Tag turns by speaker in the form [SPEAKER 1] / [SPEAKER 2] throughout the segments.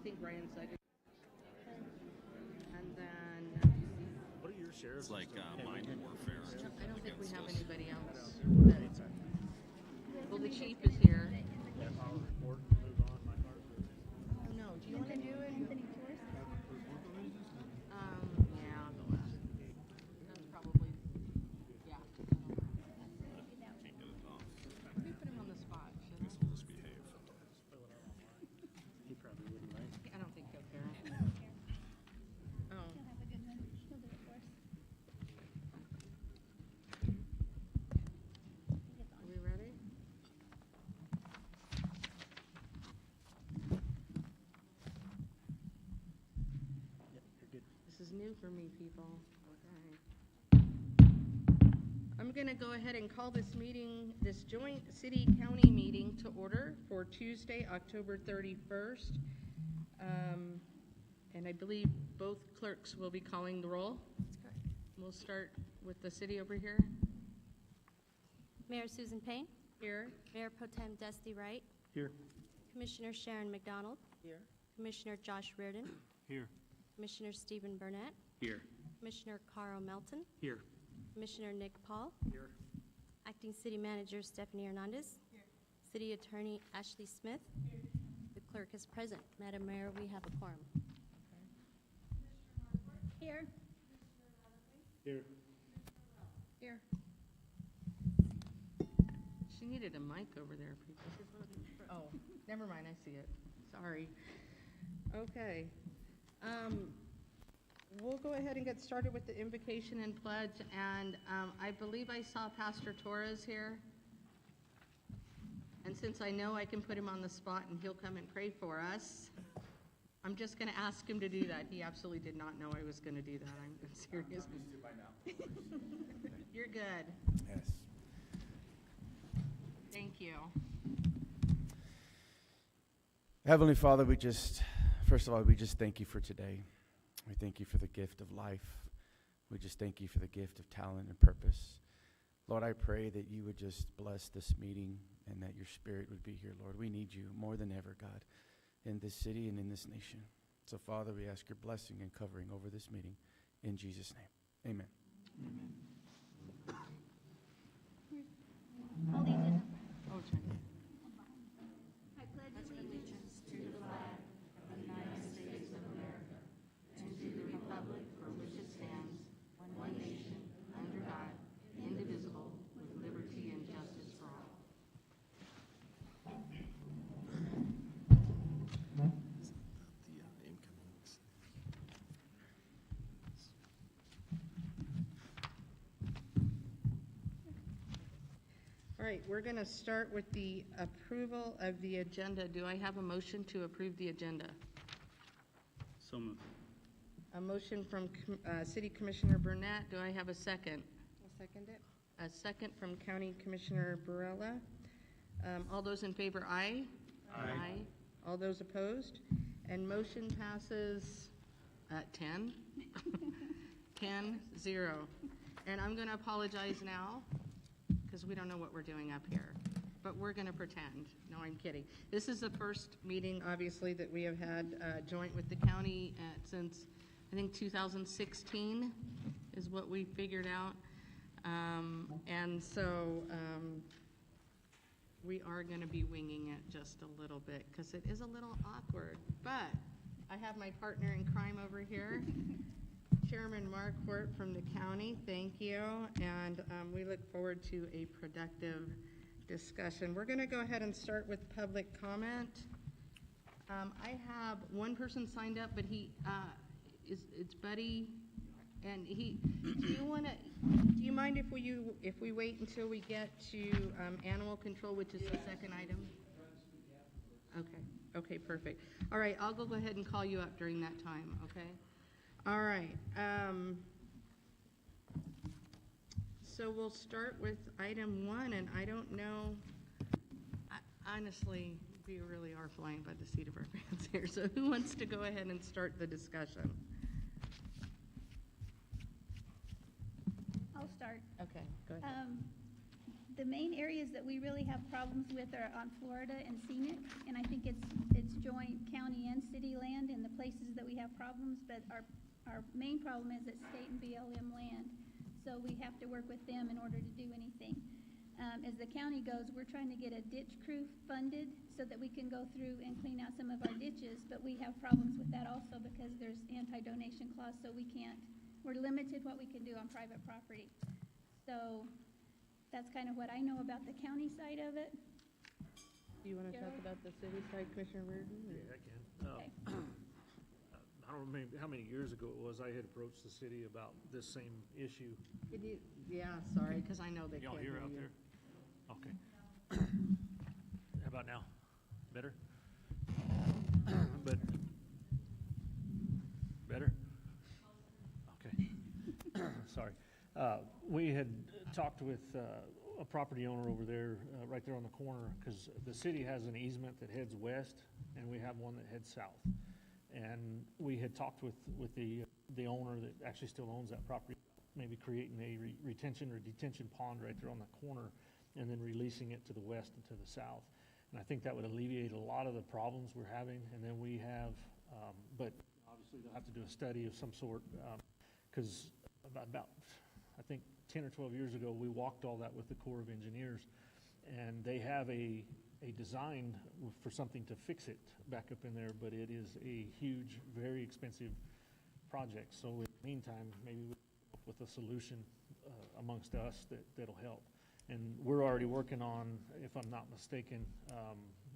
[SPEAKER 1] I think Ryan second. And then,
[SPEAKER 2] What are your shares like mind warfare?
[SPEAKER 1] I don't think we
[SPEAKER 2] against
[SPEAKER 1] have
[SPEAKER 2] us?
[SPEAKER 1] anybody else. Well, the chief is here.
[SPEAKER 2] I'll report and move on. My car's ready.
[SPEAKER 1] Oh, no, do you want to do it? Yeah, I'll go ask. That's probably, yeah.
[SPEAKER 2] Can't get it off.
[SPEAKER 1] We put him on the spot.
[SPEAKER 2] I guess we'll just behave.
[SPEAKER 3] He probably wouldn't mind.
[SPEAKER 1] I don't think he'll care. Oh,
[SPEAKER 4] He'll have a good one. He'll do it for us.
[SPEAKER 1] are we ready?
[SPEAKER 3] Yep, you're good.
[SPEAKER 1] This is new for me, people. Okay. I'm going to go ahead and call this meeting, this joint city-county meeting to order for Tuesday, October 31st. And I believe both clerks will be calling the roll.
[SPEAKER 5] That's correct.
[SPEAKER 1] We'll start with the city over here.
[SPEAKER 5] Mayor Susan Payne,
[SPEAKER 1] Here.
[SPEAKER 5] Mayor Pro Tem Dusty Wright,
[SPEAKER 3] Here.
[SPEAKER 5] Commissioner Sharon McDonald,
[SPEAKER 1] Here.
[SPEAKER 5] Commissioner Josh Reardon,
[SPEAKER 3] Here.
[SPEAKER 5] Commissioner Stephen Burnett,
[SPEAKER 3] Here.
[SPEAKER 5] Commissioner Carl Melton,
[SPEAKER 3] Here.
[SPEAKER 5] Commissioner Nick Paul,
[SPEAKER 3] Here.
[SPEAKER 5] Acting City Manager Stephanie Hernandez, City Attorney Ashley Smith. The clerk is present. Madam Mayor, we have a quorum.
[SPEAKER 4] Here.
[SPEAKER 3] Here.
[SPEAKER 1] Here. She needed a mic over there, people. Oh, never mind, I see it. Sorry. Okay. We'll go ahead and get started with the invocation and pledge, and I believe I saw Pastor Torres here. And since I know I can put him on the spot and he'll come and pray for us, I'm just going to ask him to do that. He absolutely did not know I was going to do that. I'm serious. You're good.
[SPEAKER 6] Yes.
[SPEAKER 1] Thank you.
[SPEAKER 6] Heavenly Father, first of all, we just thank you for today. We thank you for the gift of life. We just thank you for the gift of talent and purpose. Lord, I pray that you would just bless this meeting and that your spirit would be here, Lord. We need you more than ever, God, in this city and in this nation. So, Father, we ask your blessing and covering over this meeting. In Jesus' name, amen.
[SPEAKER 4] All these in.
[SPEAKER 1] Oh, it's right there.
[SPEAKER 4] I pledge allegiance to the flag of the United States of America and to the republic for which it stands, one nation, under God, indivisible, with liberty and justice for all.
[SPEAKER 2] The incomings.
[SPEAKER 1] All right, we're going to start with the approval of the agenda. Do I have a motion to approve the agenda?
[SPEAKER 3] So moved.
[SPEAKER 1] A motion from City Commissioner Burnett. Do I have a second?
[SPEAKER 5] I'll second it.
[SPEAKER 1] A second from County Commissioner Barella. All those in favor, aye?
[SPEAKER 3] Aye.
[SPEAKER 1] All those opposed? And motion passes at 10? 10-0. And I'm going to apologize now, because we don't know what we're doing up here. But we're going to pretend. No, I'm kidding. This is the first meeting, obviously, that we have had joint with the county since, I think, 2016 is what we figured out. And so we are going to be winging it just a little bit because it is a little awkward. But I have my partner in crime over here, Chairman Mark Hort from the county. Thank you. And we look forward to a productive discussion. We're going to go ahead and start with public comment. I have one person signed up, but it's Buddy. And do you mind if we wait until we get to animal control, which is the second item? Okay, perfect. All right, I'll go ahead and call you up during that time, okay? All right. So we'll start with item 1, and I don't know, honestly, we really are flying by the seat of our pants here. So who wants to go ahead and start the discussion?
[SPEAKER 4] I'll start.
[SPEAKER 1] Okay, go ahead.
[SPEAKER 7] The main areas that we really have problems with are on Florida and Scenic, and I think it's joint county and city land in the places that we have problems, but our main problem is at state and BLM land. So we have to work with them in order to do anything. As the county goes, we're trying to get a ditch crew funded so that we can go through and clean out some of our ditches, but we have problems with that also because there's anti-donation clause, so we're limited what we can do on private property. So that's kind of what I know about the county side of it.
[SPEAKER 1] Do you want to talk
[SPEAKER 7] Gerald?
[SPEAKER 1] about the city side, Commissioner Reardon? or-
[SPEAKER 8] Yeah, I can.
[SPEAKER 7] Okay.
[SPEAKER 8] I don't remember how many years ago it was, I had approached the city about this same issue.
[SPEAKER 1] Could you, yeah, sorry, because I know they
[SPEAKER 8] Y'all
[SPEAKER 1] can't
[SPEAKER 8] hear
[SPEAKER 1] hear
[SPEAKER 8] out
[SPEAKER 1] you.
[SPEAKER 8] there? Okay. How about now? Better? But, better? Okay. Sorry. We had talked with a property owner over there, right there on the corner, because the city has an easement that heads west, and we have one that heads south. And we had talked with the owner that actually still owns that property, maybe creating a retention or detention pond right there on the corner, and then releasing it to the west and to the south. And I think that would alleviate a lot of the problems we're having. And then we have, but obviously they'll have to do a study of some sort, because about, I think 10 or 12 years ago, we walked all that with the Corps of Engineers, and they have a design for something to fix it back up in there, but it is a huge, very expensive project. So in the meantime, maybe we come up with a solution amongst us that'll help. And we're already working on, if I'm not mistaken,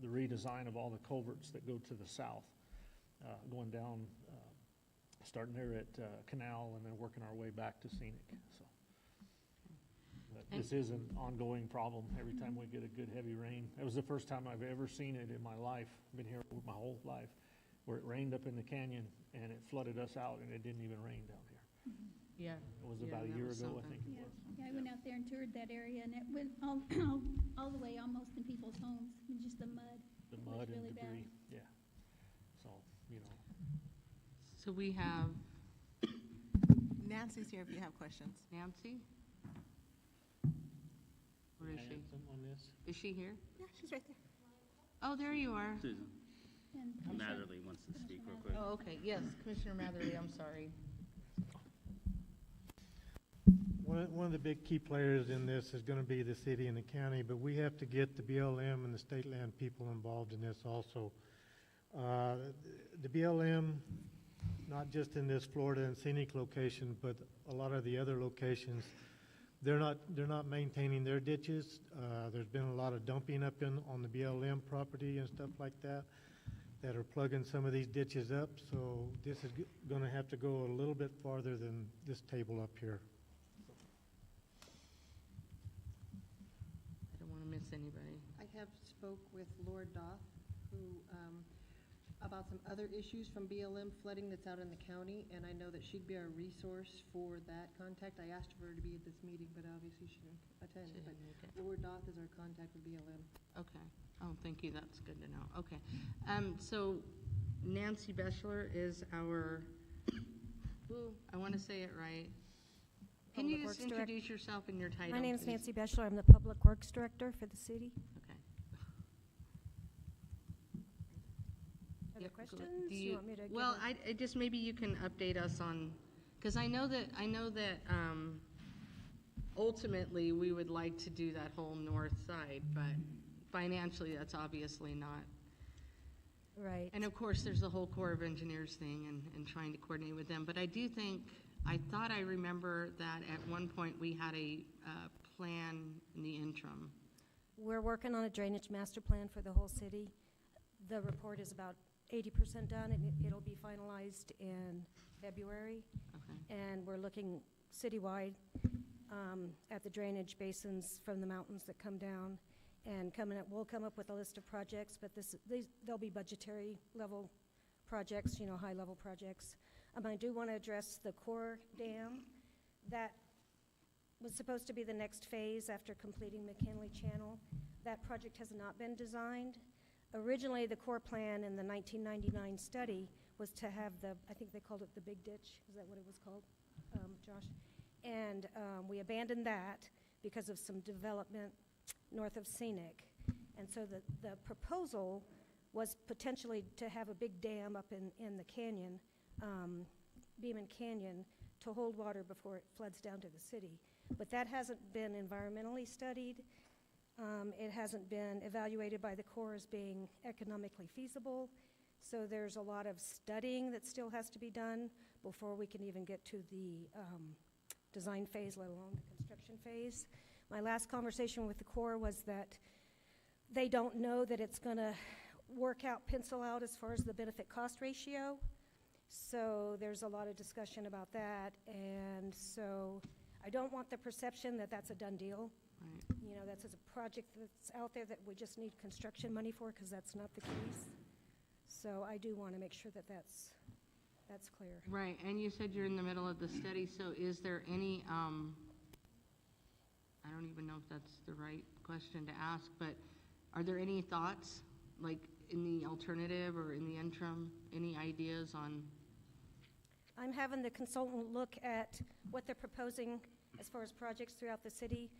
[SPEAKER 8] the redesign of all the culverts that go to the south, going down, starting there at Canal and then working our way back to Scenic. So but this is an ongoing problem every time we get a good heavy rain. It was the first time I've ever seen it in my life. I've been here my whole life, where it rained up in the canyon and it flooded us out, and it didn't even rain down here.
[SPEAKER 1] Yeah.
[SPEAKER 8] It was
[SPEAKER 1] Yeah,
[SPEAKER 8] about a
[SPEAKER 1] that
[SPEAKER 8] year
[SPEAKER 1] was
[SPEAKER 8] ago, I
[SPEAKER 1] something.
[SPEAKER 8] think it
[SPEAKER 7] Yeah,
[SPEAKER 8] was.
[SPEAKER 7] yeah, I went out there and toured that area, and it went all the way almost in people's homes, and just the mud.
[SPEAKER 8] The
[SPEAKER 7] It was
[SPEAKER 8] mud and
[SPEAKER 7] really bad.
[SPEAKER 8] debris, yeah. So, you know,
[SPEAKER 1] So we have
[SPEAKER 9] Nancy's here if you have questions.
[SPEAKER 1] Nancy? Where is she?
[SPEAKER 3] Something on this?
[SPEAKER 1] Is she here?
[SPEAKER 9] Yeah, she's right there.
[SPEAKER 1] Oh, there you are.
[SPEAKER 3] Susan
[SPEAKER 7] And
[SPEAKER 3] Matherly wants to speak real quick.
[SPEAKER 1] Oh, okay, yes, Commissioner Matherly, I'm sorry.
[SPEAKER 10] One of the big key players in this is going to be the city and the county, but we have to get the BLM and the state land people involved in this also. The BLM, not just in this Florida and Scenic location, but a lot of the other locations, they're not maintaining their ditches. There's been a lot of dumping up on the BLM property and stuff like that are plugging some of these ditches up. So this is going to have to go a little bit farther than this table up here.
[SPEAKER 1] I don't want to miss anybody.
[SPEAKER 11] I have spoke with Lord Doth, who, about some other issues from BLM flooding that's out in the county, and I know that she'd be our resource for that contact. I asked for her to be at this meeting, but obviously she didn't attend.
[SPEAKER 1] She
[SPEAKER 11] But
[SPEAKER 1] didn't make it.
[SPEAKER 11] Lord Doth is our contact with BLM.
[SPEAKER 1] Okay. Oh, thank you, that's good to know. Okay. So Nancy Beschler is our, ooh, I want to say it right. Can you
[SPEAKER 12] Public
[SPEAKER 1] just
[SPEAKER 12] Works Direct-
[SPEAKER 1] introduce yourself and your title,
[SPEAKER 12] My name's
[SPEAKER 1] please?
[SPEAKER 12] Nancy Beschler. I'm the Public Works Director for the city.
[SPEAKER 1] Okay.
[SPEAKER 12] Other
[SPEAKER 1] Yep,
[SPEAKER 12] questions?
[SPEAKER 1] do
[SPEAKER 12] You want me to give
[SPEAKER 1] Well,
[SPEAKER 12] a-
[SPEAKER 1] I just, maybe you can update us on, because I know that ultimately, we would like to do that whole north side, but financially, that's obviously not.
[SPEAKER 12] Right.
[SPEAKER 1] And of course, there's the whole Corps of Engineers thing and trying to coordinate with them. But I do think, I thought I remember that at one point, we had a plan in the interim.
[SPEAKER 12] We're working on a drainage master plan for the whole city. The report is about 80% done, and it'll be finalized in February.
[SPEAKER 1] Okay.
[SPEAKER 12] And we're looking citywide at the drainage basins from the mountains that come down. And we'll come up with a list of projects, but they'll be budgetary level projects, high-level projects. I do want to address the Core Dam. That was supposed to be the next phase after completing McKinley Channel. That project has not been designed. Originally, the Core Plan in the 1999 study was to have I think they called it the Big Ditch. Is that what it was called, Josh? And we abandoned that because of some development north of Scenic. And so the proposal was potentially to have a big dam up in the canyon, Beeman Canyon, to hold water before it floods down to the city. But that hasn't been environmentally studied. It hasn't been evaluated by the Corps as being economically feasible. So there's a lot of studying that still has to be done before we can even get to the design phase, let alone the construction phase. My last conversation with the Corps was that they don't know that it's going to work out, pencil out as far as the benefit-cost ratio. So there's a lot of discussion about that. And so I don't want the perception that that's a done deal.
[SPEAKER 1] Right.
[SPEAKER 12] You know, that's a project that's out there that we just need construction money for, because that's not the case. So I do want to make sure that that's clear.
[SPEAKER 1] Right, and you said you're in the middle of the study, so is there any, I don't even know if that's the right question to ask, but are there any thoughts, like in the alternative or in the interim, any ideas on?
[SPEAKER 12] I'm having the consultant look at what they're proposing as far as projects throughout the city,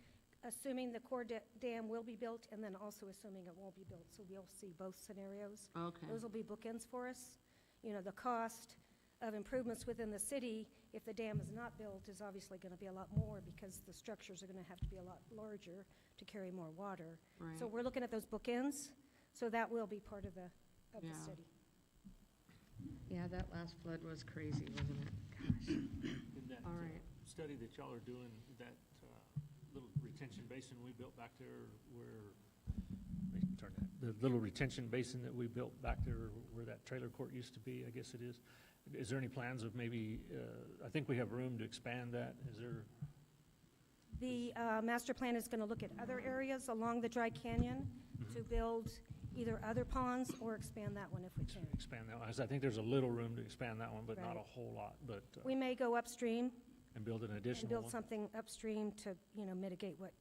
[SPEAKER 12] assuming the core dam will be built, and then also assuming it won't be built. So we'll see both scenarios.
[SPEAKER 1] Okay.
[SPEAKER 12] Those will be bookends for us. You know, the cost of improvements within the city, if the dam is not built, is obviously going to be a lot more, because the structures are going to have to be a lot larger to carry more water.
[SPEAKER 1] Right.
[SPEAKER 12] So we're looking at those bookends, so that will be part of the
[SPEAKER 1] Yeah.
[SPEAKER 12] study.
[SPEAKER 1] Yeah, that last flood was crazy, wasn't it? Gosh.
[SPEAKER 8] In that
[SPEAKER 1] All right.
[SPEAKER 8] study that y'all are doing, that little retention basin we built back there where, turn that, the little retention basin that we built back there where that trailer court used to be, I guess it is. Is there any plans of maybe, I think we have room to expand that. Is there?
[SPEAKER 12] The master plan is going to look at other areas along the dry canyon to build either other ponds or expand that one if we can.
[SPEAKER 8] Expand that one. 'Cause I think there's a little room to expand that one, but not
[SPEAKER 12] Right.
[SPEAKER 8] a whole lot. But
[SPEAKER 12] We may go upstream
[SPEAKER 8] and build an
[SPEAKER 12] and
[SPEAKER 8] additional
[SPEAKER 12] build
[SPEAKER 8] one
[SPEAKER 12] something upstream to, you know, mitigate what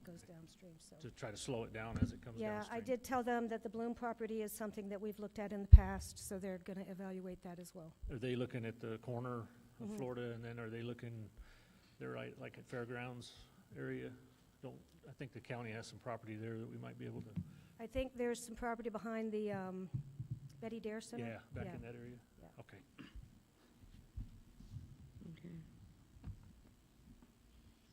[SPEAKER 12] goes downstream, so.
[SPEAKER 8] to try to slow it down as it comes
[SPEAKER 12] Yeah,
[SPEAKER 8] downstream.
[SPEAKER 12] I did tell them that the Bloom property is something that we've looked at in the past, so they're going to evaluate that as well.
[SPEAKER 8] Are they looking at the corner of
[SPEAKER 12] Mhm.
[SPEAKER 8] Florida, and then are they looking, they're right, like at Fairgrounds area? I think the county has some property there that we might be able to,
[SPEAKER 12] I think there's some property behind the Betty Dare Center.
[SPEAKER 8] yeah, back in that area?
[SPEAKER 12] Yeah.
[SPEAKER 8] Okay.
[SPEAKER 1] Okay.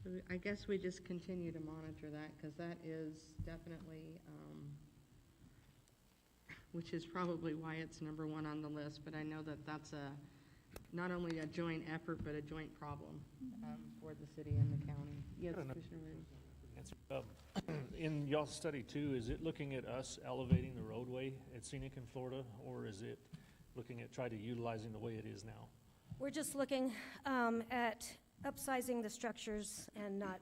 [SPEAKER 1] So I guess we just continue to monitor that, because that is definitely, which is probably why it's number one on the list, but I know that that's not only a joint effort, but a joint problem for the city and the county. Yes,
[SPEAKER 8] I don't know.
[SPEAKER 1] Commissioner Reed.
[SPEAKER 8] In y'all's study too, is it looking at us elevating the roadway at Scenic in Florida, or is it looking at try to utilizing the way it is now?
[SPEAKER 12] We're just looking at upsizing the structures and not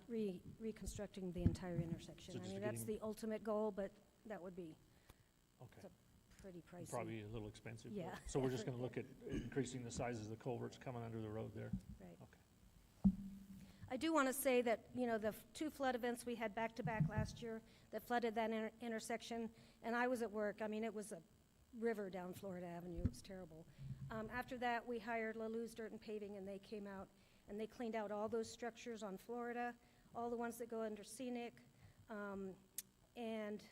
[SPEAKER 12] reconstructing the entire intersection.
[SPEAKER 8] So
[SPEAKER 12] I
[SPEAKER 8] just
[SPEAKER 12] mean, that's
[SPEAKER 8] getting-
[SPEAKER 12] the ultimate goal, but that would be
[SPEAKER 8] Okay.
[SPEAKER 12] pretty pricey.
[SPEAKER 8] Probably a little expensive. but-
[SPEAKER 12] Yeah.
[SPEAKER 8] So we're just gonna look at increasing the sizes of the culverts coming under the road there?
[SPEAKER 12] Right.
[SPEAKER 8] Okay.
[SPEAKER 12] I do want to say that, you know, the two flood events we had back-to-back last year that flooded that intersection, and I was at work, I mean, it was a river down Florida Avenue, it was terrible. After that, we hired LaLue's Dirt and Paving, and they came out and they cleaned out all those structures on Florida, all the ones that go under Scenic, and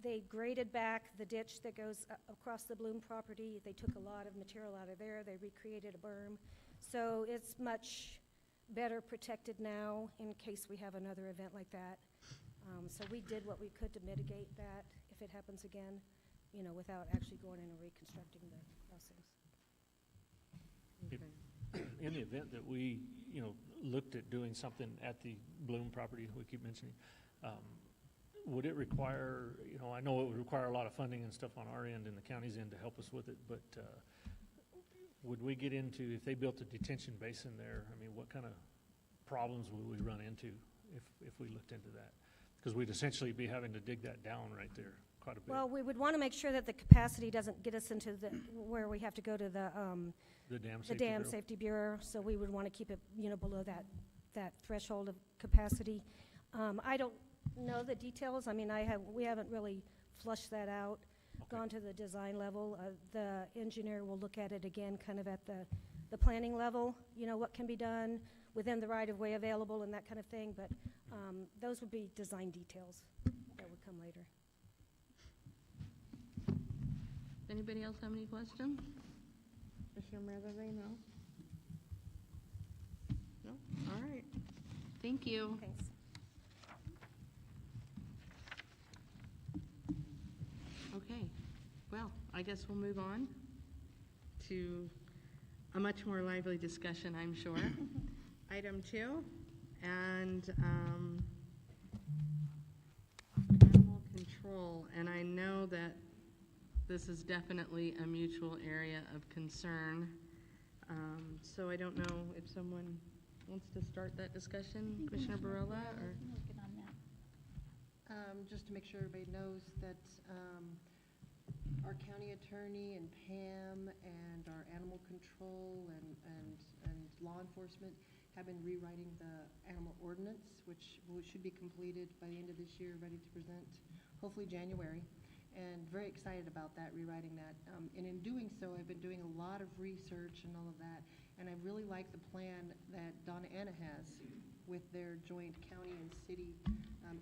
[SPEAKER 12] they graded back the ditch that goes across the Bloom property. They took a lot of material out of there. They recreated a berm. So it's much better protected now in case we have another event like that. So we did what we could to mitigate that if it happens again, you know, without actually going in and reconstructing the crossings.
[SPEAKER 1] Okay.
[SPEAKER 8] In the event that we, you know, looked at doing something at the Bloom property, we keep mentioning, would it require, you know, I know it would require a lot of funding and stuff on our end and the county's end to help us with it, but would we get into, if they built a detention basin there, I mean, what kind of problems would we run into if we looked into that? Because we'd essentially be having to dig that down right there quite a bit.
[SPEAKER 12] Well, we would want to make sure that the capacity doesn't get us into where we have to go to the Dam Safety Bureau, so we would want to keep it, you know, below that threshold of capacity. I don't know the details. I mean, we haven't really flushed that out, gone to the design level. The engineer will look at it again, kind of at the planning level, you know, what can be done within the right-of-way available and that kind of thing, but Those would be design details that would come later.
[SPEAKER 1] Anybody else have any questions? Commissioner Merrill, no? No? All right. Thank you.
[SPEAKER 12] Thanks.
[SPEAKER 1] Okay, well, I guess we'll move on to a much more lively discussion, I'm sure. Item 2, and animal control. And I know that this is definitely a mutual area of concern. So I don't know if someone wants to start that discussion, Commissioner Barilla, or?
[SPEAKER 7] Working on that.
[SPEAKER 11] Just to make sure everybody knows that our county attorney and Pam and our animal control and law enforcement have been rewriting the animal ordinance, which should be completed by the end of this year, ready to present, hopefully January. And very excited about that, rewriting that. And in doing so, I've been doing a lot of research and all of that. And I really like the plan that Donna Anna has with their joint county and city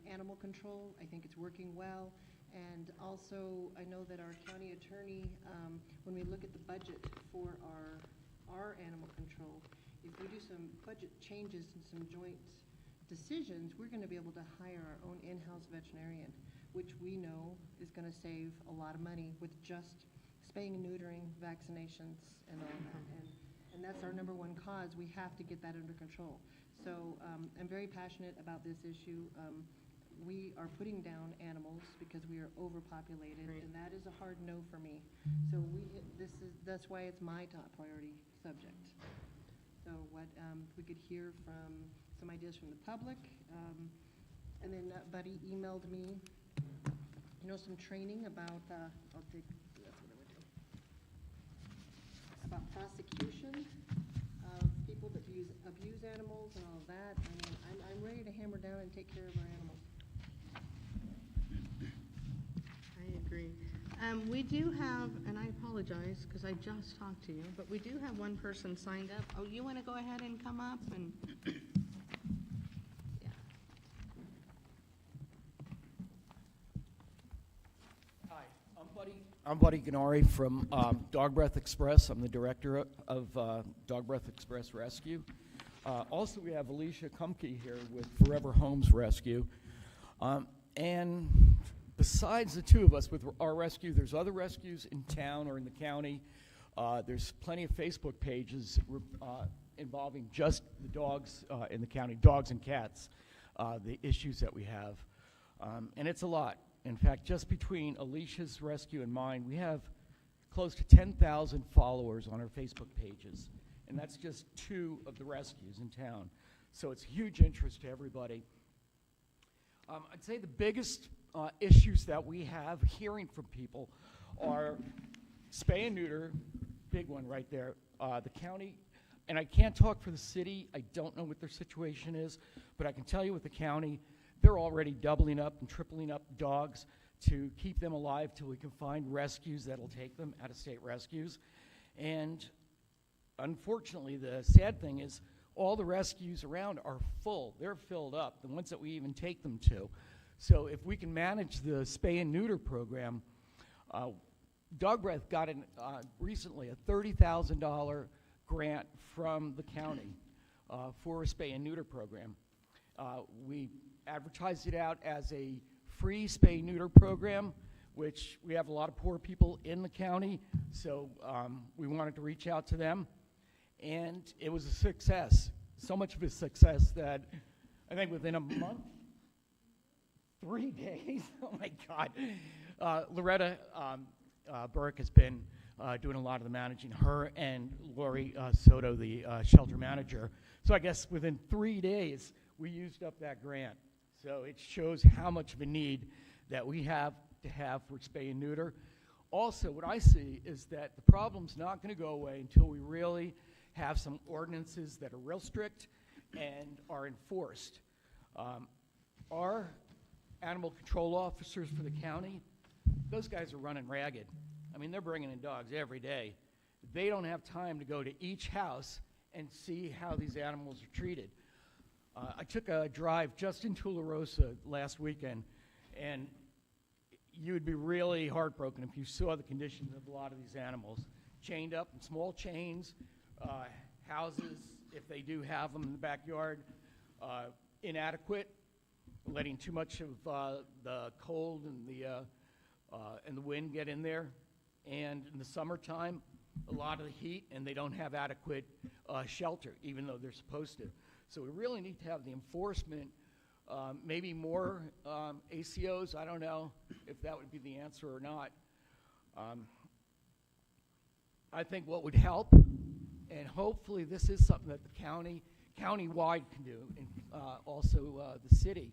[SPEAKER 11] animal control. I think it's working well. And also, I know that our county attorney, when we look at the budget for our animal control, if we do some budget changes and some joint decisions, we're going to be able to hire our own in-house veterinarian, which we know is going to save a lot of money with just spaying and neutering, vaccinations, and all that. And that's our number one cause. We have to get that under control. So I'm very passionate about this issue. We are putting down animals because we are overpopulated,
[SPEAKER 1] Right.
[SPEAKER 11] and that is a hard no for me. So that's why it's my top priority subject. So what we could hear from some ideas from the public, and then Buddy emailed me, some training about, that's what I would do, about prosecution of people that abuse animals and all of that. I mean, I'm ready to hammer down and take care of our animals.
[SPEAKER 1] I agree. We do have, and I apologize because I just talked to you, but we do have one person signed up. Oh, you want to go ahead and come up and? Yeah.
[SPEAKER 13] Hi, I'm Buddy Gennari from Dog Breath Express. I'm the director of Dog Breath Express Rescue. Also, we have Alicia Kumke here with Forever Homes Rescue. And besides the two of us with our rescue, there's other rescues in town or in the county. There's plenty of Facebook pages involving just the dogs in the county, dogs and cats, the issues that we have. And it's a lot. In fact, just between Alicia's rescue and mine, we have close to 10,000 followers on our Facebook pages. And that's just two of the rescues in town. So it's huge interest to everybody. I'd say the biggest issues that we have hearing from people are spay and neuter, big one right there. The county, and I can't talk for the city, I don't know what their situation is, but I can tell you with the county, they're already doubling up and tripling up dogs to keep them alive till we can find rescues that'll take them, out-of-state rescues. And unfortunately, the sad thing is all the rescues around are full. They're filled up, the ones that we even take them to. So if we can manage the spay and neuter program, Dog Breath got recently a $30,000 grant from the county for a spay and neuter program. We advertised it out as a free spay and neuter program, which we have a lot of poor people in the county, so we wanted to reach out to them. And it was a success, so much of a success that I think within a month, 3 days, oh my God, Loretta Burke has been doing a lot of the managing, her and Lori Soto, the shelter manager. So I guess within 3 days, we used up that grant. So it shows how much of a need that we have to have for spay and neuter. Also, what I see is that the problem's not going to go away until we really have some ordinances that are real strict and are enforced. Our animal control officers for the county, those guys are running ragged. I mean, they're bringing in dogs every day. They don't have time to go to each house and see how these animals are treated. I took a drive just in Tularosa last weekend, and you would be really heartbroken if you saw the condition of a lot of these animals. Chained up in small chains, houses, if they do have them in the backyard, inadequate, letting too much of the cold and the wind get in there. And in the summertime, a lot of the heat, and they don't have adequate shelter, even though they're supposed to. So we really need to have the enforcement, maybe more ACOs. I don't know if that would be the answer or not. I think what would help, and hopefully this is something that the county-wide can do, and also the city,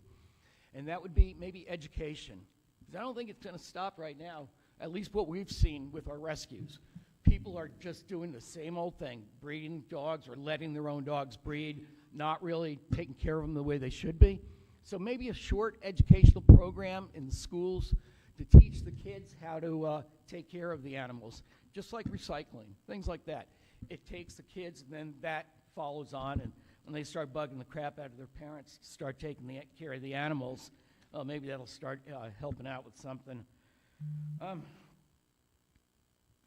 [SPEAKER 13] and that would be maybe education. Because I don't think it's going to stop right now, at least what we've seen with our rescues. People are just doing the same old thing, breeding dogs or letting their own dogs breed, not really taking care of them the way they should be. So maybe a short educational program in the schools to teach the kids how to take care of the animals, just like recycling, things like that. It takes the kids, and then that follows on, and when they start bugging the crap out of their parents to start taking care of the animals, maybe that'll start helping out with something.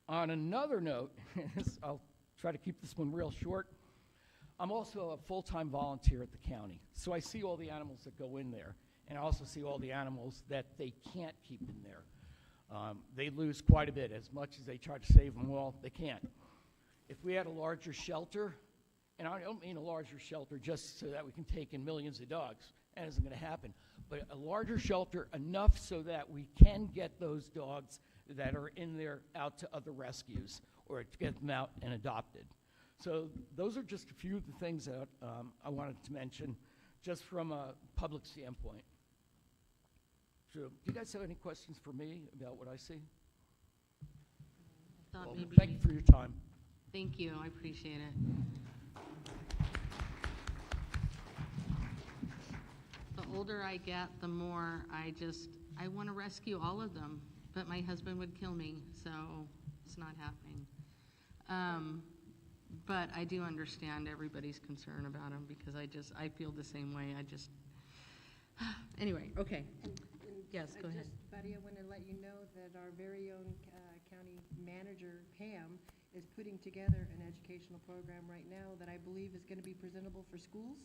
[SPEAKER 13] On another note, I'll try to keep this one real short. I'm also a full-time volunteer at the county, so I see all the animals that go in there, and I also see all the animals that they can't keep in there. They lose quite a bit. As much as they try to save them all, they can't. If we had a larger shelter, and I don't mean a larger shelter just so that we can take in millions of dogs, that isn't going to happen, but a larger shelter enough so that we can get those dogs that are in there out to other rescues or to get them out and adopted. So those are just a few of the things that I wanted to mention just from a public standpoint. So do you guys have any questions for me about what I see?
[SPEAKER 1] Thought
[SPEAKER 13] Well,
[SPEAKER 1] maybe-
[SPEAKER 13] thank you for your time.
[SPEAKER 1] Thank you, I appreciate it. The older I get, the more I want to rescue all of them, but my husband would kill me, so it's not happening. But I do understand everybody's concern about them because I feel the same way. Anyway, okay. Yes, go ahead.
[SPEAKER 11] Buddy, I want to let you know that our very own county manager, Pam, is putting together an educational program right now that I believe is going to be presentable for schools.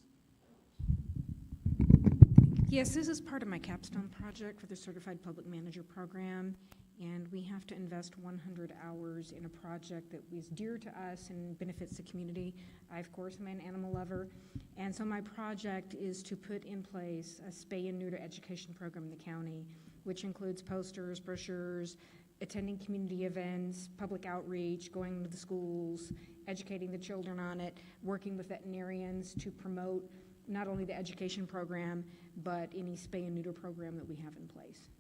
[SPEAKER 14] Yes, this is part of my capstone project for the Certified Public Manager Program, and we have to invest 100 hours in a project that is dear to us and benefits the community. I, of course, am an animal lover, and so my project is to put in place a spay and neuter education program in the county, which includes posters, brochures, attending community events, public outreach, going to the schools, educating the children on it, working with veterinarians to promote not only the education program, but any spay and neuter program that we have in place.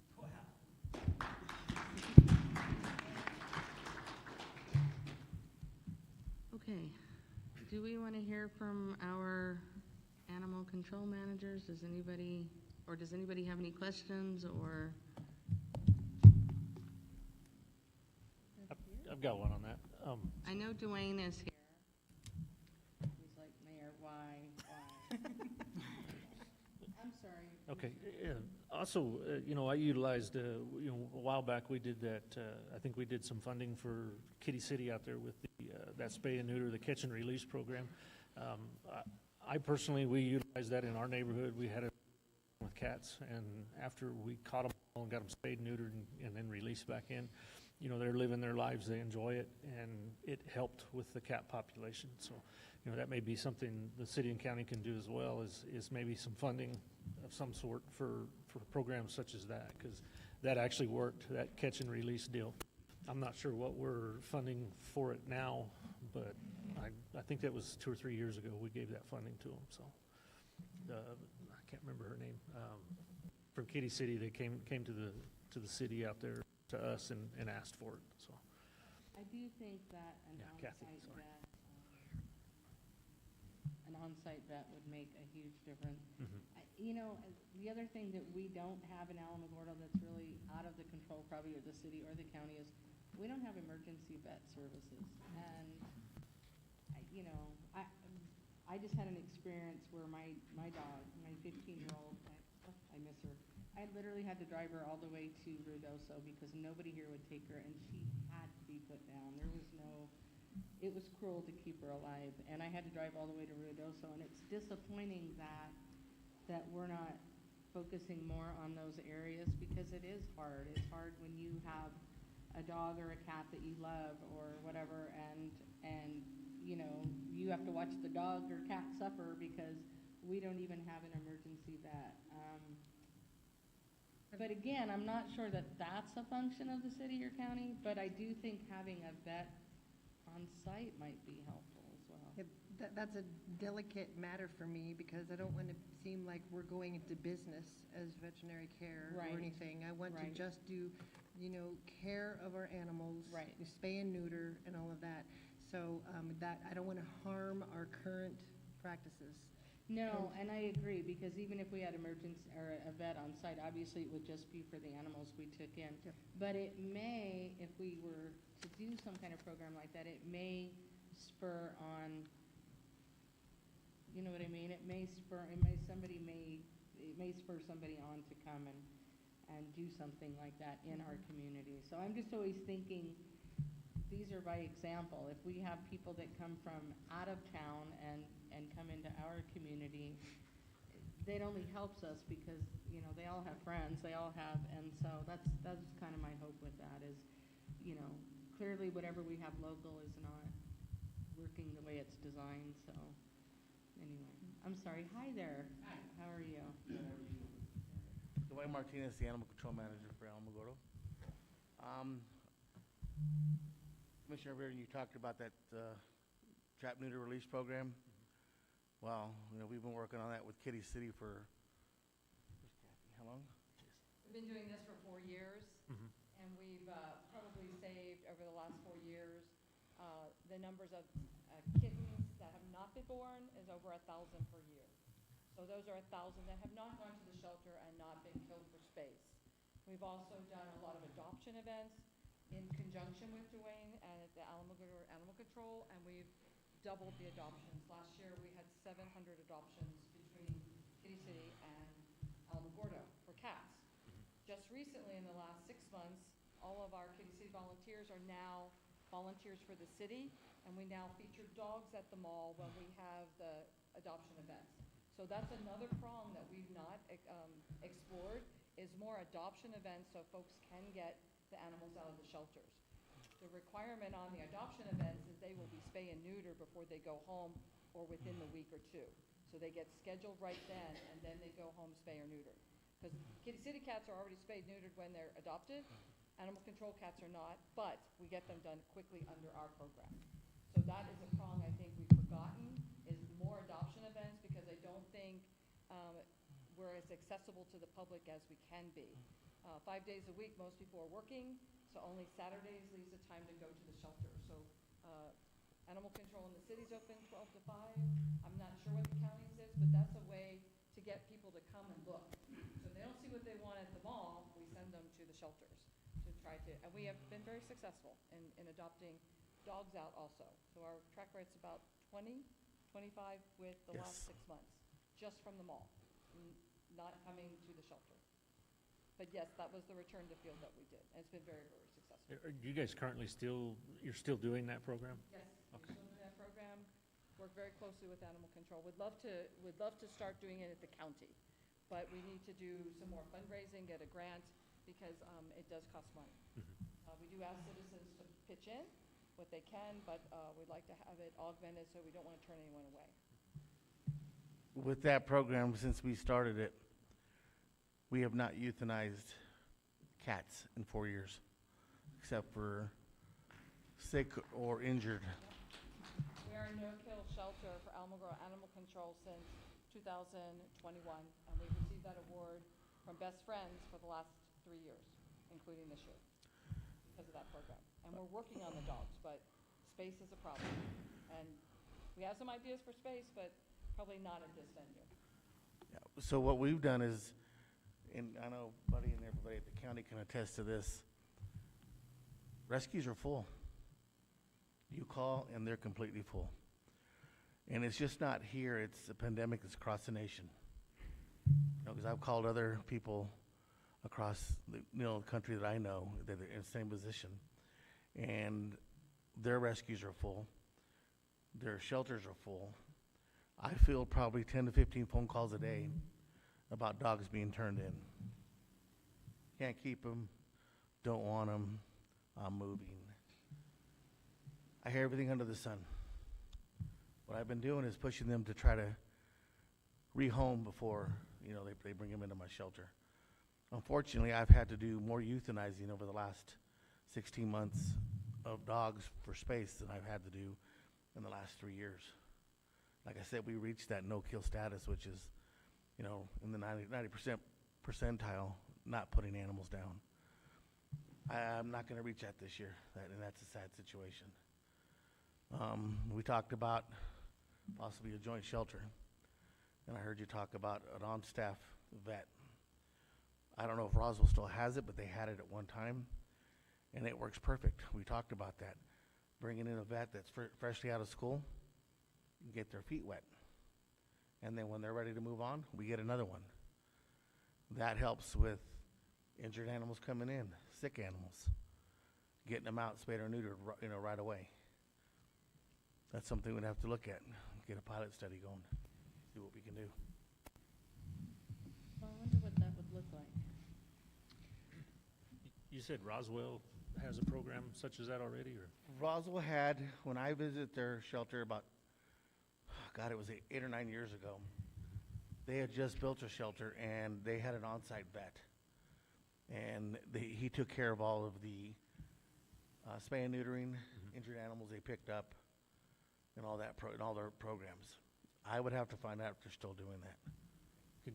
[SPEAKER 1] Okay, do we want to hear from our animal control managers? Does anybody have any questions or?
[SPEAKER 8] I've got one on that.
[SPEAKER 1] I know Dwayne is here. He's like, Mayor, why? I'm sorry.
[SPEAKER 8] Okay. Also, I utilized, a while back we did that. I think we did some funding for Kitty City out there with that spay and neuter, the catch and release program. I personally, we utilized that in our neighborhood. We had it with cats, and after we caught them all and got them spayed and neutered and then released back in, they're living their lives, they enjoy it, and it helped with the cat population. So, that may be something the city and county can do as well, is maybe some funding of some sort for programs such as that, because that actually worked, that catch and release deal. I'm not sure what we're funding for it now, but I think that was 2 or 3 years ago we gave that funding to them. So I can't remember her name. From Kitty City, they came to the city out there to us and asked for it. So
[SPEAKER 1] I do think that an on-site vet would make a huge difference.
[SPEAKER 8] Mm-hmm.
[SPEAKER 1] The other thing that we don't have in Alamogordo that's really out of the control probably of the city or the county is we don't have emergency vet services. And, I just had an experience where my dog, my 15-year-old, I miss her. I literally had to drive her all the way to Ruidoso because nobody here would take her, and she had to be put down. There was no, it was cruel to keep her alive, and I had to drive all the way to Ruidoso, and it's disappointing that we're not focusing more on those areas because it is hard. It's hard when you have a dog or a cat that you love or whatever, and you know, you have to watch the dog or cat suffer because we don't even have an emergency vet. But again, I'm not sure that that's a function of the city or county, but I do think having a vet on site might be helpful as well.
[SPEAKER 11] That's a delicate matter for me because I don't want to seem like we're going into business as veterinary care
[SPEAKER 1] Right.
[SPEAKER 11] or anything. I want to
[SPEAKER 1] Right.
[SPEAKER 11] just do, you know, care of our animals.
[SPEAKER 1] Right.
[SPEAKER 11] Spay and neuter and all of that. So that, I don't want to harm our current practices.
[SPEAKER 1] No, and I agree, because even if we had emergency, or a vet on site, obviously it would just be for the animals we took in.
[SPEAKER 11] Yep.
[SPEAKER 1] But it may, if we were to do some kind of program like that, it may spur on, you know what I mean? It may spur somebody on to come and do something like that in our community. So I'm just always thinking, these are by example. If we have people that come from out of town and come into our community, it only helps us because, you know, they all have friends, and so that's kind of my hope with that is, you know, clearly whatever we have local is not working the way it's designed, so anyway. I'm sorry. Hi there. Hi. How are you?
[SPEAKER 15] Dwight Martinez, the Animal Control Manager for Alamogordo. Commissioner Reardon, you talked about that trap neuter release program. Well, you know, we've been working on that with Kitty City for, how long?
[SPEAKER 16] We've been doing this for 4 years, and we've probably saved over the last 4 years, the numbers of kittens that have not been born is over 1,000 per year. So those are 1,000 that have not gone to the shelter and not been killed for space. We've also done a lot of adoption events in conjunction with Dwayne and at the Alamogordo Animal Control, and we've doubled the adoptions. Last year, we had 700 adoptions between Kitty City and Alamogordo for cats. Just recently, in the last 6 months, all of our Kitty City volunteers are now volunteers for the city, and we now feature dogs at the mall when we have the adoption events. So that's another prong that we've not explored, is more adoption events so folks can get the animals out of the shelters. The requirement on the adoption events is they will be spay and neuter before they go home or within the week or two. So they get scheduled right then, and then they go home spay or neuter. Because Kitty City cats are already spayed neutered when they're adopted. Animal control cats are not, but we get them done quickly under our program. So that is a prong I think we've forgotten, is more adoption events, because I don't think we're as accessible to the public as we can be. 5 days a week, most people are working, so only Saturdays leaves the time to go to the shelter. So animal control in the city's open 12 to 5. I'm not sure what the county's is, but that's a way to get people to come and look. So if they don't see what they want at the mall, we send them to the shelters to try to, and we have been very successful in adopting dogs out also. So our track rate's about 20, 25 with the last 6 months, just from the mall, not coming to the shelter. But yes, that was the return to field that we did, and it's been very, very successful.
[SPEAKER 8] Are you guys currently you're still doing that program?
[SPEAKER 16] Yes,
[SPEAKER 8] Okay.
[SPEAKER 16] we're still doing that program, work very closely with animal control. We'd love to start doing it at the county, but we need to do some more fundraising, get a grant, because it does cost money. We do ask citizens to pitch in what they can, but we'd like to have it augmented, so we don't want to turn anyone away.
[SPEAKER 15] With that program, since we started it, we have not euthanized cats in 4 years, except for sick or injured.
[SPEAKER 16] We are a no-kill shelter for Alamogordo Animal Control since 2021, and we've received that award from Best Friends for the last 3 years, including this year, because of that program. And we're working on the dogs, but space is a problem. And we have some ideas for space, but probably not at this venue.
[SPEAKER 15] Yeah. So what we've done is, and I know Buddy and everybody at the county can attest to this, rescues are full. You call and they're completely full. And it's just not here, it's a pandemic that's across the nation. Because I've called other people across the country that I know that are in the same position, and their rescues are full, their shelters are full. I field probably 10 to 15 phone calls a day about dogs being turned in. Can't keep them, don't want them, I'm moving. I hear everything under the sun. What I've been doing is pushing them to try to rehome before they bring them into my shelter. Unfortunately, I've had to do more euthanizing over the last 16 months of dogs for space than I've had to do in the last 3 years. Like I said, we reached that no-kill status, which is, in the 90% percentile, not putting animals down. I'm not going to reach that this year, and that's a sad situation. We talked about possibly a joint shelter, and I heard you talk about an on-staff vet. I don't know if Roswell still has it, but they had it at one time, and it works perfect. We talked about that. Bringing in a vet that's freshly out of school, get their feet wet. And then when they're ready to move on, we get another one. That helps with injured animals coming in, sick animals, getting them out spayed or neutered right away. That's something we'd have to look at, get a pilot study going, see what we can do.
[SPEAKER 1] I wonder what that would look like.
[SPEAKER 8] You said Roswell has a program such as that already, or?
[SPEAKER 15] Roswell had, when I visited their shelter about, it was 8 or 9 years ago, they had just built a shelter and they had an on-site vet. And he took care of all of the spay and neutering, injured animals they picked up, and all that and all their programs. I would have to find out if they're still doing that.
[SPEAKER 8] Could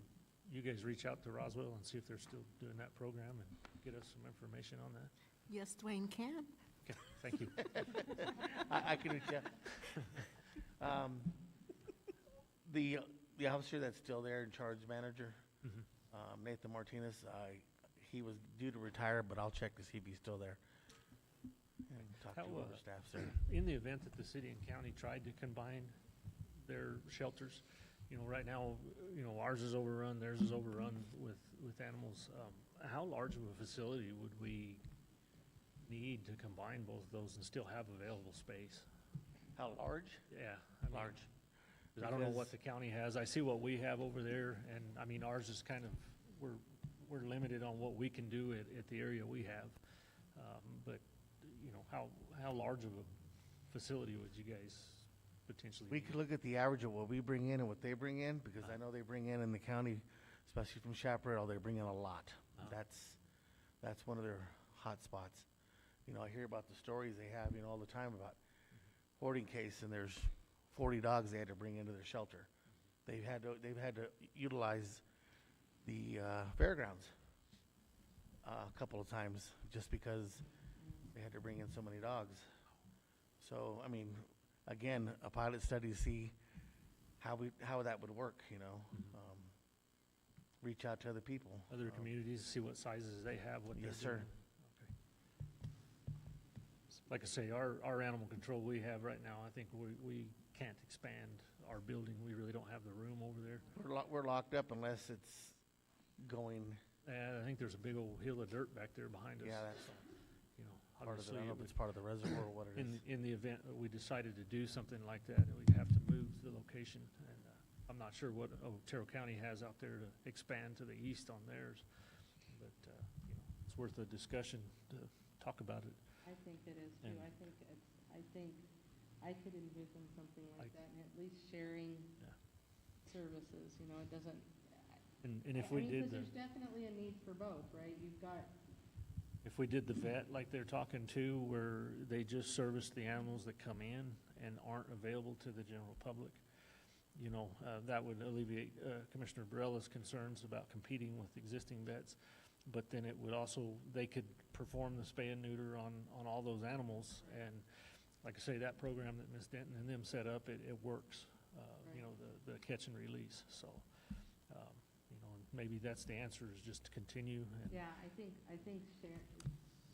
[SPEAKER 8] you guys reach out to Roswell and see if they're still doing that program and get us some information on that?
[SPEAKER 9] Yes, Dwayne can.
[SPEAKER 8] Okay, thank you.
[SPEAKER 15] I can reach out. The officer that's still there in charge, manager, Nathan Martinez, he was due to retire, but I'll check to see if he's still there. And talk to other staff there.
[SPEAKER 8] In the event that the city and county tried to combine their shelters, right now, ours is overrun, theirs is overrun with animals. How large of a facility would we need to combine both of those and still have available space?
[SPEAKER 15] How large?
[SPEAKER 8] Yeah.
[SPEAKER 15] Large.
[SPEAKER 8] I don't know what the county has. I see what we have over there, and ours is kind of, we're limited on what we can do at the area we have. But, how large of a facility would you guys potentially
[SPEAKER 15] We
[SPEAKER 8] need?
[SPEAKER 15] could look at the average of what we bring in and what they bring in, because I know they bring in the county, especially from Chaparral, they bring in a lot. That's one of their hot spots. I hear about the stories they have, all the time about hoarding case, and there's 40 dogs they had to bring into their shelter. They've had to utilize the fairgrounds a couple of times just because they had to bring in so many dogs. So, again, a pilot study to see how that would work, reach out to other people.
[SPEAKER 8] Other communities, see what sizes they have, what they're
[SPEAKER 15] Yes, sir.
[SPEAKER 8] doing. Like I say, our animal control we have right now, I think we can't expand our building. We really don't have the room over there.
[SPEAKER 15] We're locked up unless it's going.
[SPEAKER 8] And I think there's a big old hill of dirt back there behind us.
[SPEAKER 15] Yeah, that's part of the,
[SPEAKER 8] obviously
[SPEAKER 15] I don't know
[SPEAKER 8] it
[SPEAKER 15] if
[SPEAKER 8] would-
[SPEAKER 15] it's part of the reservoir or what it is.
[SPEAKER 8] In the event that we decided to do something like that, we'd have to move the location. And I'm not sure what Otero County has out there to expand to the east on theirs. But, it's worth a discussion to talk about it.
[SPEAKER 1] I think it is too.
[SPEAKER 8] And-
[SPEAKER 1] I think I could envision something like that, and at least sharing services, it doesn't.
[SPEAKER 8] And if we did
[SPEAKER 1] because there's definitely a need for both, right? You've got.
[SPEAKER 8] If we did the vet like they're talking to, where they just service the animals that come in and aren't available to the general public, that would alleviate Commissioner Barella's concerns about competing with existing vets. But then it would also, they could perform the spay and neuter on all those animals. And like I say, that program that Ms. Denton and them set up, it works, the catch and release. So, maybe that's the answer, is just to continue.
[SPEAKER 1] Yeah, I think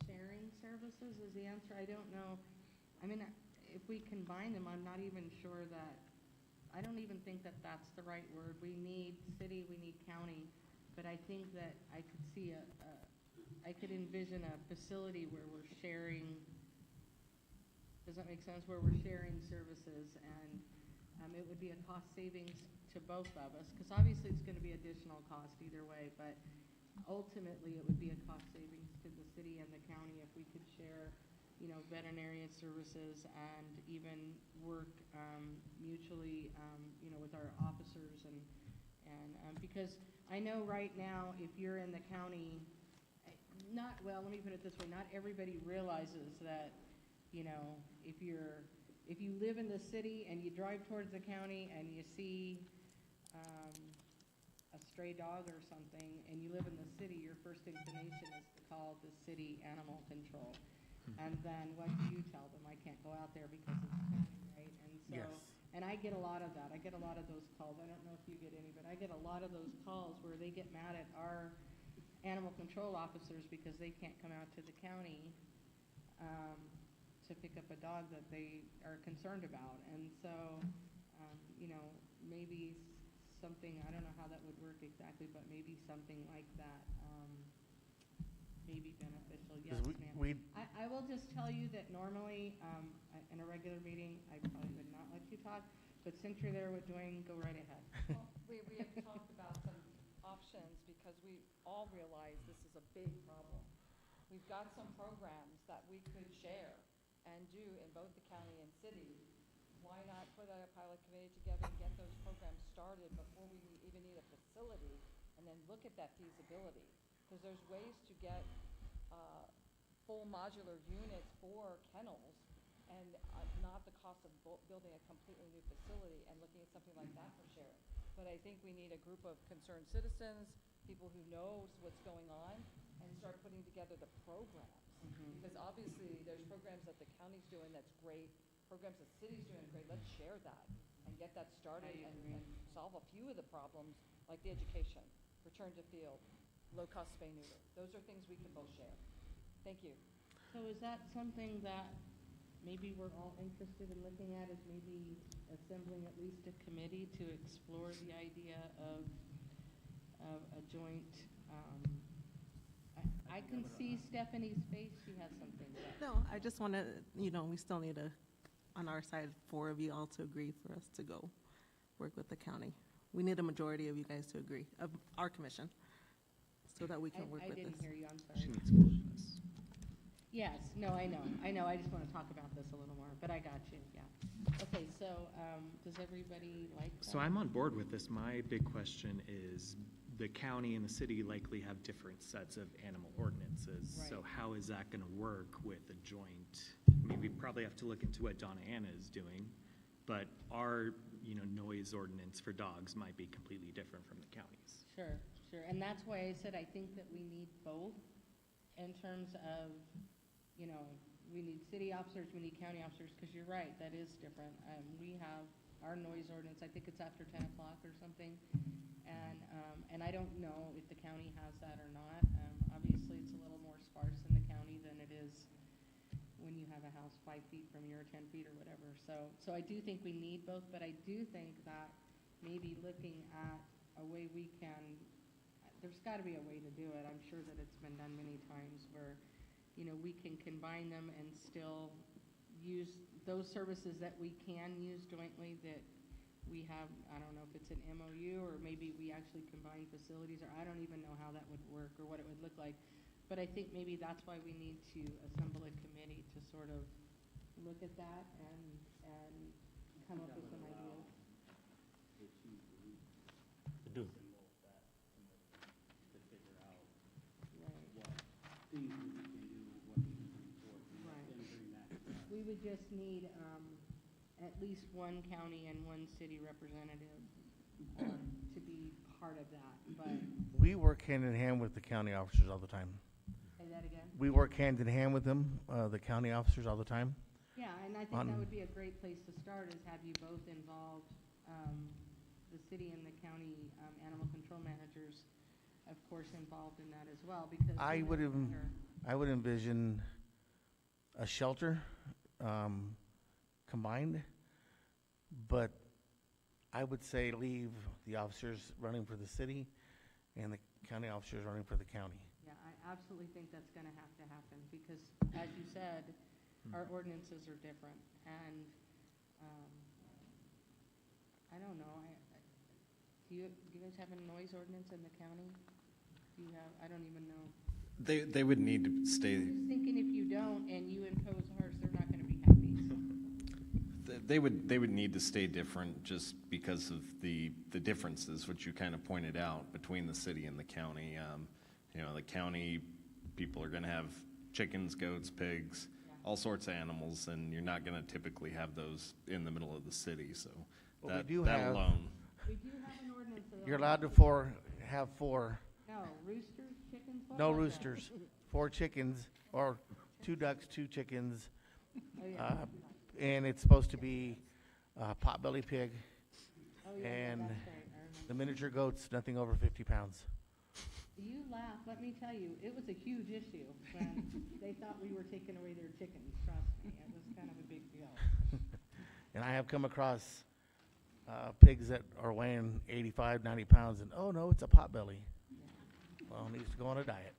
[SPEAKER 1] sharing services is the answer. I don't know. If we combine them, I'm not even sure that I don't even think that that's the right word. We need city, we need county, but I think that I could see I could envision a facility where we're sharing, does that make sense? Where we're sharing services, and it would be a cost savings to both of us, because obviously it's gonna be additional cost either way, but ultimately it would be a cost savings to the city and the county if we could share, you know, veterinarian services and even work mutually, you know, with our officers and because I know right now if you're in the county, let me put it this way, not everybody realizes that, you know, if you live in the city and you drive towards the county and you see a stray dog or something and you live in the city, your first inclination is to call the city animal control. And then what do you tell them? I can't go out there because it's county, right? And so,
[SPEAKER 15] Yes.
[SPEAKER 1] and I get a lot of that. I get a lot of those calls. I don't know if you get any, but I get a lot of those calls where they get mad at our animal control officers because they can't come out to the county to pick up a dog that they are concerned about. And so, you know, maybe something, I don't know how that would work exactly, but maybe something like that may be beneficial. Yes,
[SPEAKER 15] 'Cause
[SPEAKER 1] ma'am. I will just tell you that normally, in a regular meeting, I probably would not let you talk, but since you're there with Dwayne, go right ahead.
[SPEAKER 16] Well, we have talked about some options because we all realize this is a big problem. We've got some programs that we could share and do in both the county and city. Why not put a pilot committee together and get those programs started before we even need a facility, and then look at that feasibility? Because there's ways to get full modular units for kennels and not the cost of building a completely new facility and looking at something like that for sharing. But I think we need a group of concerned citizens, people who knows what's going on, and start putting together the programs. Because obviously, there's programs that the county's doing that's great, programs the city's doing great. Let's share that and get that started and solve a few of the problems, like the education, return to field, low-cost spay neuter. Those are things we can both share. Thank you.
[SPEAKER 1] So is that something that maybe we're all interested in looking at, is maybe assembling at least a committee to explore the idea of a joint, I can see Stephanie's face, she has something.
[SPEAKER 9] No, I just want to, you know, we still need on our side, 4 of you all to agree for us to go work with the county. We need a majority of you guys to agree, of our commission, so that we can work with this.
[SPEAKER 1] I didn't hear you, I'm sorry.
[SPEAKER 3] She needs 4 of us.
[SPEAKER 1] Yes, no, I know, I just want to talk about this a little more, but I got you, yeah. Okay, so, does everybody like that?
[SPEAKER 17] So I'm on board with this. My big question is, the county and the city likely have different sets of animal ordinances.
[SPEAKER 1] Right.
[SPEAKER 17] So how is that going to work with a joint? I mean, we probably have to look into what Donna Anna is doing, but our, you know, noise ordinance for dogs might be completely different from the county's.
[SPEAKER 1] Sure, and that's why I said I think that we need both in terms of, you know, we need city officers, we need county officers, because you're right, that is different. We have our noise ordinance, I think it's after 10 o'clock or something, and I don't know if the county has that or not. Obviously, it's a little more sparse in the county than it is when you have a house 5 feet from you or 10 feet or whatever. So I do think we need both, but I do think that maybe looking at a way we can, there's got to be a way to do it. I'm sure that it's been done many times where, you know, we can combine them and still use those services that we can use jointly that we have. I don't know if it's an MOU or maybe we actually combine facilities, or I don't even know how that would work or what it would look like. But I think maybe that's why we need to assemble a committee to sort of look at that and come up with some ideas.
[SPEAKER 3] To do.
[SPEAKER 1] We would just need at least one county and one city representative to be part of that, but,
[SPEAKER 15] We work hand in hand with the county officers all the time.
[SPEAKER 1] say that again?
[SPEAKER 15] We work hand in hand with them, the county officers all the time.
[SPEAKER 1] Yeah, and I think that would be a great place to start, is have you both involved, the city and the county animal control managers, of course, involved in that as well, because.
[SPEAKER 15] I would envision a shelter, combined, but I would say leave the officers running for the city and the county officers running for the county.
[SPEAKER 1] Yeah, I absolutely think that's gonna have to happen, because as you said, our ordinances are different, and, I don't know, do you guys have a noise ordinance in the county? Do you have, I don't even know.
[SPEAKER 2] They would need to stay.
[SPEAKER 1] I'm just thinking if you don't and you impose ours, they're not gonna be happy.
[SPEAKER 2] They would need to stay different just because of the differences, which you kind of pointed out, between the city and the county. You know, the county people are going to have chickens, goats, pigs, all sorts of animals, and you're not going to typically have those in the middle of the city. So
[SPEAKER 15] But
[SPEAKER 2] that,
[SPEAKER 15] we do
[SPEAKER 2] that
[SPEAKER 15] have-
[SPEAKER 2] alone.
[SPEAKER 1] We do have an ordinance. that
[SPEAKER 15] You're
[SPEAKER 1] allows-
[SPEAKER 15] allowed to have four.
[SPEAKER 1] No, roosters, chickens, what
[SPEAKER 15] No
[SPEAKER 1] was that?
[SPEAKER 15] roosters, 4 chickens, or 2 ducks, 2 chickens.
[SPEAKER 1] Oh, yeah.
[SPEAKER 15] And it's supposed to be potbelly pig.
[SPEAKER 1] Oh, yeah,
[SPEAKER 15] And
[SPEAKER 1] that's right, I remember.
[SPEAKER 15] the miniature goats, nothing over 50 pounds.
[SPEAKER 1] You laugh, let me tell you, it was a huge issue when they thought we were taking away their chickens, trust me, it was kind of a big deal.
[SPEAKER 15] And I have come across pigs that are weighing 85, 90 pounds, and, oh, no, it's a potbelly. Well, it needs to go on a diet.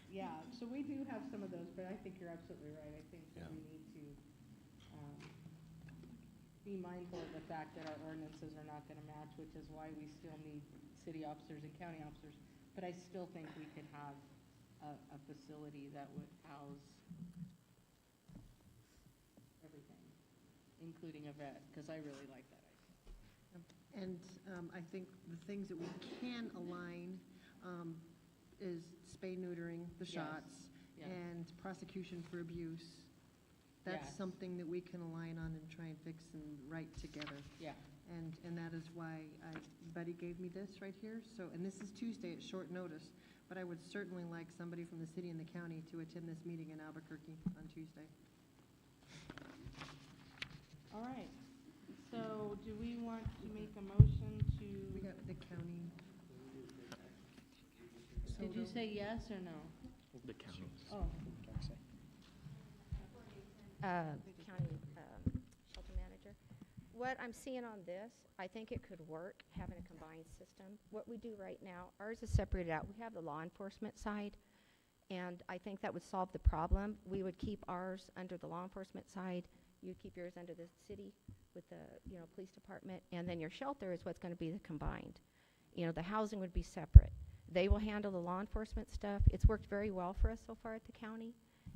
[SPEAKER 1] Yeah, so we do have some of those, but I think you're absolutely right. I think that we need to be mindful of the fact that our ordinances are not gonna match, which is why we still need city officers and county officers. But I still think we could have a facility that would house everything, including a vet, because I really like that idea.
[SPEAKER 11] And I think the things that we can align is spay neutering, the
[SPEAKER 1] Yes.
[SPEAKER 11] shots,
[SPEAKER 1] Yes.
[SPEAKER 11] and prosecution for abuse. That's
[SPEAKER 1] Yes.
[SPEAKER 11] something that we can align on and try and fix and write together.
[SPEAKER 1] Yeah.
[SPEAKER 11] And that is why Buddy gave me this right here. So, and this is Tuesday at short notice, but I would certainly like somebody from the city and the county to attend this meeting in Albuquerque on Tuesday.
[SPEAKER 1] All right, so do we want to make a motion to?
[SPEAKER 11] We got the county.
[SPEAKER 1] Did you say yes or no?
[SPEAKER 3] The county.
[SPEAKER 1] Oh.
[SPEAKER 18] County shelter manager. What I'm seeing on this, I think it could work, having a combined system. What we do right now, ours is separated out. We have the law enforcement side, and I think that would solve the problem. We would keep ours under the law enforcement side. You'd keep yours under the city with the, police department, and then your shelter is what's going to be the combined. The housing would be separate. They will handle the law enforcement stuff. It's worked very well for us so far at the county.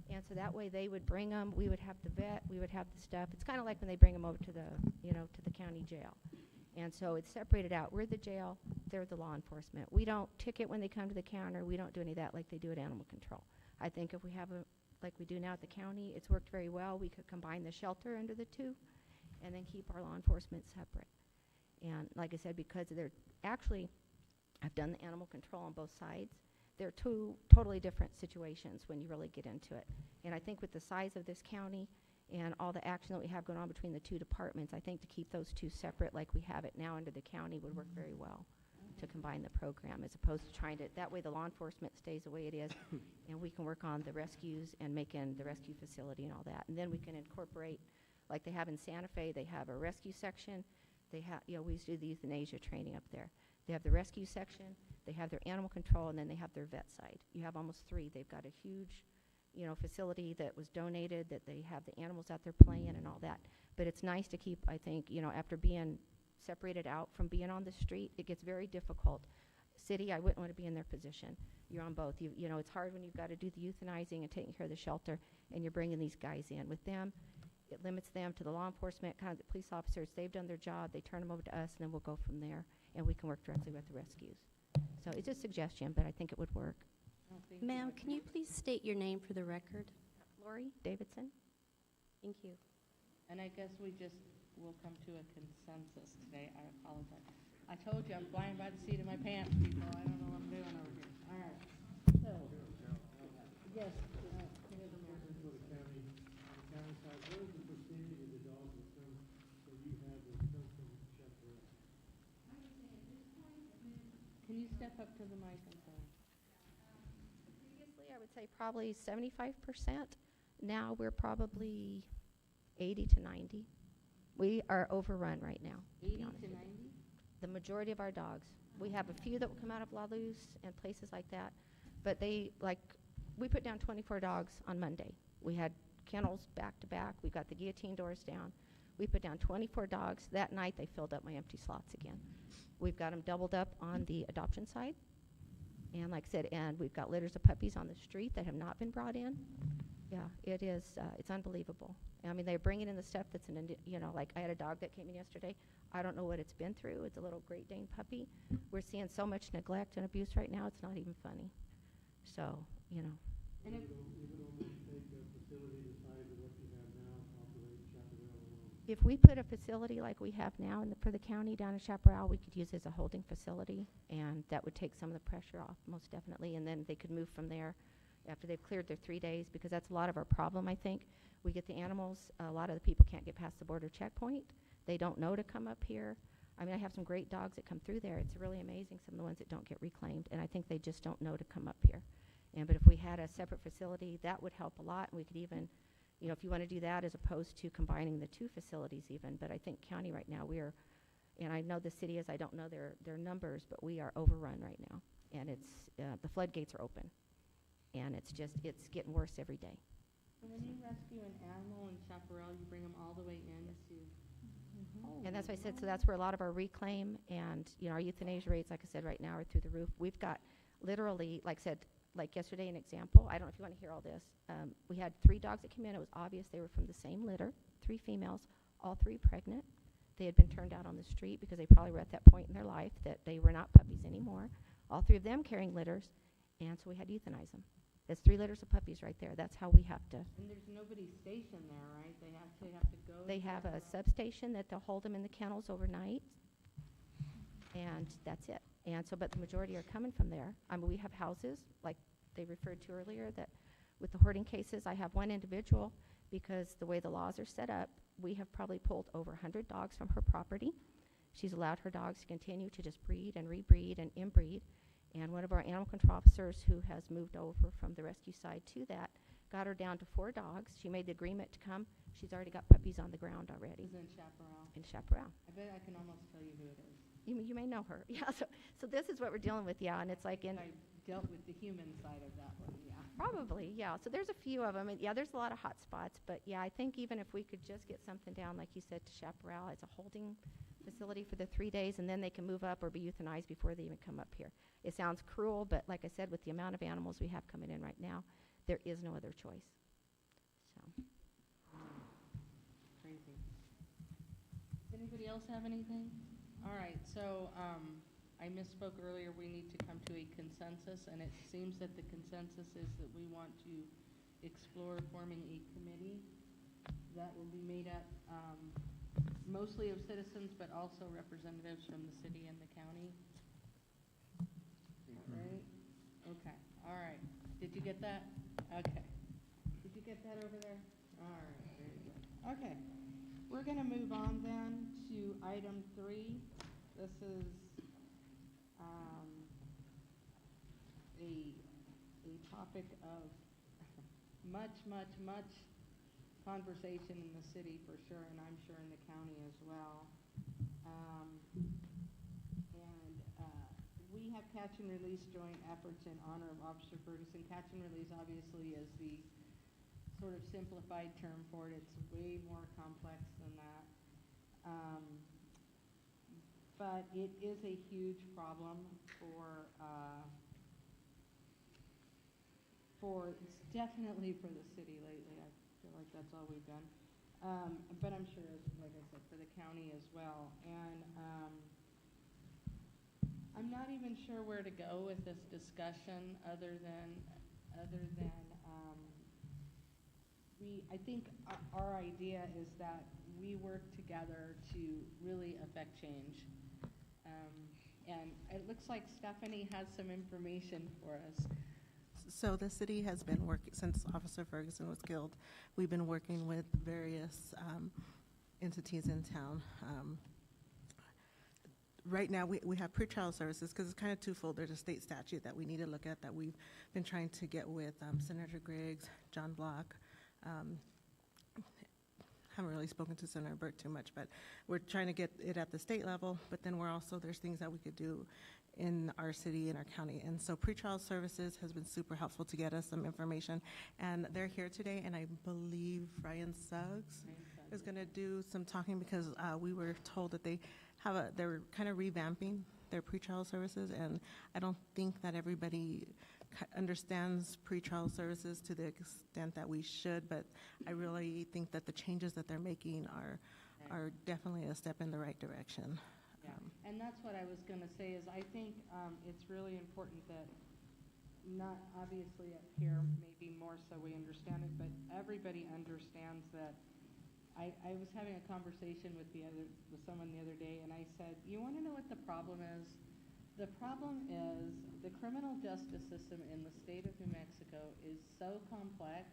[SPEAKER 18] And so that way they would bring them, we would have the vet, we would have the stuff. It's kind of like when they bring them over to the, to the county jail. And so it's separated out. We're the jail, they're the law enforcement. We don't ticket when they come to the counter. We don't do any of that like they do at animal control. I think if we have like we do now at the county, it's worked very well. We could combine the shelter under the two and then keep our law enforcement separate. And like I said, because they're actually, I've done the animal control on both sides. They're two totally different situations when you really get into it. And I think with the size of this county and all the action that we have going on between the two departments, I think to keep those two separate like we have it now under the county would work very well to combine the program, as opposed to trying to, that way the law enforcement stays the way it is and we can work on the rescues and making the rescue facility and all that. And then we can incorporate, like they have in Santa Fe, they have a rescue section. They have, we used to do the euthanasia training up there. They have the rescue section, they have their animal control, and then they have their vet side. You have almost three. They've got a huge, facility that was donated, that they have the animals out there playing and all that. But it's nice to keep, I think, after being separated out from being on the street, it gets very difficult. City, I wouldn't want to be in their position. You're on both. It's hard when you've got to do the euthanizing and taking care of the shelter, and you're bringing these guys in. With them, it limits them to the law enforcement, kind of the police officers. They've done their job. They turn them over to us, and then we'll go from there, and we can work directly with the rescues. So it's just a suggestion, but I think it would work.
[SPEAKER 5] Ma'am, can you please state your name for the record?
[SPEAKER 18] Lori Davidson?
[SPEAKER 5] Thank you.
[SPEAKER 1] And I guess we just will come to a consensus today. I apologize. I told you I'm flying by the seat of my pants, people. I don't know what I'm doing over here. All right. So, yes. Can you step up to the mic? I'm sorry.
[SPEAKER 18] Previously, I would say probably 75%. Now we're probably 80 to 90. We are overrun right now, to
[SPEAKER 1] 80
[SPEAKER 18] be honest
[SPEAKER 1] to
[SPEAKER 18] with
[SPEAKER 1] 90?
[SPEAKER 18] you. The majority of our dogs. We have a few that will come out of La Luz and places like that, but they, like, we put down 24 dogs on Monday. We had kennels back to back. We got the guillotine doors down. We put down 24 dogs. That night, they filled up my empty slots again. We've got them doubled up on the adoption side. And like I said, and we've got litters of puppies on the street that have not been brought in. Yeah, it is, it's unbelievable. I mean, they're bringing in the stuff that's like I had a dog that came in yesterday. I don't know what it's been through. It's a little Great Dane puppy. We're seeing so much neglect and abuse right now, it's not even funny. So,
[SPEAKER 1] And if, if we put a facility like we have now for the county down in Chaparral, we could use it as a holding facility, and that would take some of the pressure off, most definitely, and then they could move from there after they've cleared their 3 days, because that's a lot of our problem, I think. We get the animals, a lot of the people can't get past the border checkpoint. They don't know to come up here. I mean, I have some great dogs that come through there. It's really amazing, some of the ones that don't get reclaimed, and I think they just don't know to come up here. But if we had a separate facility, that would help a lot, and we could even, if you want to do that as opposed to combining the two facilities even, but I think county right now, and I know the city is, I don't know their numbers, but we are overrun right now, and it's, the floodgates are open, and it's getting worse every day. when you rescue an animal in Chaparral, you bring them all the way in to...
[SPEAKER 18] And that's why I said, so that's where a lot of our reclaim and, our euthanasia rates, like I said, right now are through the roof. We've got literally, like I said, like yesterday, an example, I don't know if you want to hear all this. We had 3 dogs that came in. It was obvious they were from the same litter, 3 females, all 3 pregnant. They had been turned out on the street because they probably were at that point in their life that they were not puppies anymore. All 3 of them carrying litters, and so we had to euthanize them. There's 3 litters of puppies right there. That's how we have to.
[SPEAKER 1] And there's nobody stationed there, right? They actually have to go...
[SPEAKER 18] They have a substation that they'll hold them in the kennels overnight, and that's it. And so, but the majority are coming from there. I mean, we have houses, like they referred to earlier, that with the hoarding cases, I have one individual, because the way the laws are set up, we have probably pulled over 100 dogs from her property. She's allowed her dogs to continue to just breed and rebreed and inbreed. And one of our animal control officers who has moved over from the rescue side to that, got her down to 4 dogs. She made the agreement to come. She's already got puppies on the ground already.
[SPEAKER 1] Is in Chaparral.
[SPEAKER 18] In Chaparral.
[SPEAKER 1] I bet I can almost tell you who it is.
[SPEAKER 18] You may know her. Yeah, so this is what we're dealing with, yeah, and it's like in...
[SPEAKER 1] I dealt with the human side of that one, yeah.
[SPEAKER 18] Probably, yeah. So there's a few of them. And yeah, there's a lot of hot spots, but yeah, I think even if we could just get something down, like you said, to Chaparral as a holding facility for the 3 days, and then they can move up or be euthanized before they even come up here. It sounds cruel, but like I said, with the amount of animals we have coming in right now, there is no other choice. So.
[SPEAKER 1] Crazy. Anybody else have anything? All right, so I misspoke earlier. We need to come to a consensus, and it seems that the consensus is that we want to explore forming a committee that will be made up mostly of citizens, but also representatives from the city and the county. Right? Okay, all right. Did you get that? Okay. Did you get that over there? All right, very good. Okay, we're going to move on then to item 3. This is a topic of much conversation in the city for sure, and I'm sure in the county as well. We have catch and release joint efforts in honor of Officer Ferguson. Catch and release obviously is the sort of simplified term for it. It's way more complex than that. But it is a huge problem it's definitely for the city lately. I feel like that's all we've done. But I'm sure, like I said, for the county as well. And I'm not even sure where to go with this discussion other than I think our idea is that we work together to really affect change. And it looks like Stephanie has some information for us.
[SPEAKER 9] So the city has been working, since Officer Ferguson was killed, we've been working with various entities in town. Right now, we have pretrial services because it's kind of twofold. There's a state statute that we need to look at that we've been trying to get with Senator Griggs, John Block, haven't really spoken to Senator Burt too much, but we're trying to get it at the state level, but then there's things that we could do in our city, in our county. And so pretrial services has been super helpful to get us some information. And they're here today, and I believe Ryan Suggs is going to do some talking, because we were told that they're kind of revamping their pretrial services, and I don't think that everybody understands pretrial services to the extent that we should, but I really think that the changes that they're making are definitely a step in the right direction.
[SPEAKER 1] Yeah, and that's what I was going to say, is I think it's really important that, not obviously up here, maybe more so we understand it, but everybody understands that. I was having a conversation with someone the other day, and I said, you want to know what the problem is? The problem is the criminal justice system in the state of New Mexico is so complex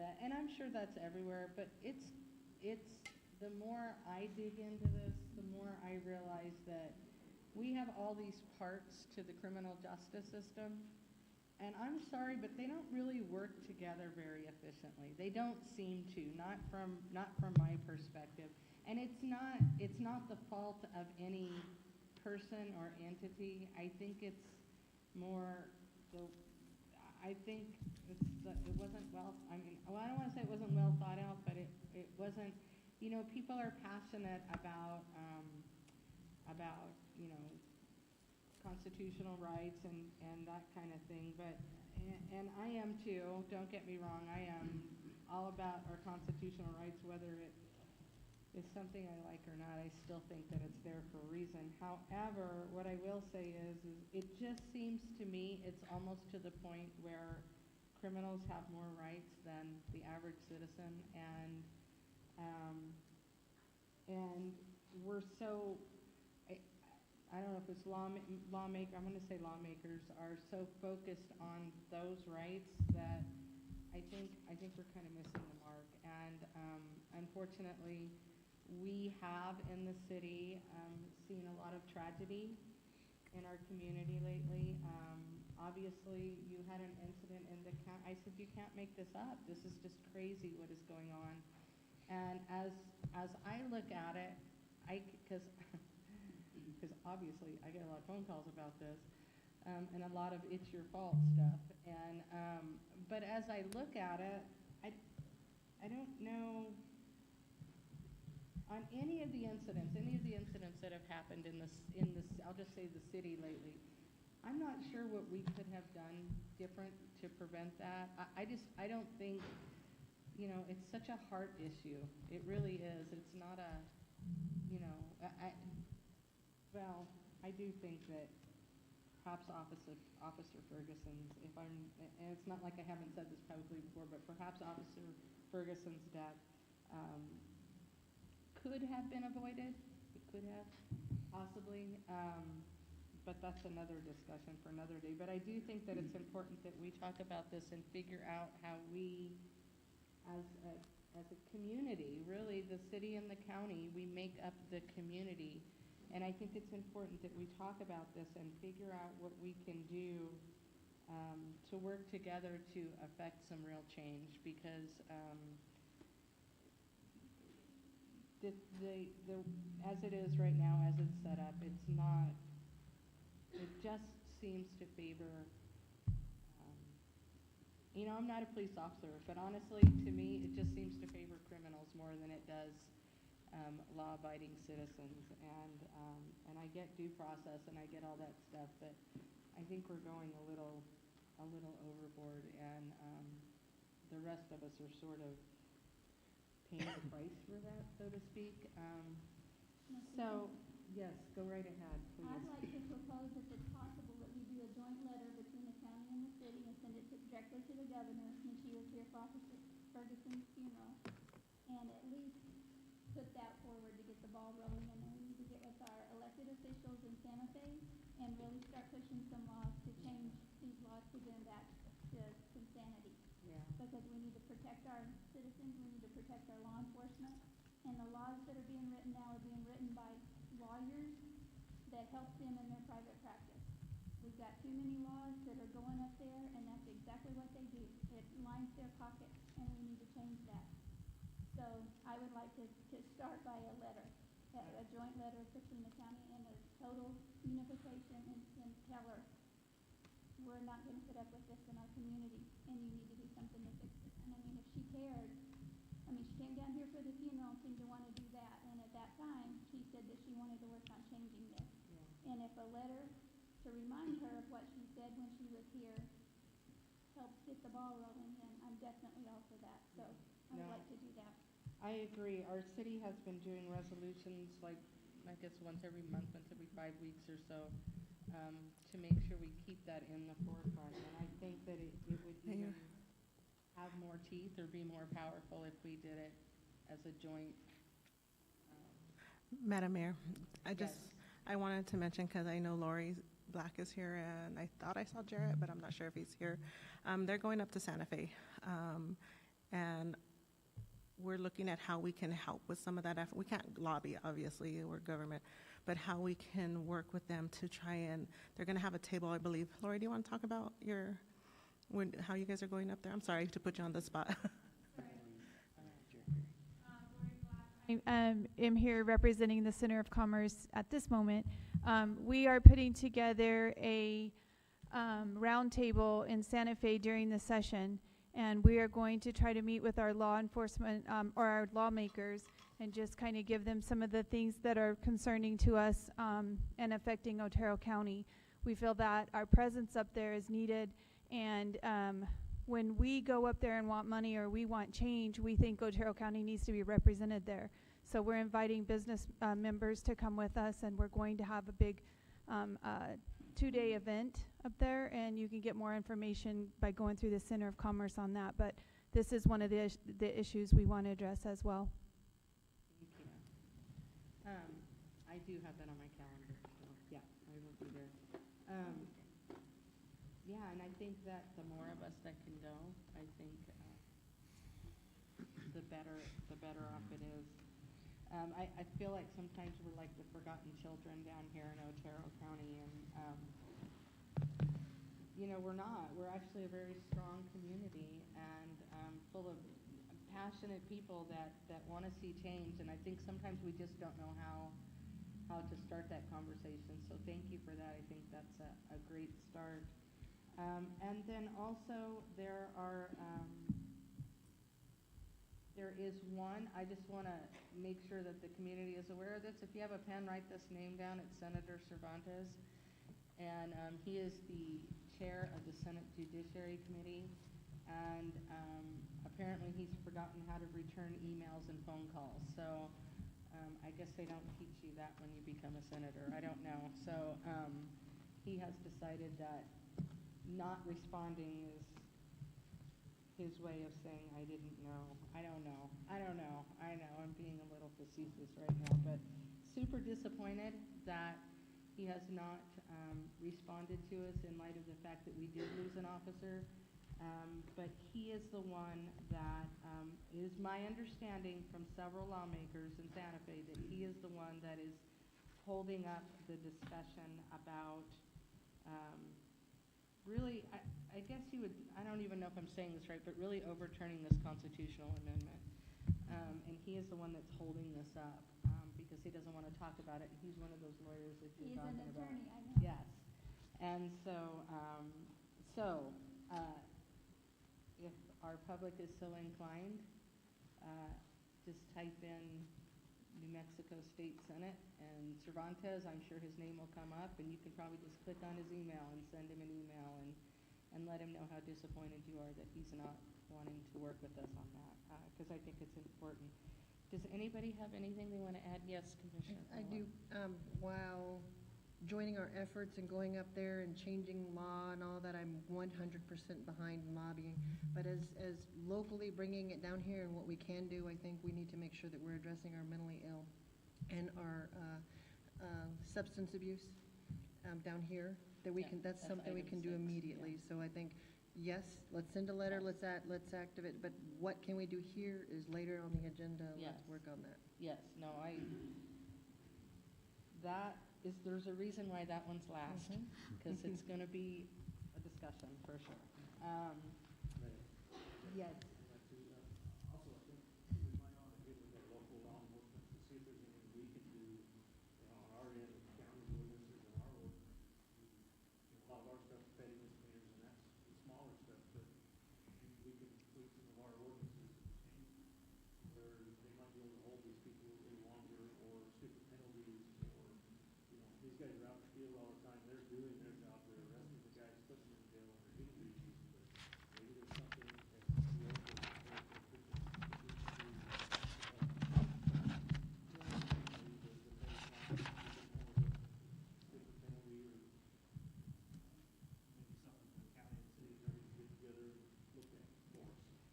[SPEAKER 1] that, and I'm sure that's everywhere, but it's the more I dig into this, the more I realize that we have all these parts to the criminal justice system, and I'm sorry, but they don't really work together very efficiently. They don't seem to, not from my perspective. And it's not the fault of any person or entity. I think it's more I think it wasn't well, I don't want to say it wasn't well thought out, but it wasn't, people are passionate about constitutional rights and that kind of thing, but, and I am too, don't get me wrong, I am all about our constitutional rights, whether it is something I like or not. I still think that it's there for a reason. However, what I will say is it just seems to me it's almost to the point where criminals have more rights than the average citizen, and we're so, I don't know if it's I'm going to say lawmakers are so focused on those rights that I think we're kind of missing the mark. And unfortunately, we have in the city seen a lot of tragedy in our community lately. Obviously, you had an incident in the county. I said, you can't make this up. This is just crazy what is going on. And as I look at it, because obviously I get a lot of phone calls about this, and a lot of it's your fault stuff. And but as I look at it, I don't know on any of the incidents that have happened in this I'll just say the city lately. I'm not sure what we could have done different to prevent that. I don't think, it's such a heart issue. It really is. It's not a, I do think that perhaps Officer Ferguson's, and it's not like I haven't said this publicly before, but perhaps Officer Ferguson's death could have been avoided. It could have, possibly, but that's another discussion for another day. But I do think that it's important that we talk about this and figure out how we, as a community, really the city and the county, we make up the community. And I think it's important that we talk about this and figure out what we can do to work together to affect some real change, because as it is right now, as it's set up, it just seems to favor, I'm not a police officer, but honestly, to me, it just seems to favor criminals more than it does law-abiding citizens. And I get due process and I get all that stuff, but I think we're going a little overboard, and the rest of us are sort of paying the price for that, so to speak. So, yes, go right ahead, please.
[SPEAKER 7] I'd like to propose, if it's possible, that we do a joint letter between the county and the city and send it directly to the governor when she was here for Officer Ferguson's funeral, and at least put that forward to get the ball rolling. And then we need to get with our elected officials in Santa Fe and really start pushing some laws to change these laws to get them back to some sanity.
[SPEAKER 1] Yeah.
[SPEAKER 7] Because we need to protect our citizens, we need to protect our law enforcement, and the laws that are being written now are being written by lawyers that help them in their private practice. We've got too many laws that are going up there, and that's exactly what they do. It lines their pockets, and we need to change that. So I would like to start by a letter, a joint letter between the county and a total unification and tell her, we're not gonna put up with this in our community, and you need to do something to fix it. And I mean, if she cared, I mean, she came down here for the funeral and seemed to wanna do that, and at that time, she said that she wanted to work on changing this. And if a letter to remind her of what she said when she was here helps get the ball rolling, then I'm definitely all for that, so I would
[SPEAKER 1] No.
[SPEAKER 7] like to do that.
[SPEAKER 1] I agree. Our city has been doing resolutions like, I guess, once every month, once every 5 weeks or so, to make sure we keep that in the forefront. And I think that it would even have more teeth or be more powerful if we did it as a joint.
[SPEAKER 9] Madam Mayor,
[SPEAKER 1] Yes.
[SPEAKER 9] I wanted to mention, because I know Lori Black is here, and I thought I saw Jarrett, but I'm not sure if he's here. They're going up to Santa Fe, and we're looking at how we can help with some of that effort. We can't lobby, obviously, we're government, but how we can work with them to try and, they're going to have a table, I believe. Lori, do you want to talk about how you guys are going up there? I'm sorry to put you on the spot.
[SPEAKER 19] I am here representing the Center of Commerce at this moment. We are putting together a roundtable in Santa Fe during the session, and we are going to try to meet with our law enforcement or our lawmakers and just kind of give them some of the things that are concerning to us and affecting Otero County. We feel that our presence up there is needed, and when we go up there and want money or we want change, we think Otero County needs to be represented there. So we're inviting business members to come with us, and we're going to have a big 2-day event up there, and you can get more information by going through the Center of Commerce on that. But this is one of the issues we want to address as well.
[SPEAKER 1] Thank you. I do have that on my calendar, so yeah, I will be there. Yeah, and I think that the more of us that can go, I think the better off it is. I feel like sometimes we're like the forgotten children down here in Otero County, and we're not. We're actually a very strong community and full of passionate people that want to see change, and I think sometimes we just don't know how to start that conversation. So thank you for that. I think that's a great start. And then also there is one, I just want to make sure that the community is aware of this. If you have a pen, write this name down. It's Senator Cervantes, and he is the chair of the Senate Judiciary Committee, and apparently he's forgotten how to return emails and phone calls. So I guess they don't teach you that when you become a senator. I don't know. So he has decided that not responding is his way of saying, I didn't know. I don't know. I know I'm being a little facetious right now, but super disappointed that he has not responded to us in light of the fact that we did lose an officer. But he is the one that is my understanding from several lawmakers in Santa Fe that he is the one that is holding up the discussion about really, I guess he would, I don't even know if I'm saying this right, but really overturning this constitutional amendment. And he is the one that's holding this up because he doesn't want to talk about it. He's one of those lawyers that you're talking about.
[SPEAKER 7] He's an attorney, I know.
[SPEAKER 1] Yes. And so, if our public is so inclined, just type in New Mexico State Senate and Cervantes. I'm sure his name will come up, and you can probably just click on his email and send him an email and let him know how disappointed you are that he's not wanting to work with us on that, because I think it's important. Does anybody have anything they want to add? Yes, Commissioner.
[SPEAKER 11] I do. While joining our efforts and going up there and changing law and all that, I'm 100% behind lobbying. But as locally bringing it down here and what we can do, I think we need to make sure that we're addressing our mentally ill and our substance abuse down here. That we can. That's something we can do immediately. So I think, yes, let's send a letter. Let's activate. But what can we do here is later on the agenda.
[SPEAKER 1] Yes.
[SPEAKER 11] Let's work on that.
[SPEAKER 1] Yes. No. There's a reason why that one's last, because it's going to be a discussion for sure. Yes.
[SPEAKER 8] guys are out in the field all the time, they're doing their job, they're arresting the guys, putting them in jail, and they're getting these issues, but maybe there's something that the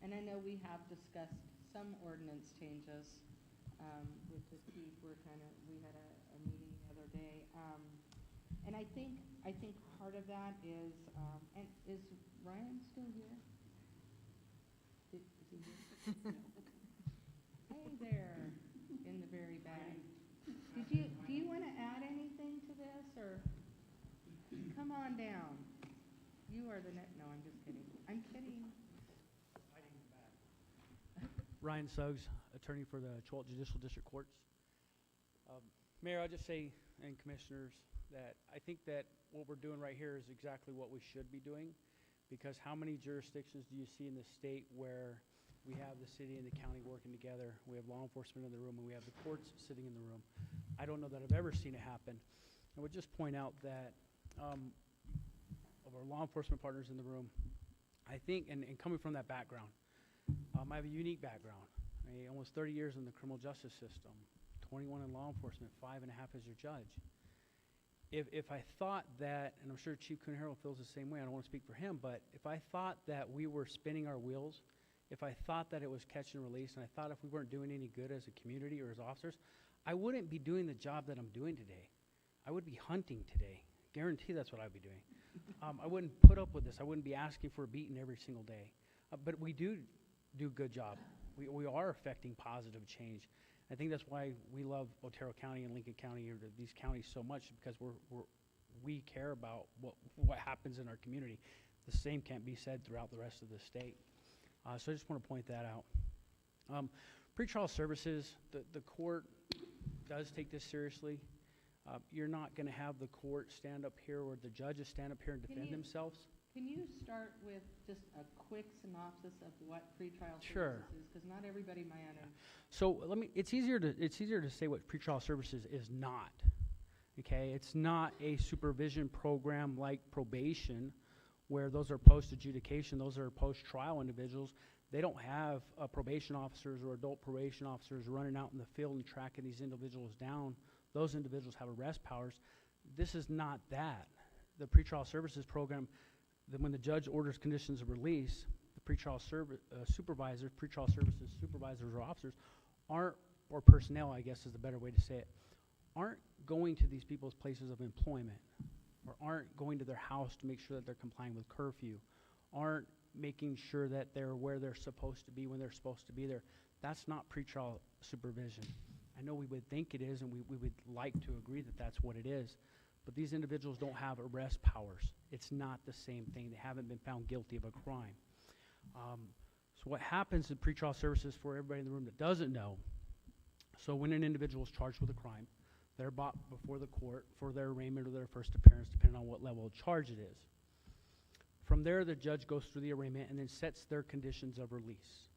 [SPEAKER 1] And I know we have discussed some ordinance changes, with the chief, we had a meeting the other day. And I think part of that is, and is Ryan still here? Is he here? Hey there, in the very back. Do you want to add anything to this, or come on down? You are the next, no, I'm just kidding. I'm kidding.
[SPEAKER 20] Ryan Suggs, attorney for the Chilliwack Judicial District Courts. Mayor, I'll just say, and commissioners, that I think that what we're doing right here is exactly what we should be doing, because how many jurisdictions do you see in the state where we have the city and the county working together, we have law enforcement in the room, and we have the courts sitting in the room? I don't know that I've ever seen it happen. I would just point out that of our law enforcement partners in the room, I think, and coming from that background, I have a unique background. Almost 30 years in the criminal justice system, 21 in law enforcement, 5.5 as your judge. If I thought that, and I'm sure Chief Kuhn-Harrell feels the same way, I don't want to speak for him, but if I thought that we were spinning our wheels, if I thought that it was catch and release, and I thought if we weren't doing any good as a community or as officers, I wouldn't be doing the job that I'm doing today. I would be hunting today. Guarantee that's what I'd be doing. I wouldn't put up with this. I wouldn't be asking for a beating every single day. But we do a good job. We are affecting positive change. I think that's why we love Otero County and Lincoln County, or these counties, so much, because we care about what happens in our community. The same can't be said throughout the rest of the state. So I just want to point that out. Pretrial services, the court does take this seriously. You're not going to have the court stand up here or the judges stand up here and defend themselves.
[SPEAKER 1] Can you start with just a quick synopsis of what pretrial
[SPEAKER 20] Sure.
[SPEAKER 1] services is? Because not everybody might understand.
[SPEAKER 20] So it's easier to say what pretrial services is not. Okay, it's not a supervision program like probation, where those are post-adjudication, those are post-trial individuals. They don't have probation officers or adult probation officers running out in the field and tracking these individuals down. Those individuals have arrest powers. This is not that. The pretrial services program, when the judge orders conditions of release, the pretrial supervisors, pretrial services supervisors or officers aren't, or personnel, I guess is the better way to say it, aren't going to these people's places of employment, or aren't going to their house to make sure that they're complying with curfew, aren't making sure that they're where they're supposed to be when they're supposed to be there. That's not pretrial supervision. I know we would think it is, and we would like to agree that that's what it is, but these individuals don't have arrest powers. It's not the same thing. They haven't been found guilty of a crime. So what happens in pretrial services, for everybody in the room that doesn't know, so when an individual is charged with a crime, they're brought before the court for their arraignment or their first appearance, depending on what level of charge it is. From there, the judge goes through the arraignment and then sets their conditions of release.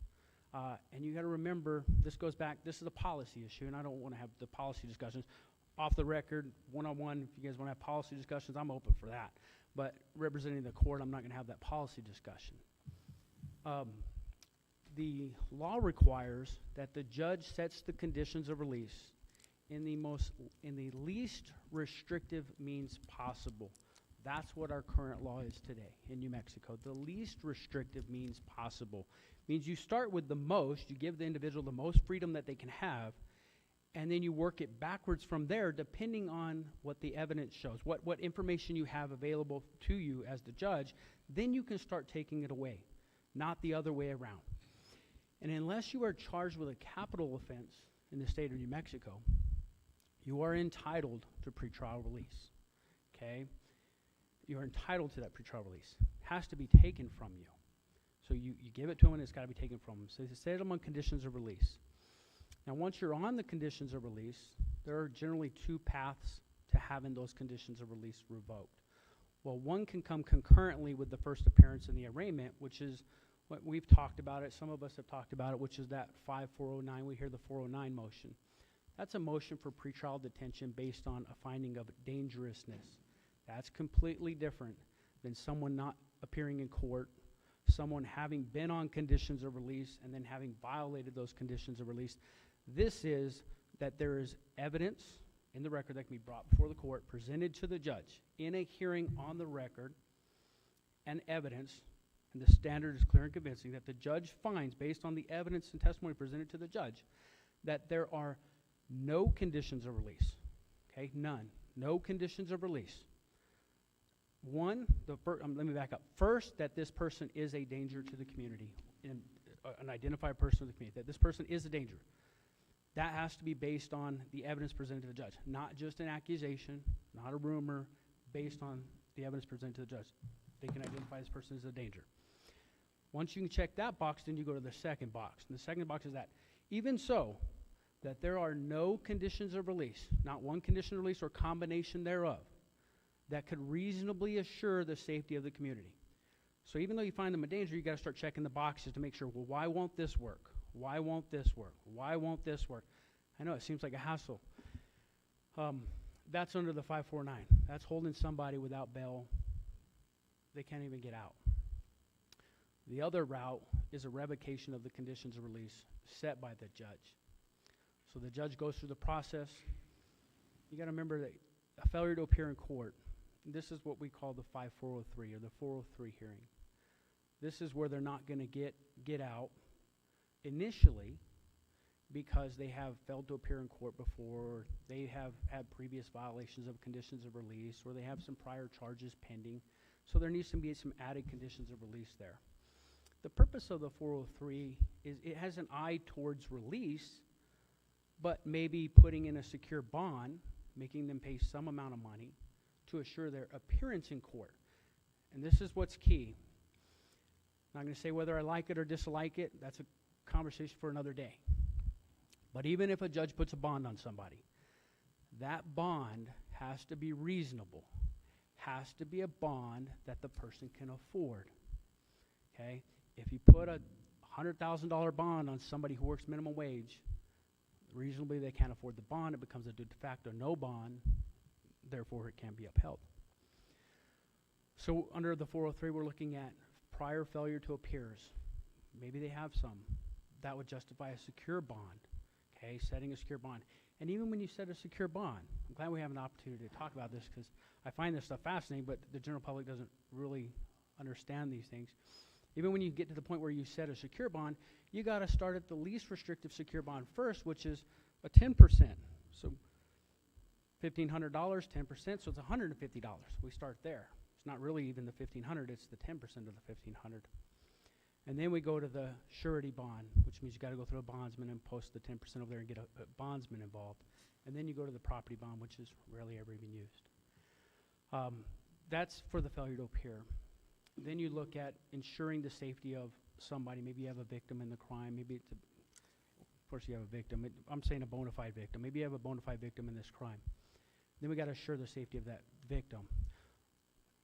[SPEAKER 20] And you got to remember, this goes back, this is a policy issue, and I don't want to have the policy discussions. Off the record, one-on-one, if you guys want to have policy discussions, I'm open for that. But representing the court, I'm not going to have that policy discussion. The law requires that the judge sets the conditions of release in the least restrictive means possible. That's what our current law is today in New Mexico. The least restrictive means possible means you start with the most, you give the individual the most freedom that they can have, and then you work it backwards from there depending on what the evidence shows, what information you have available to you as the judge. Then you can start taking it away, not the other way around. And unless you are charged with a capital offense in the state of New Mexico, you are entitled to pretrial release, okay? You're entitled to that pretrial release. It has to be taken from you. So you give it to them, and it's got to be taken from them. So they set them on conditions of release. Now, once you're on the conditions of release, there are generally two paths to having those conditions of release revoked. Well, one can come concurrently with the first appearance in the arraignment, which is what we've talked about it. Some of us have talked about it, which is that 5409. We hear the 409 motion. That's a motion for pretrial detention based on a finding of dangerousness. That's completely different than someone not appearing in court, someone having been on conditions of release and then having violated those conditions of release. This is that there is evidence in the record that can be brought before the court, presented to the judge in a hearing on the record, and evidence, and the standard is clear and convincing, that the judge finds, based on the evidence and testimony presented to the judge, that there are no conditions of release. Okay, none. No conditions of release. One, let me back up. First, that this person is a danger to the community, an identified person in the community, that this person is a danger. That has to be based on the evidence presented to the judge, not just an accusation, not a rumor, based on the evidence presented to the judge. They can identify this person as a danger. Once you can check that box, then you go to the second box. And the second box is that, even so, that there are no conditions of release, not one condition of release or combination thereof, that could reasonably assure the safety of the community. So even though you find them a danger, you got to start checking the boxes to make sure, well, why won't this work? Why won't this work? Why won't this work? I know it seems like a hassle. That's under the 549. That's holding somebody without bail. They can't even get out. The other route is a revocation of the conditions of release set by the judge. So the judge goes through the process. You got to remember that a failure to appear in court, this is what we call the 5403 or the 403 hearing. This is where they're not going to get out initially because they have failed to appear in court before, they have had previous violations of conditions of release, or they have some prior charges pending. So there needs to be some added conditions of release there. The purpose of the 403 is it has an eye towards release, but maybe putting in a secure bond, making them pay some amount of money to assure their appearance in court. And this is what's key. I'm not going to say whether I like it or dislike it. That's a conversation for another day. But even if a judge puts a bond on somebody, that bond has to be reasonable, has to be a bond that the person can afford. Okay? If you put a $100,000 bond on somebody who works minimum wage, reasonably they can't afford the bond, it becomes a de facto no bond, therefore it can't be upheld. So under the 403, we're looking at prior failure to appears. Maybe they have some. That would justify a secure bond, okay, setting a secure bond. And even when you set a secure bond, I'm glad we have an opportunity to talk about this because I find this stuff fascinating, but the general public doesn't really understand these things. Even when you get to the point where you set a secure bond, you got to start at the least restrictive secure bond first, which is a 10%. So $1,500, 10%, so it's $150. We start there. It's not really even the $1,500, it's the 10% of the $1,500. And then we go to the surety bond, which means you got to go through a bondsman and post the 10% over there and get a bondsman involved. And then you go to the property bond, which is rarely ever even used. That's for the failure to appear. Then you look at ensuring the safety of somebody. Maybe you have a victim in the crime. Maybe it's of course you have a victim. I'm saying a bona fide victim. Maybe you have a bona fide victim in this crime. Then we got to assure the safety of that victim.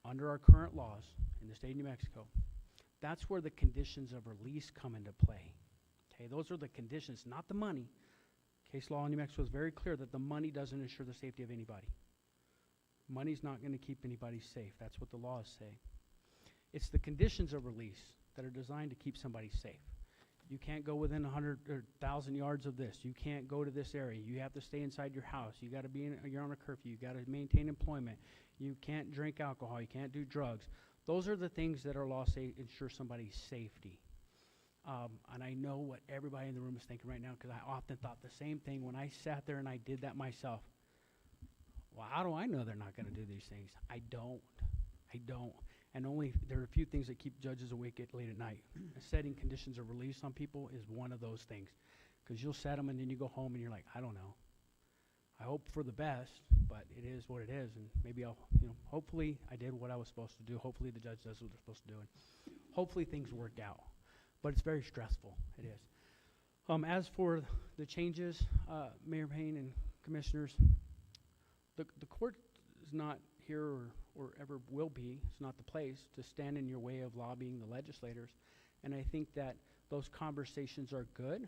[SPEAKER 20] Under our current laws in the state of New Mexico, that's where the conditions of release come into play. Okay, those are the conditions, not the money. Case law in New Mexico is very clear that the money doesn't ensure the safety of anybody. Money's not going to keep anybody safe. That's what the laws say. It's the conditions of release that are designed to keep somebody safe. You can't go within 100 or 1,000 yards of this. You can't go to this area. You have to stay inside your house. You got to be you're on a curfew. You got to maintain employment. You can't drink alcohol. You can't do drugs. Those are the things that our laws say ensure somebody's safety. And I know what everybody in the room is thinking right now because I often thought the same thing when I sat there and I did that myself. Well, how do I know they're not going to do these things? I don't. And only there are a few things that keep judges awake late at night. Setting conditions of release on people is one of those things. Because you'll set them and then you go home and you're like, I don't know. I hope for the best, but it is what it is. And maybe hopefully I did what I was supposed to do. Hopefully the judge does what they're supposed to do. And hopefully things work out. But it's very stressful. It is. As for the changes, Mayor Payne and commissioners, the court is not here or ever will be. It's not the place to stand in your way of lobbying the legislators. And I think that those conversations are good.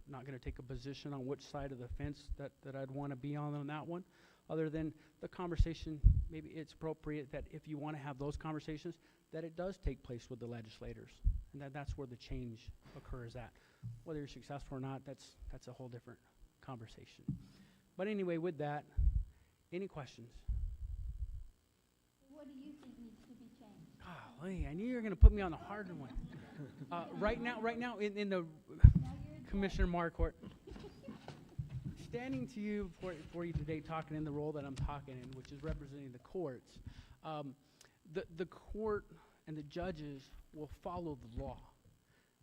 [SPEAKER 20] not going to take a position on which side of the fence that I'd want to be on that one, other than the conversation. Maybe it's appropriate that if you want to have those conversations, that it does take place with the legislators, and that's where the change occurs at. Whether you're successful or not, that's a whole different conversation. But anyway, with that, any questions?
[SPEAKER 7] What do you think needs to be changed?
[SPEAKER 20] Golly, I knew you were going to put me on the harder one. Right now, in the Commissioner Marquardt, standing to you for you today, talking in the role that I'm talking in, which is representing the courts. The court and the judges will follow the law,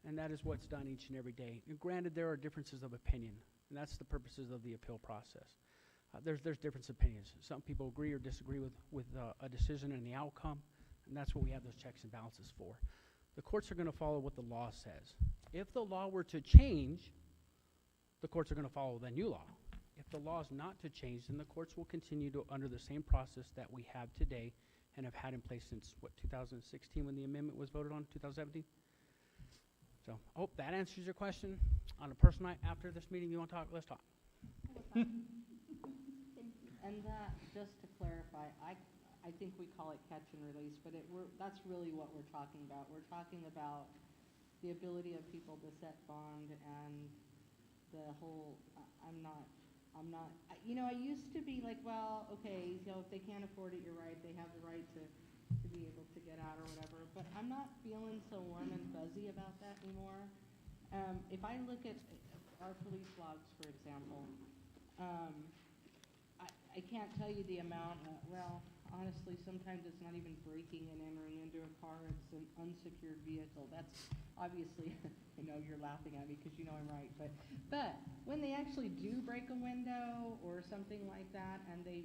[SPEAKER 20] and that is what's done each and every day. And granted, there are differences of opinion, and that's the purposes of the appeal process. There's different opinions. Some people agree or disagree with a decision and the outcome, and that's what we have those checks and balances for. The courts are going to follow what the law says. If the law were to change, the courts are going to follow the new law. If the law is not to change, then the courts will continue to under the same process that we have today and have had in place since, 2016 when the amendment was voted on, 2017? So I hope that answers your question. On a personal night after this meeting, you want to talk, let's talk.
[SPEAKER 1] And that, just to clarify, I think we call it catch and release, but that's really what we're talking about. We're talking about the ability of people to set bond and the whole, I'm not, I used to be like, well, okay, if they can't afford it, you're right, they have the right to be able to get out or whatever, but I'm not feeling so warm and fuzzy about that anymore. If I look at our police logs, for example, I can't tell you the amount, honestly, sometimes it's not even breaking and entering into a car, it's an unsecured vehicle. That's obviously, I know you're laughing at me because you know I'm right, but when they actually do break a window or something like that, and they,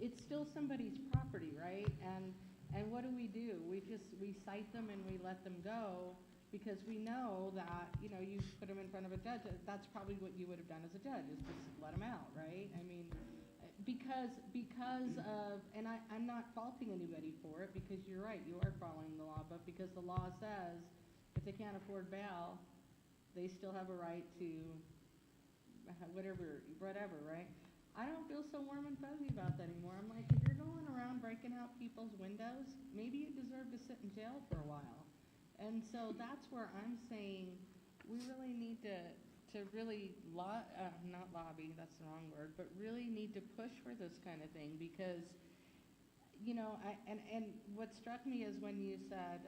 [SPEAKER 1] it's still somebody's property, right? And what do? We cite them and we let them go because we know that, you put them in front of a judge, that's probably what you would have done as a judge, is just let them out, right? I mean, because of, and I'm not faulting anybody for it, because you're right, you are following the law, but because the law says if they can't afford bail, they still have a right to whatever, right? I don't feel so warm and fuzzy about that anymore. I'm like, if you're going around breaking out people's windows, maybe you deserve to sit in jail for a while. And so that's where I'm saying we really need to really, not lobby, that's the wrong word, but really need to push for this kind of thing because, and what struck me is when you said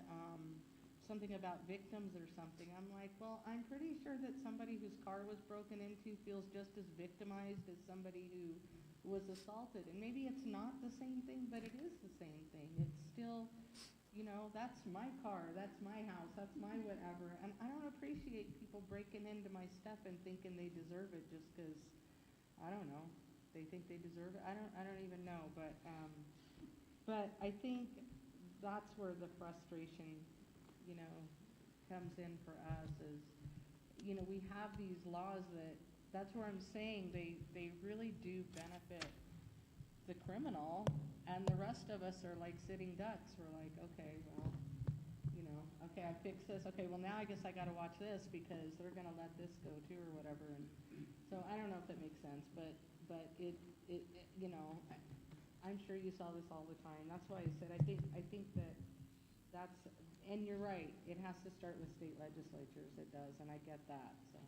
[SPEAKER 1] something about victims or something, I'm like, well, I'm pretty sure that somebody whose car was broken into feels just as victimized as somebody who was assaulted. And maybe it's not the same thing, but it is the same thing. It's still, that's my car, that's my house, that's my whatever. And I don't appreciate people breaking into my stuff and thinking they deserve it just because, I don't know, they think they deserve it. I don't even know, but I think that's where the frustration, comes in for us is, we have these laws that's where I'm saying they really do benefit the criminal, and the rest of us are like sitting ducks. We're like, okay, well, okay, I fixed this. Okay, well, now I guess I got to watch this because they're going to let this go too or whatever. And so I don't know if that makes sense, but it I'm sure you saw this all the time. That's why I said I think that's, and you're right, it has to start with state legislatures. It does, and I get that. So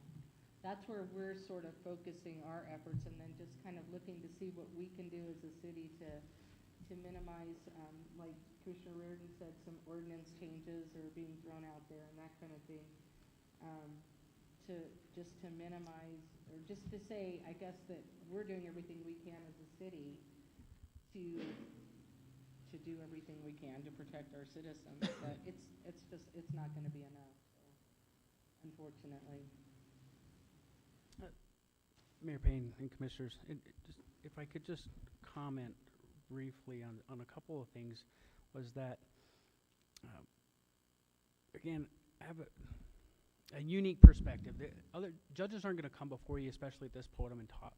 [SPEAKER 1] that's where we're sort of focusing our efforts, and then just kind of looking to see what we can do as a city to minimize, like Commissioner Reardon said, some ordinance changes are being thrown out there and that kind of thing, to minimize, or just to say, I guess, that we're doing everything we can as a city to do everything we can to protect our citizens, but it's not going to be enough, so, unfortunately.
[SPEAKER 20] Mayor Payne and Commissioners, if I could just comment briefly on a couple of things, was that, again, I have a unique perspective. The other judges aren't going to come before you, especially at this podium, and talk,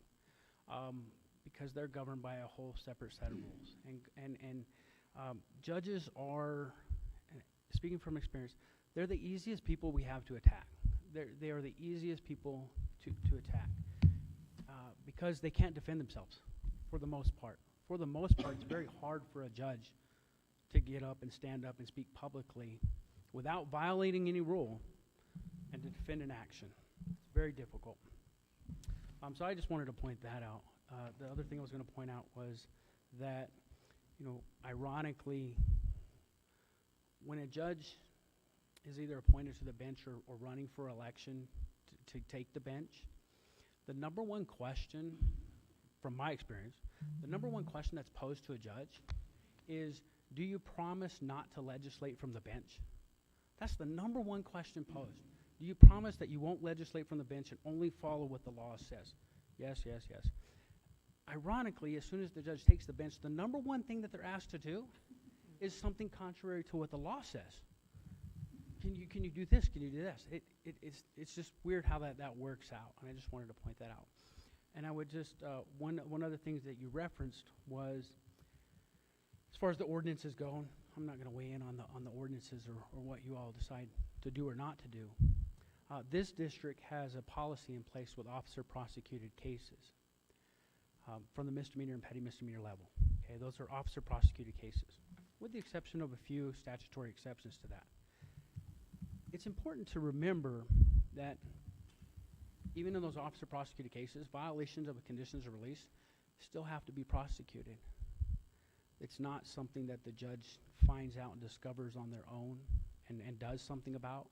[SPEAKER 20] because they're governed by a whole separate set of rules. And judges are, speaking from experience, they're the easiest people we have to attack. They are the easiest people to attack because they can't defend themselves for the most part. For the most part, it's very hard for a judge to get up and stand up and speak publicly without violating any rule and to defend an action. It's very difficult. So I just wanted to point that out. The other thing I was going to point out was that, ironically, when a judge is either appointed to the bench or running for election to take the bench, the number one question, from my experience, the number one question that's posed to a judge is, do you promise not to legislate from the bench? That's the number one question posed. Do you promise that you won't legislate from the bench and only follow what the law says? Yes, yes, yes. Ironically, as soon as the judge takes the bench, the number one thing that they're asked to do is something contrary to what the law says. Can you do this? Can you do this? It's just weird how that works out, and I just wanted to point that out. And I would just, one other thing that you referenced was, as far as the ordinances go, I'm not going to weigh in on the ordinances or what you all decide to do or not to do. This district has a policy in place with officer prosecuted cases from the misdemeanor and petty misdemeanor level. Okay, those are officer prosecuted cases, with the exception of a few statutory exceptions to that. It's important to remember that even in those officer prosecuted cases, violations of the conditions of release still have to be prosecuted. It's not something that the judge finds out and discovers on their own and does something about.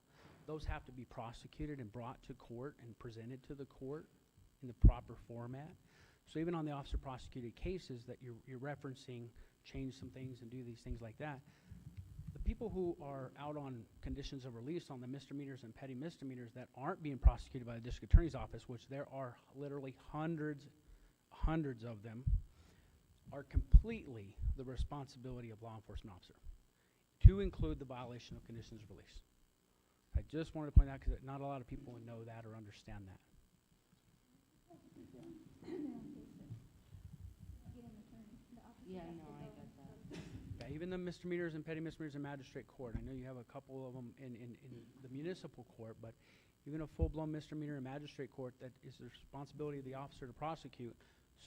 [SPEAKER 20] Those have to be prosecuted and brought to court and presented to the court in the proper format. So even on the officer prosecuted cases that you're referencing, change some things and do these things like that, the people who are out on conditions of release on the misdemeanors and petty misdemeanors that aren't being prosecuted by the district attorney's office, which there are literally hundreds of them, are completely the responsibility of law enforcement officer, to include the violation of conditions of release. I just wanted to point out because not a lot of people would know that or understand that.
[SPEAKER 18] Yeah, no, I get that.
[SPEAKER 20] Yeah, even the misdemeanors and petty misdemeanors in magistrate court. I know you have a couple of them in the municipal court, but even a full-blown misdemeanor in magistrate court, that is the responsibility of the officer to prosecute,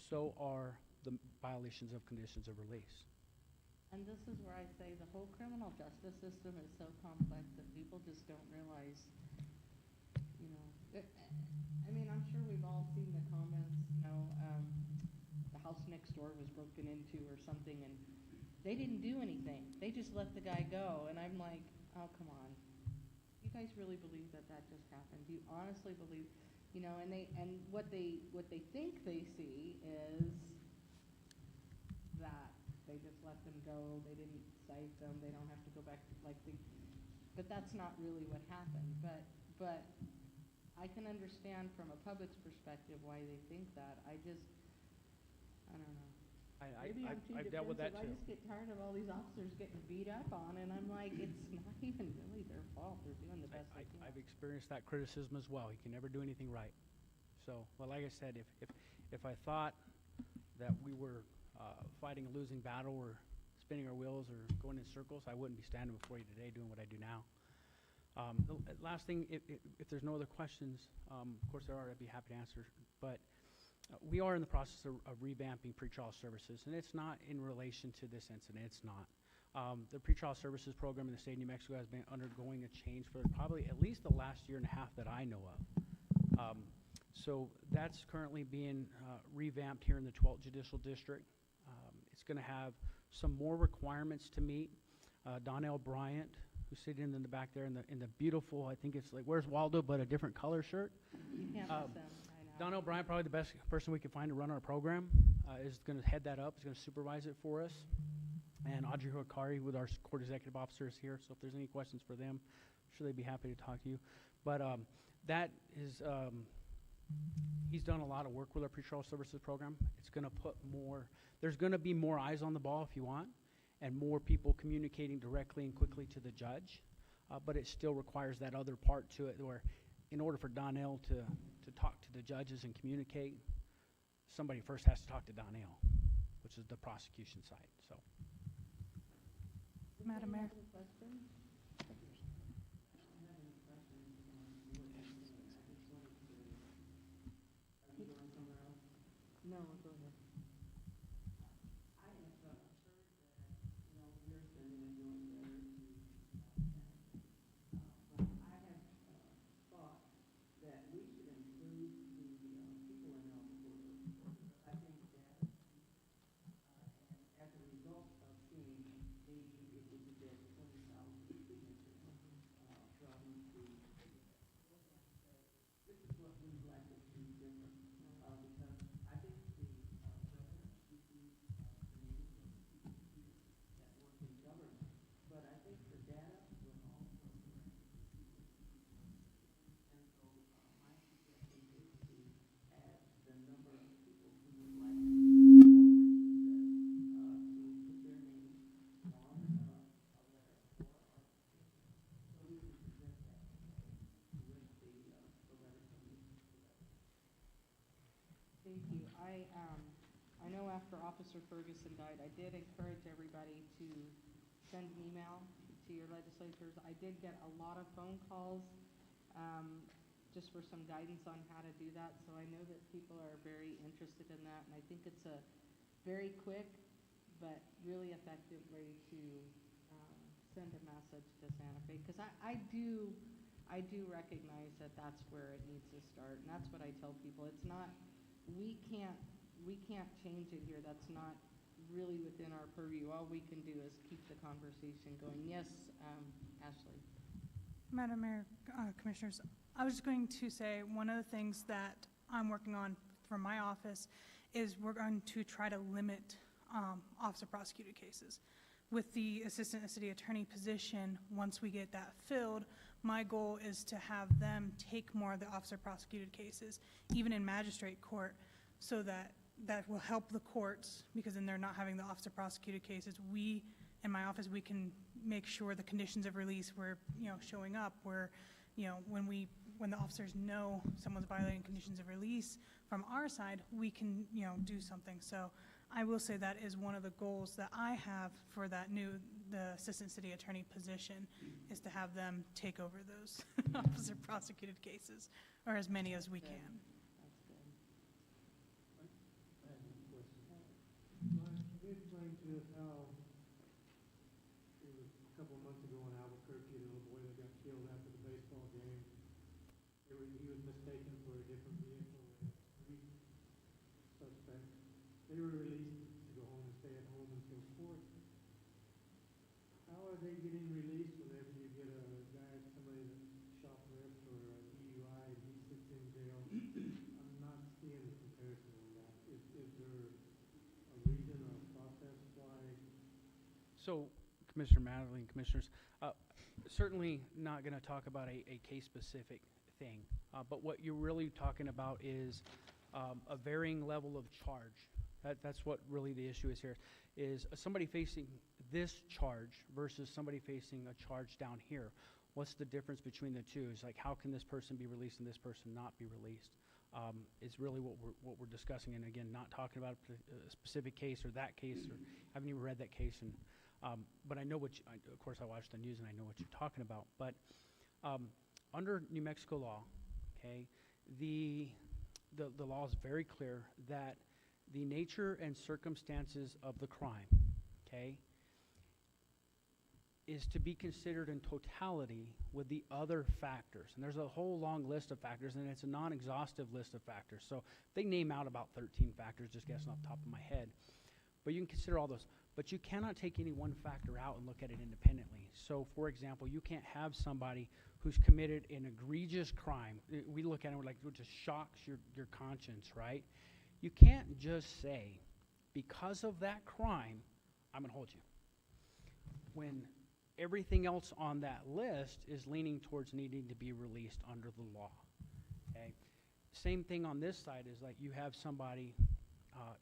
[SPEAKER 20] so are the violations of conditions of release.
[SPEAKER 9] And this is where I say the whole criminal justice system is so complex that people just don't realize, I mean, I'm sure we've all seen the comments, the house next door was broken into or something, and they didn't do anything. They just let the guy go, and I'm like, oh, come on. You guys really believe that just happened? Do you honestly believe, and what they think they see is that they just let them go, they didn't cite them, they don't have to go back, but that's not really what happened. But I can understand from a public's perspective why they think that. I don't know. Maybe I'm too
[SPEAKER 20] I've dealt with that
[SPEAKER 9] defensive.
[SPEAKER 20] too.
[SPEAKER 9] I just get tired of all these officers getting beat up on, and I'm like, it's not even really their fault. They're doing the best they can.
[SPEAKER 20] I've experienced that criticism as well. You can never do anything right. So, well, like I said, if I thought that we were fighting a losing battle or spinning our wheels or going in circles, I wouldn't be standing before you today doing what I do now. The last thing, if there's no other questions, of course there are, I'd be happy to answer, but we are in the process of revamping pretrial services, and it's not in relation to this incident. It's not. The pretrial services program in the state of New Mexico has been undergoing a change for probably at least the last year and a half that I know of. So that's currently being revamped here in the 12th Judicial District. It's going to have some more requirements to meet. Donnell Bryant, who's sitting in the back there in the beautiful, I think it's like, where's Waldo, but a different color shirt.
[SPEAKER 9] You can't miss them.
[SPEAKER 20] Donnell Bryant, probably the best person we can find to run our program, is going to head that up, is going to supervise it for us. And Audrey Hikari with our court executive officers here, so if there's any questions for them, I'm sure they'd be happy to talk to you. But that is, he's done a lot of work with our pretrial services program. It's going to put more, there's going to be more eyes on the ball if you want, and more people communicating directly and quickly to the judge. But it still requires that other part to it, where in order for Donnell to talk to the judges and communicate, somebody first has to talk to Donnell, which is the prosecution side. So,
[SPEAKER 19] Madam Mayor.
[SPEAKER 1] Thank you. I know after Officer Ferguson died, I did encourage everybody to send an email to your legislators. I did get a lot of phone calls, just for some guidance on how to do that. So I know that people are very interested in that, and I think it's a very quick but really effective way to send a message to Santa Fe, because I do recognize that that's where it needs to start, and that's what I tell people. It's not, we can't change it here. That's not really within our purview. All we can do is keep the conversation going. Yes, Ashley.
[SPEAKER 21] Madam Mayor, Commissioners, I was just going to say one of the things that I'm working on from my office is we're going to try to limit officer prosecuted cases. With the assistant city attorney position, once we get that filled, my goal is to have them take more of the officer prosecuted cases, even in magistrate court, so that will help the courts, because then they're not having the officer prosecuted cases. We, in my office, we can make sure the conditions of release were, showing up, where, when the officers know someone's violating conditions of release from our side, we can, do something. So I will say that is one of the goals that I have for the assistant city attorney position, is to have them take over those officer prosecuted cases, or as many as we can.
[SPEAKER 10] Explain to us how it was a couple of months ago in Albuquerque, the little boy that got killed after the baseball game. He was mistaken for a different vehicle. Three suspects. They were released to go home and stay at home until court. How are they getting released whenever you get somebody that shoplifts or a DUI and he sits in jail? I'm not seeing the comparison on that. Is there a reason or a process why?
[SPEAKER 20] So, Commissioner Madeline, Commissioners, certainly not going to talk about a case-specific thing, but what you're really talking about is a varying level of charge. That's what really the issue is here, is somebody facing this charge versus somebody facing a charge down here. What's the difference between the two? It's like, how can this person be released and this person not be released? Is really what we're discussing, and again, not talking about a specific case or that case, or I haven't even read that case, and but I know of course I watch the news and I know what you're talking about. But under New Mexico law, okay, the law is very clear that the nature and circumstances of the crime, okay, is to be considered in totality with the other factors. And there's a whole long list of factors, and it's a non-exhaustive list of factors. So they name out about 13 factors, just guessing off the top of my head. But you can consider all those. But you cannot take any one factor out and look at it independently. So, for example, you can't have somebody who's committed an egregious crime. We look at it, we're like, it just shocks your conscience, right? You can't just say, because of that crime, I'm going to hold you. When everything else on that list is leaning towards needing to be released under the law, okay? Same thing on this side is like you have somebody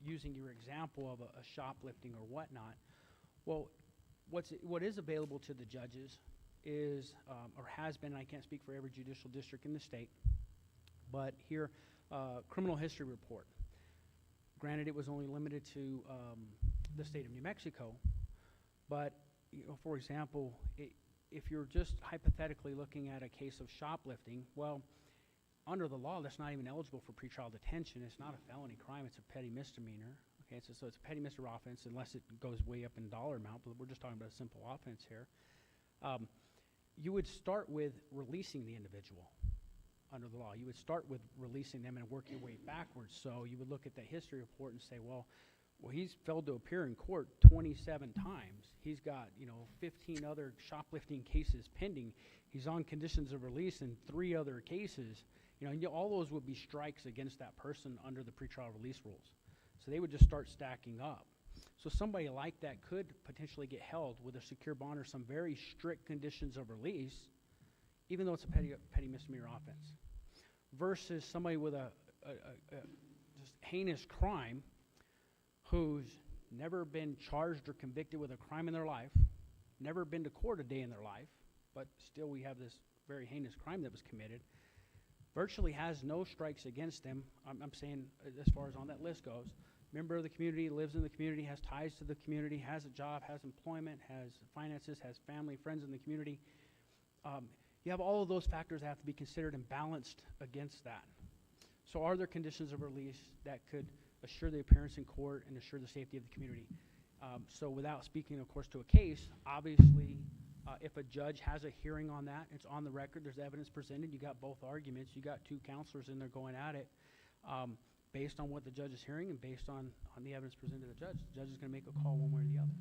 [SPEAKER 20] using your example of a shoplifting or whatnot. Well, what is available to the judges is, or has been, and I can't speak for every judicial district in the state, but here, criminal history report. Granted, it was only limited to the state of New Mexico, but for example, if you're just hypothetically looking at a case of shoplifting, well, under the law, that's not even eligible for pretrial detention. It's not a felony crime. It's a petty misdemeanor. Okay, so it's a petty misdemeanor offense unless it goes way up in dollar amount, but we're just talking about a simple offense here. You would start with releasing the individual under the law. You would start with releasing them and work your way backwards. So you would look at the history report and say, well, he's failed to appear in court 27 times. He's got, 15 other shoplifting cases pending. He's on conditions of release in 3 other cases. All those would be strikes against that person under the pretrial release rules. So they would just start stacking up. So somebody like that could potentially get held with a secure bond or some very strict conditions of release, even though it's a petty misdemeanor offense, versus somebody with a just heinous crime who's never been charged or convicted with a crime in their life, never been to court a day in their life, but still we have this very heinous crime that was committed. virtually has no strikes against him. I'm saying as far as on that list goes. Member of the community, lives in the community, has ties to the community, has a job, has employment, has finances, has family, friends in the community. You have all of those factors that have to be considered and balanced against that. So are there conditions of release that could assure the appearance in court and assure the safety of the community? So without speaking, of course, to a case, obviously, if a judge has a hearing on that, it's on the record, there's evidence presented, you got both arguments, you got two counselors in there going at it. Based on what the judge is hearing and based on the evidence presented to the judge is going to make a call one way or the other.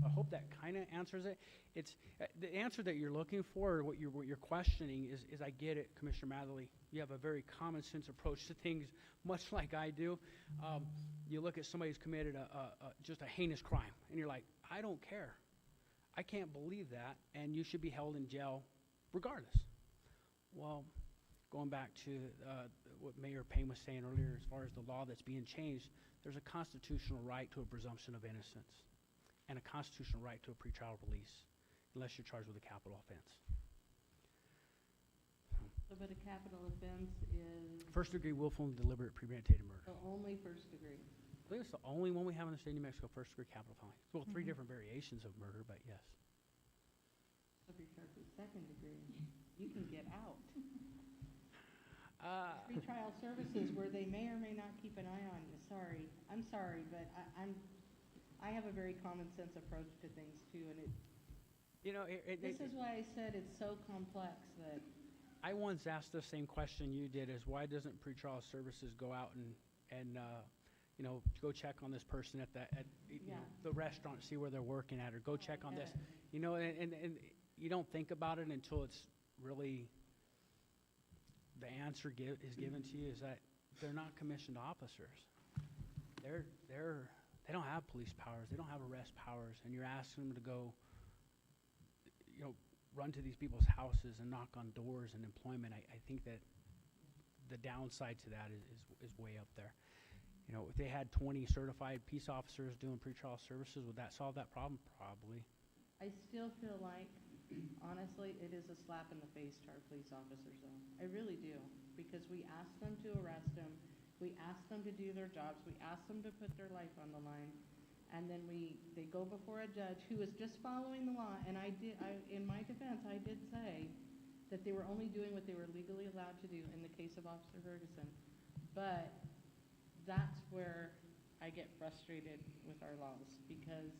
[SPEAKER 20] I hope that kind of answers it. It's the answer that you're looking for, or what you're questioning is I get it, Commissioner Matherly. You have a very common sense approach to things, much like I do. You look at somebody who's committed just a heinous crime, and you're like, I don't care. I can't believe that, and you should be held in jail regardless. Well, going back to what Mayor Payne was saying earlier, as far as the law that's being changed, there's a constitutional right to a presumption of innocence and a constitutional right to a pretrial release, unless you're charged with a capital offense.
[SPEAKER 1] So, but a capital offense is?
[SPEAKER 20] First-degree willful and deliberate premeditated murder.
[SPEAKER 1] So only first degree?
[SPEAKER 20] I believe it's the only one we have in the state of New Mexico, first-degree capital felony. Well, three different variations of murder, but yes.
[SPEAKER 1] So if you're charged with second degree, you can get out. Pretrial services where they may or may not keep an eye on you. Sorry, I'm sorry, but I have a very common sense approach to things too, and this is why I said it's so complex that.
[SPEAKER 20] I once asked the same question you did: is why doesn't pretrial services go out and go check on this person at the restaurant, see where they're working at, or go check on this, and you don't think about it until it's really. The answer is given to you is that they're not commissioned officers. They don't have police powers. They don't have arrest powers, and you're asking them to go, run to these people's houses and knock on doors and employment. I think that the downside to that is way up there. If they had 20 certified peace officers doing pretrial services, would that solve that problem? Probably.
[SPEAKER 1] I still feel like, honestly, it is a slap in the face to our police officers, though. I really do, because we ask them to arrest them, we ask them to do their jobs, we ask them to put their life on the line, and then they go before a judge who is just following the law. And in my defense, I did say that they were only doing what they were legally allowed to do in the case of Officer Ferguson. But that's where I get frustrated with our laws, because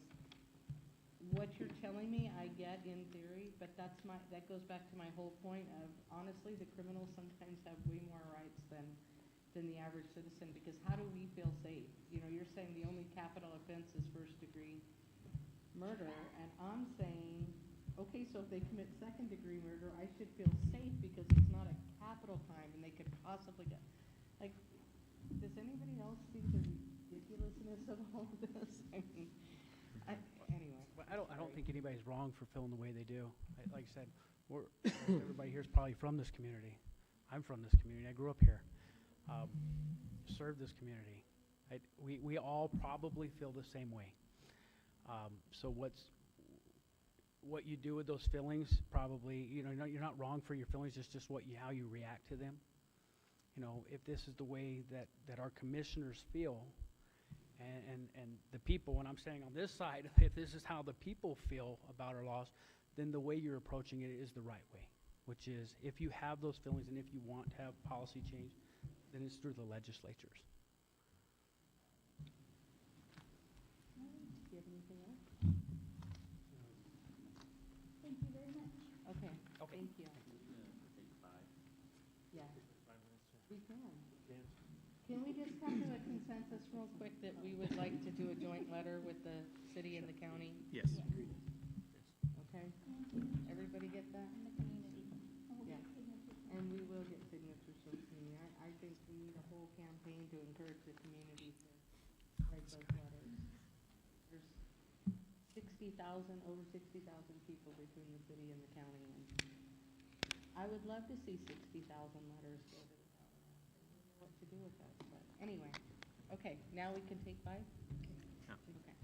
[SPEAKER 1] what you're telling me, I get in theory, but that goes back to my whole point of, honestly, the criminals sometimes have way more rights than the average citizen, because how do we feel safe? You're saying the only capital offense is first-degree murder, and I'm saying, okay, so if they commit second-degree murder, I should feel safe because it's not a capital crime and they could possibly get, does anybody else see the ridiculousness of all of this? I mean, anyway.
[SPEAKER 20] Well, I don't think anybody's wrong for feeling the way they do. Like I said, everybody here is probably from this community. I'm from this community. I grew up here. Served this community. We all probably feel the same way. So what you do with those feelings, probably, you're not wrong for your feelings. It's just how you react to them. If this is the way that our commissioners feel, and the people, when I'm standing on this side, if this is how the people feel about our laws, then the way you're approaching it is the right way, which is if you have those feelings and if you want to have policy change, then it's through the legislatures.
[SPEAKER 1] Do you have anything else?
[SPEAKER 7] Thank you very much.
[SPEAKER 1] Okay, thank you. Yeah. We can. Can we just come to a consensus real quick that we would like to do a joint letter with the city and the county?
[SPEAKER 17] Yes.
[SPEAKER 1] Okay? Everybody get that? Yeah. And we will get signatures from the community. I think we need a whole campaign to encourage the community to write those letters. There's over 60,000 people between the city and the county, and I would love to see 60,000 letters go to the county. I don't know what to do with that, but anyway. Okay, now we can take 5?
[SPEAKER 17] Yeah.
[SPEAKER 1] Okay.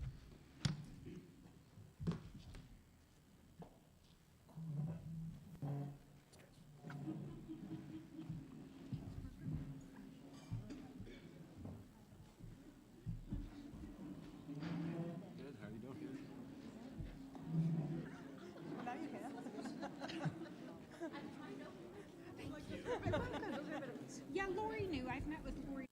[SPEAKER 21] guys met with 4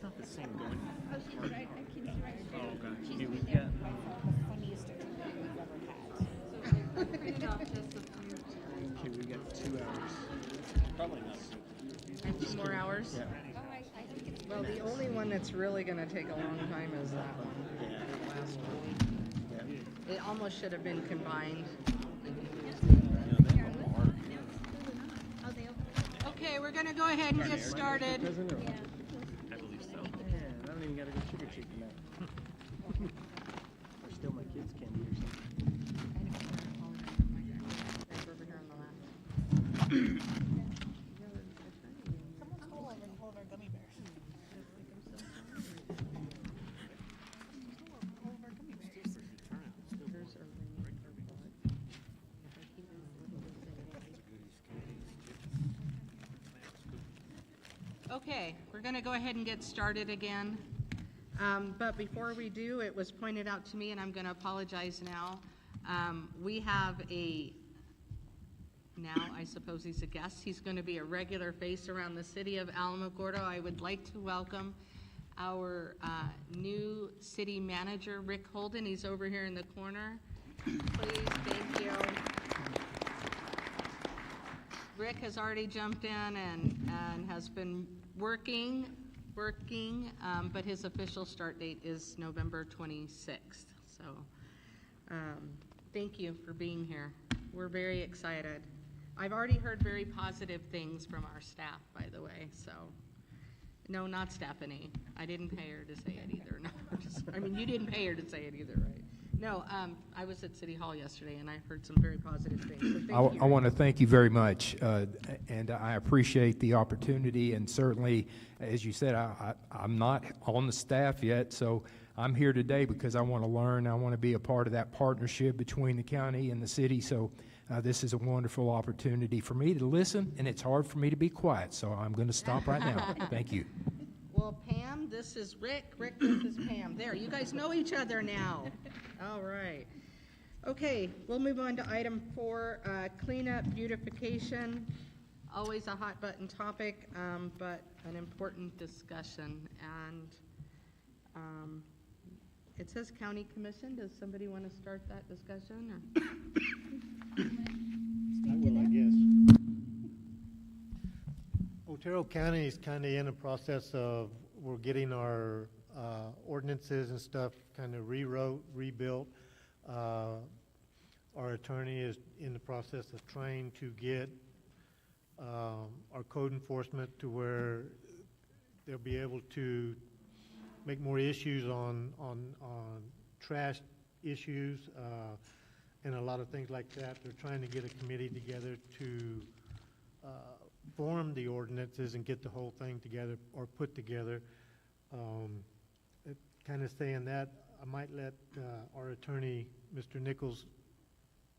[SPEAKER 17] not the same going.
[SPEAKER 7] Oh, she's right, she's right.
[SPEAKER 17] Oh, okay.
[SPEAKER 7] She's
[SPEAKER 17] Okay,
[SPEAKER 7] right
[SPEAKER 17] we
[SPEAKER 7] there.
[SPEAKER 17] got,
[SPEAKER 16] Funniest attorney we've ever had. Printed off just a few.
[SPEAKER 17] okay, we got 2 hours. Probably not.
[SPEAKER 1] And 2 more hours?
[SPEAKER 17] Yeah.
[SPEAKER 1] Well, the only one that's really gonna take a long time is that one.
[SPEAKER 17] Yeah.
[SPEAKER 1] The last one. It almost should have been combined. Okay, we're gonna go ahead and get started.
[SPEAKER 17] I believe so. Man, I don't even gotta go trick or treating now. Or steal my kids' candy or something.
[SPEAKER 1] Okay, we're going to go ahead and get started again. But before we do, it was pointed out to me, and I'm going to apologize now. We have now I suppose he's a guest. He's going to be a regular face around the city of Alamogordo. I would like to welcome our new city manager, Rick Holden. He's over here in the corner. Please, thank you. Rick has already jumped in and has been working, but his official start date is November 26th. So thank you for being here. We're very excited. I've already heard very positive things from our staff, by the way, so. No, not Stephanie. I didn't pay her to say it either. No, I mean, you didn't pay her to say it either, right? No, I was at City Hall yesterday, and I heard some very positive things. So thank you.
[SPEAKER 6] I want to thank you very much, and I appreciate the opportunity. And certainly, as you said, I'm not on the staff yet, so I'm here today because I want to learn. I want to be a part of that partnership between the county and the city. So this is a wonderful opportunity for me to listen, and it's hard for me to be quiet. So I'm going to stop right now. Thank you.
[SPEAKER 1] Well, Pam, this is Rick. Rick, this is Pam. There, you guys know each other now. All right. Okay, we'll move on to item 4, cleanup beautification. Always a hot button topic, but an important discussion. And it says county commission. Does somebody want to start that discussion? Or?
[SPEAKER 10] I will, I guess. Otero County is kind of in a process of, we're getting our ordinances and stuff kind of rewrote, rebuilt. Our attorney is in the process of trying to get our code enforcement to where they'll be able to make more issues on trash issues and a lot of things like that. They're trying to get a committee together to form the ordinances and get the whole thing together or put together. Kind of saying that, I might let our attorney, Mr. Nichols,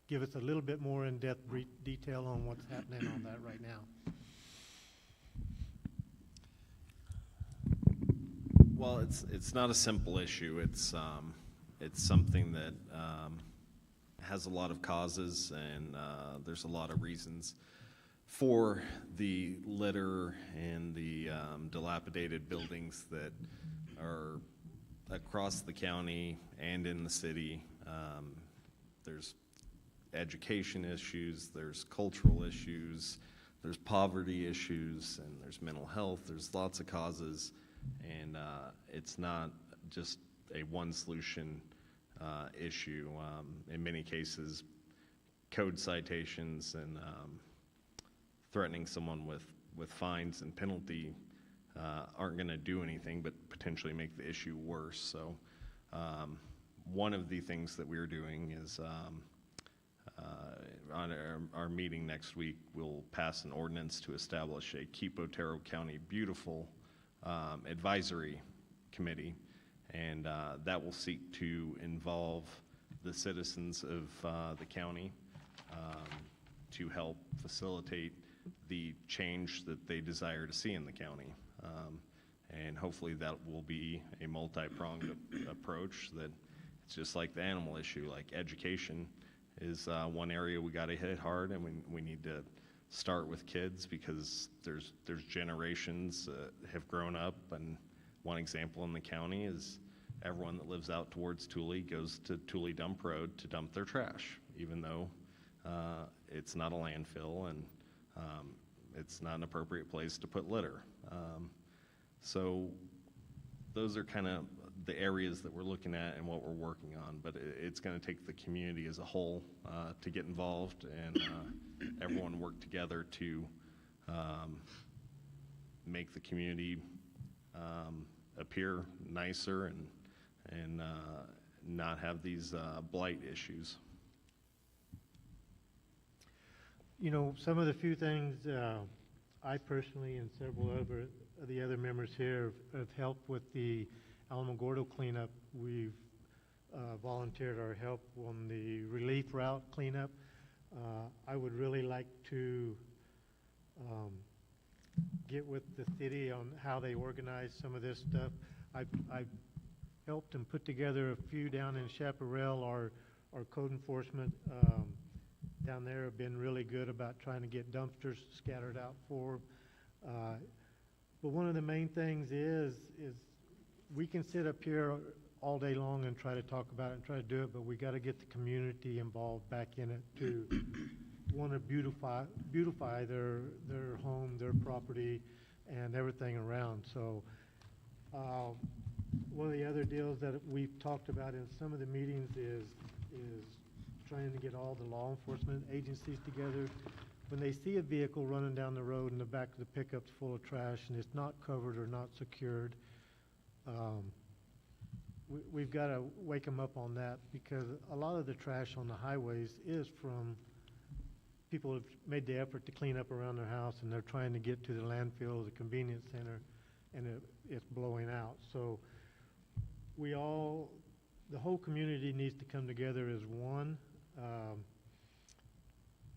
[SPEAKER 10] give us a little bit more in-depth detail on what's happening on that right now.
[SPEAKER 2] Well, it's not a simple issue. It's something that has a lot of causes, and there's a lot of reasons for the litter and the dilapidated buildings that are across the county and in the city. There's education issues, there's cultural issues, there's poverty issues, and there's mental health. There's lots of causes, and it's not just a one solution issue. In many cases, code citations and threatening someone with fines and penalty aren't going to do anything but potentially make the issue worse. So one of the things that we're doing is on our meeting next week, we'll pass an ordinance to establish a Keep Otero County Beautiful advisory committee, and that will seek to involve the citizens of the county to help facilitate the change that they desire to see in the county. And hopefully that will be a multi-pronged approach, that it's just like the animal issue, like education is one area we got to hit hard, and we need to start with kids, because there's generations have grown up and One example in the county is everyone that lives out towards Thule goes to Thule Dump Road to dump their trash, even though it's not a landfill and it's not an appropriate place to put litter. So those are kind of the areas that we're looking at and what we're working on, but it's going to take the community as a whole to get involved and everyone work together to make the community appear nicer and not have these blight issues.
[SPEAKER 10] You know, some of the few things I personally and several of the other members here have helped with the Alamogordo cleanup. We've volunteered our help on the relief route cleanup. I would really like to get with the city on how they organize some of this stuff. I've helped and put together a few down in Chaparral. Our code enforcement down there have been really good about trying to get dumpsters scattered out for. But one of the main things is we can sit up here all day long and try to talk about it and try to do it, but we got to get the community involved back in it to want to beautify their home, their property, and everything around. So one of the other deals that we've talked about in some of the meetings is trying to get all the law enforcement agencies together. When they see a vehicle running down the road and the back of the pickup's full of trash and it's not covered or not secured, we've got to wake them up on that, because a lot of the trash on the highways is from people who have made the effort to clean up around their house and they're trying to get to the landfill or the convenience center and it's blowing out. So the whole community needs to come together as one.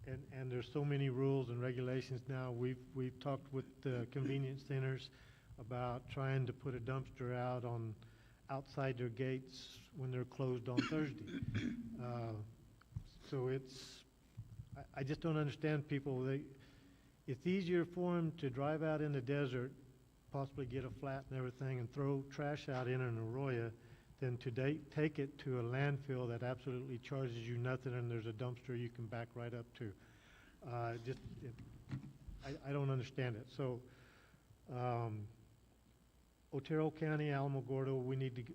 [SPEAKER 10] And there's so many rules and regulations now. We've talked with the convenience centers about trying to put a dumpster out outside their gates when they're closed on Thursday. So I just don't understand people. It's easier for them to drive out in the desert, possibly get a flat and everything, and throw trash out in an arroyo than to take it to a landfill that absolutely charges you nothing and there's a dumpster you can back right up to. I don't understand it. So Otero County, Alamogordo,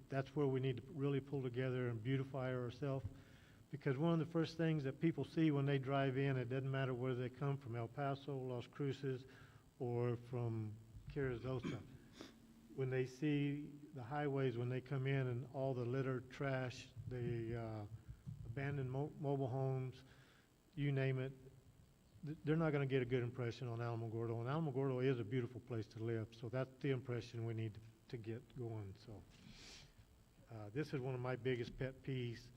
[SPEAKER 10] that's where we need to really pull together and beautify ourselves, because one of the first things that people see when they drive in, it doesn't matter whether they come from El Paso, Las Cruces, or from Carrizosa. When they see the highways, when they come in and all the litter, trash, the abandoned mobile homes, you name it, they're not going to get a good impression on Alamogordo. And Alamogordo is a beautiful place to live, so that's the impression we need to get going. So this is one of my biggest pet peeves,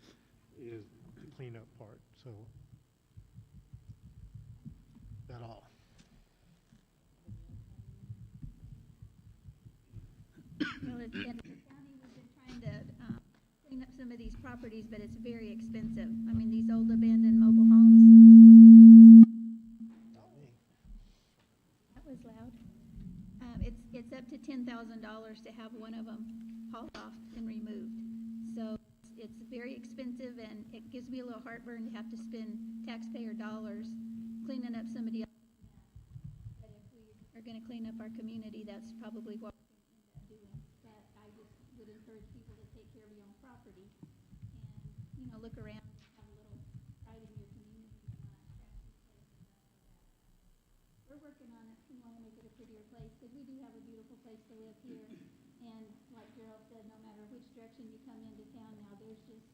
[SPEAKER 10] is the cleanup part. So that all.
[SPEAKER 7] Well, in the county, we've been trying to clean up some of these properties, but it's very expensive. I mean, these old abandoned mobile homes. That was loud. It's up to $10,000 to have one of them hauled off and removed. So it's very expensive, and it gives me a little heartburn to have to spend taxpayer dollars cleaning up somebody else. But if we are going to clean up our community, that's probably what we're going to end up doing. But I just would encourage people to take care of your own property and, look around, have a little pride in your community. We're working on it. We want to make it a prettier place, because we do have a beautiful place to live here. And like Gerald said, no matter which direction you come into town now, there's just,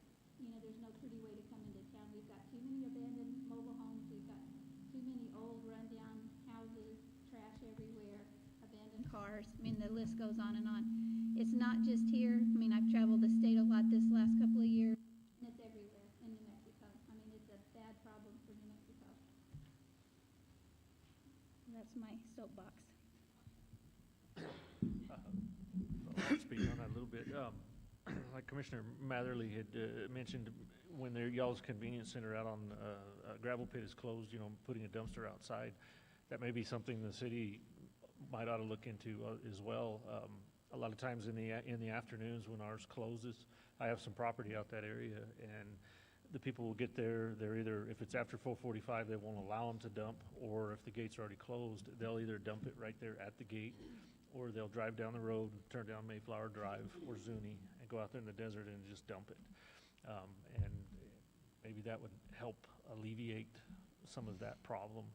[SPEAKER 7] there's no pretty way to come into town. We've got too many abandoned mobile homes. We've got too many old rundown houses, trash everywhere, abandoned cars. I mean, the list goes on and on. It's not just here. I mean, I've traveled the state a lot this last couple of years, and it's everywhere in New Mexico. I mean, it's a bad problem for New Mexico. That's my soapbox.
[SPEAKER 8] I'll speak on that a little bit. Like Commissioner Matherly had mentioned, when y'all's convenience center out on gravel pit is closed, putting a dumpster outside, that may be something the city might ought to look into as well. A lot of times in the afternoons when ours closes, I have some property out that area, and the people will get there, they're either, if it's after 4:45, they won't allow them to dump, or if the gate's already closed, they'll either dump it right there at the gate, or they'll drive down the road, turn down Mayflower Drive or Zuni, and go out there in the desert and just dump it. And maybe that would help alleviate some of that problem.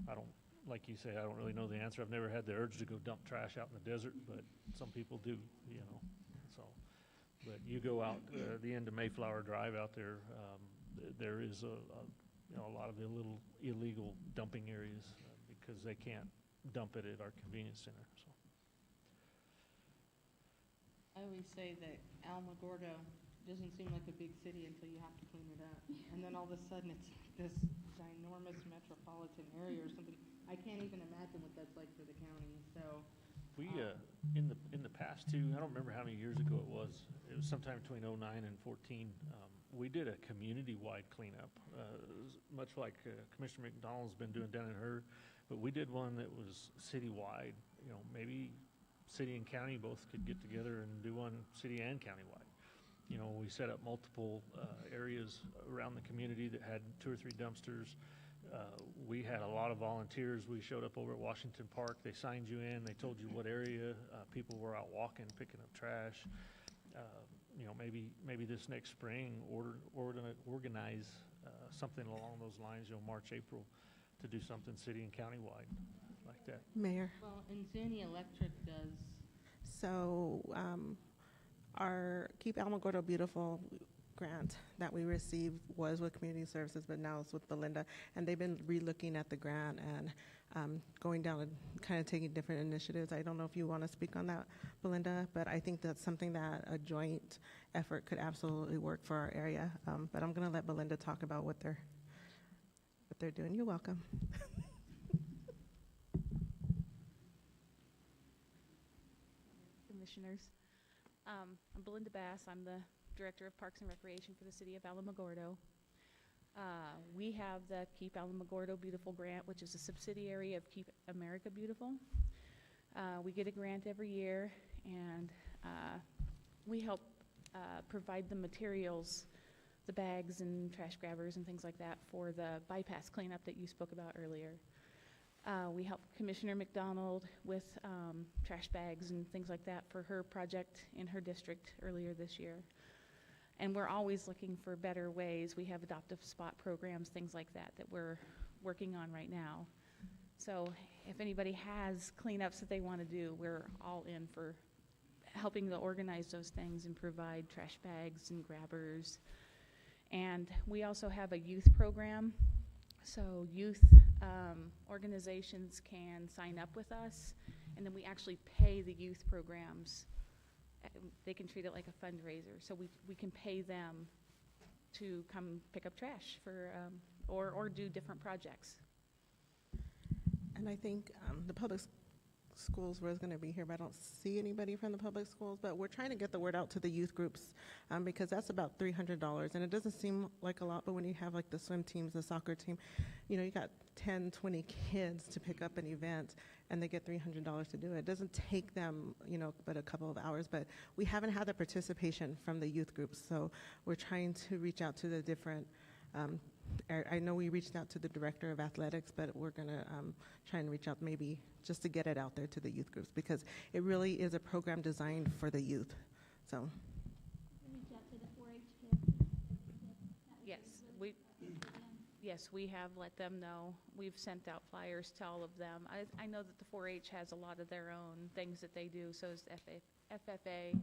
[SPEAKER 8] I don't, like you say, I don't really know the answer. I've never had the urge to go dump trash out in the desert, but some people do, so. But you go out the end of Mayflower Drive out there, there is a lot of illegal dumping areas because they can't dump it at our convenience center, so.
[SPEAKER 1] I always say that Alamogordo doesn't seem like a big city until you have to clean it up. And then all of a sudden, it's this ginormous metropolitan area or something. I can't even imagine what that's like for the county, so.
[SPEAKER 8] We, in the past too, I don't remember how many years ago it was sometime between '09 and '14, we did a community-wide cleanup, much like Commissioner McDonald's been doing down in her, but we did one that was citywide. Maybe city and county both could get together and do one city and countywide. We set up multiple areas around the community that had 2 or 3 dumpsters. We had a lot of volunteers. We showed up over at Washington Park. They signed you in. They told you what area. People were out walking, picking up trash. Maybe this next spring, organize something along those lines, March, April, to do something city and countywide like that.
[SPEAKER 9] Mayor.
[SPEAKER 1] Well, and Zuni Electric does.
[SPEAKER 9] So our Keep Alamogordo Beautiful grant that we received was with Community Services, but now it's with Belinda. And they've been re-looking at the grant and going down and kind of taking different initiatives. I don't know if you want to speak on that, Belinda, but I think that's something that a joint effort could absolutely work for our area. But I'm going to let Belinda talk about what they're doing. You're welcome.
[SPEAKER 4] Commissioners. I'm Belinda Bass. I'm the Director of Parks and Recreation for the City of Alamogordo. We have the Keep Alamogordo Beautiful grant, which is a subsidiary of Keep America Beautiful. We get a grant every year, and we help provide the materials, the bags and trash grabbers and things like that for the bypass cleanup that you spoke about earlier. We helped Commissioner McDonald with trash bags and things like that for her project in her district earlier this year. And we're always looking for better ways. We have adoptive spot programs, things like that, that we're working on right now. So if anybody has cleanups that they want to do, we're all in for helping to organize those things and provide trash bags and grabbers. And we also have a youth program. So youth organizations can sign up with us, and then we actually pay the youth programs. They can treat it like a fundraiser. So we can pay them to come pick up trash for, or do different projects.
[SPEAKER 9] And I think the public schools was going to be here, but I don't see anybody from the public schools. But we're trying to get the word out to the youth groups because that's about $300. And it doesn't seem like a lot, but when you have like the swim teams, the soccer team, you got 10, 20 kids to pick up an event and they get $300 to do it. It doesn't take them, but a couple of hours. But we haven't had the participation from the youth groups. So we're trying to reach out to the different I know we reached out to the director of athletics, but we're going to try and reach out maybe just to get it out there to the youth groups because it really is a program designed for the youth. So.
[SPEAKER 7] Reach out to the 4-H kids.
[SPEAKER 4] Yes, we have let them know. We've sent out flyers to all of them. I know that the 4-H has a lot of their own things that they do, so is FFA.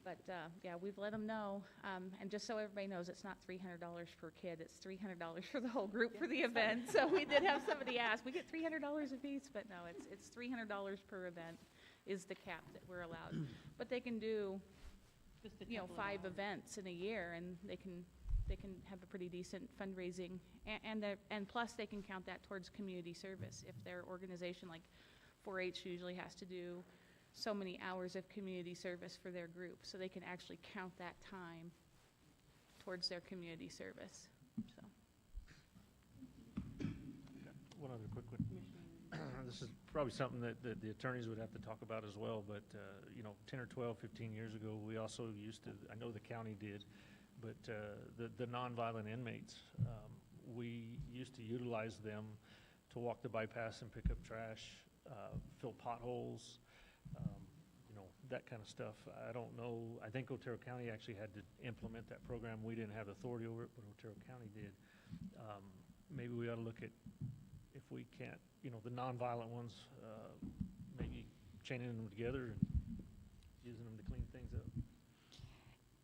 [SPEAKER 4] But yeah, we've let them know. And just so everybody knows, it's not $300 per kid. It's $300 for the whole group for the event. So we did have somebody ask. We get $300 a piece, but no, it's $300 per event is the cap that we're allowed. But they can do, 5 events in a year, and they can have a pretty decent fundraising. And plus, they can count that towards community service. If their organization, like 4-H, usually has to do so many hours of community service for their group, so they can actually count that time towards their community service. So.
[SPEAKER 8] One other quick one. This is probably something that the attorneys would have to talk about as well, but, 10 or 12, 15 years ago, we also used to, I know the county did, but the nonviolent inmates, we used to utilize them to walk the bypass and pick up trash, fill potholes, that kind of stuff. I don't know, I think Otero County actually had to implement that program. We didn't have authority over it, but Otero County did. Maybe we ought to look at, if we can't, the nonviolent ones, maybe chaining them together and using them to clean things up.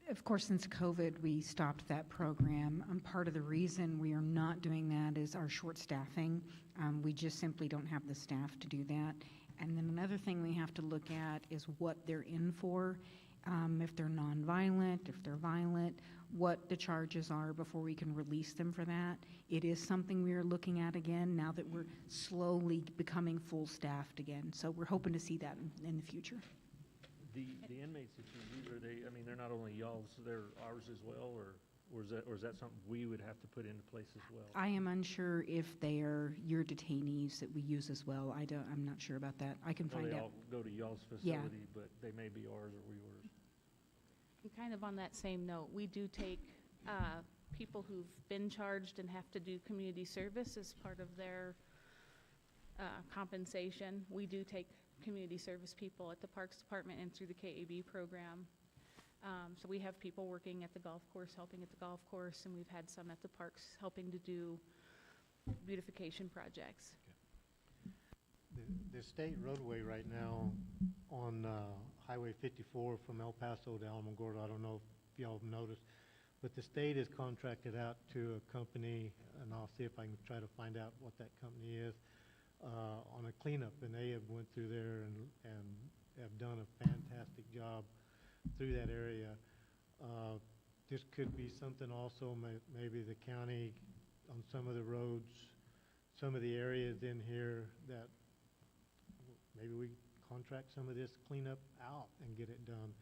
[SPEAKER 14] Of course, since COVID, we stopped that program. Part of the reason we are not doing that is our short staffing. We just simply don't have the staff to do that. And then another thing we have to look at is what they're in for. If they're nonviolent, if they're violent, what the charges are before we can release them for that. It is something we are looking at again now that we're slowly becoming full staffed again. So we're hoping to see that in the future.
[SPEAKER 8] The inmates that you use, are they, they're not only y'all's, they're ours as well, or is that something we would have to put into place as well?
[SPEAKER 14] I am unsure if they are your detainees that we use as well. I'm not sure about that. I can find
[SPEAKER 8] They
[SPEAKER 14] out.
[SPEAKER 8] all go to y'all's
[SPEAKER 14] Yeah.
[SPEAKER 8] facility, but they may be ours or yours.
[SPEAKER 4] And kind of on that same note, we do take people who've been charged and have to do community service as part of their compensation. We do take community service people at the Parks Department and through the KAB program. So we have people working at the golf course, helping at the golf course, and we've had some at the parks helping to do beautification projects.
[SPEAKER 10] The state roadway right now on Highway 54 from El Paso to Alamogordo, I don't know if y'all have noticed, but the state has contracted out to a company, and I'll see if I can try to find out what that company is, on a cleanup, and they have went through there and have done a fantastic job through that area. This could be something also, maybe the county on some of the roads, some of the areas in here that maybe we contract some of this cleanup out and get it done.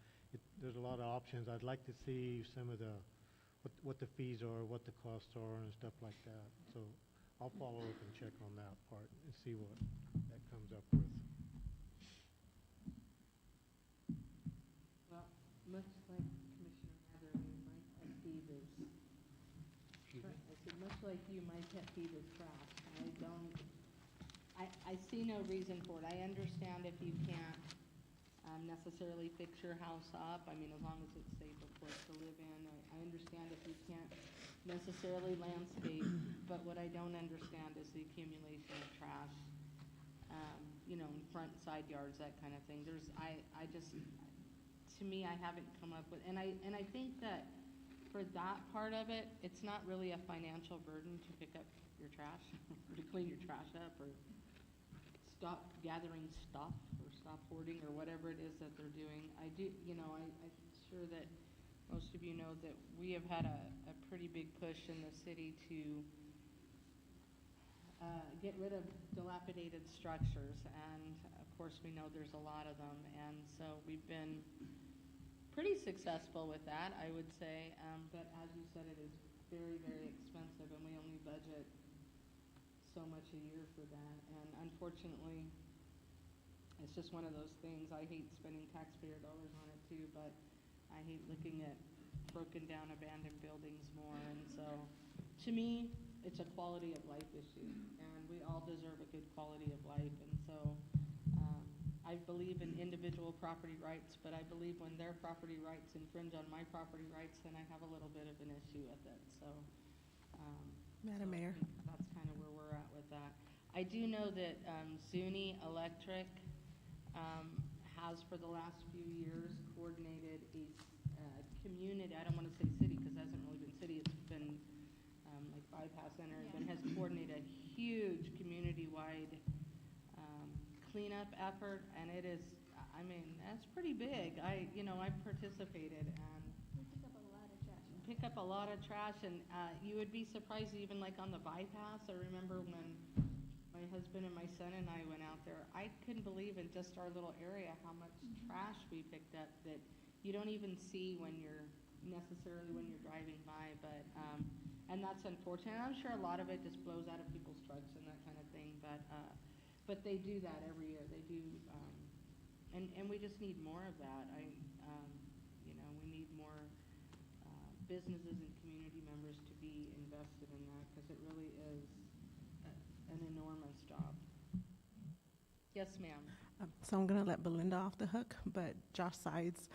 [SPEAKER 10] There's a lot of options. I'd like to see some of what the fees are, what the costs are, and stuff like that. So I'll follow up and check on that part and see what that comes up with.
[SPEAKER 1] Well, much like Commissioner Heatherly, my pet peeve is, I said, much like you, my pet peeve is trash. I see no reason for it. I understand if you can't necessarily fix your house up, as long as it's safe, of course, to live in. I understand if you can't necessarily landscape, but what I don't understand is the accumulation of trash, in front, side yards, that kind of thing. To me, I haven't come up with, and I think that for that part of it, it's not really a financial burden to pick up your trash, or to clean your trash up, or stop gathering stuff, or stop hoarding, or whatever it is that they're doing. I'm sure that most of you know that we have had a pretty big push in the city to get rid of dilapidated structures, and of course we know there's a lot of them, and so we've been pretty successful with that, I would say, but as you said, it is very, very expensive, and we only budget so much a year for that, and unfortunately, it's just one of those things. I hate spending taxpayer dollars on it too, but I hate looking at broken down abandoned buildings more, and so, to me, it's a quality of life issue, and we all deserve a good quality of life, and so, I believe in individual property rights, but I believe when their property rights infringe on my property rights, then I have a little bit of an issue with it, so.
[SPEAKER 9] Madam Mayor.
[SPEAKER 1] I think that's kind of where we're at with that. I do know that Zuni Electric has, for the last few years, coordinated a community, I don't want to say city, because it hasn't really been city, it's been like Bypass Center, but has coordinated a huge community-wide cleanup effort, and it is, that's pretty big. I've participated, and pick up a lot of trash, and you would be surprised, even like on the bypass. I remember when my husband and my son and I went out there, I couldn't believe in just our little area how much trash we picked up that you don't even see when you're driving by, but and that's unfortunate. I'm sure a lot of it just blows out of people's trucks and that kind of thing, but But they do that every year. They do, and we just need more of that. We need more businesses and community members to be invested in that, because it really is an enormous job. Yes, ma'am.
[SPEAKER 9] So I'm going to let Belinda off the hook, but Josh Sides,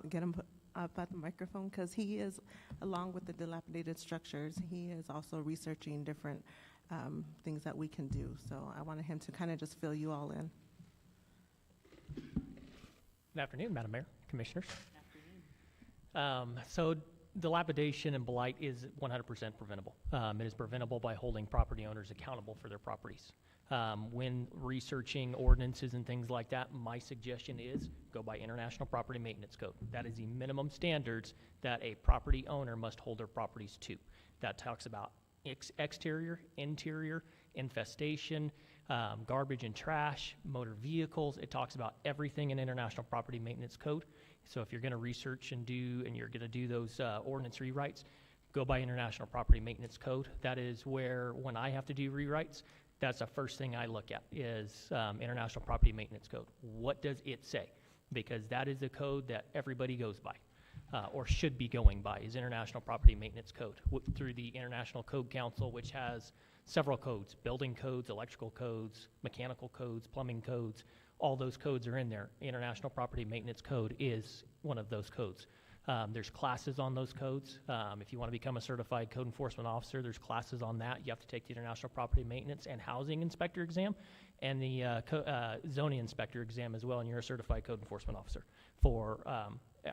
[SPEAKER 9] get him up at the microphone, because he is, along with the dilapidated structures, he is also researching different things that we can do. So I wanted him to kind of just fill you all in.
[SPEAKER 12] Good afternoon, Madam Mayor, Commissioners. Good afternoon. So dilapidation and blight is 100% preventable. It is preventable by holding property owners accountable for their properties. When researching ordinances and things like that, my suggestion is go by International Property Maintenance Code. That is the minimum standards that a property owner must hold their properties to. That talks about exterior, interior, infestation, garbage and trash, motor vehicles. It talks about everything in International Property Maintenance Code. So if you're going to research and you're going to do those ordinance rewrites, go by International Property Maintenance Code. That is where, when I have to do rewrites, that's the first thing I look at is International Property Maintenance Code. What does it say? Because that is the code that everybody goes by, or should be going by, is International Property Maintenance Code through the International Code Council, which has several codes: building codes, electrical codes, mechanical codes, plumbing codes. All those codes are in there. International Property Maintenance Code is one of those codes. There's classes on those codes. If you want to become a certified code enforcement officer, there's classes on that. You have to take the International Property Maintenance and Housing Inspector exam and the Zoning Inspector exam as well, and you're a certified code enforcement officer for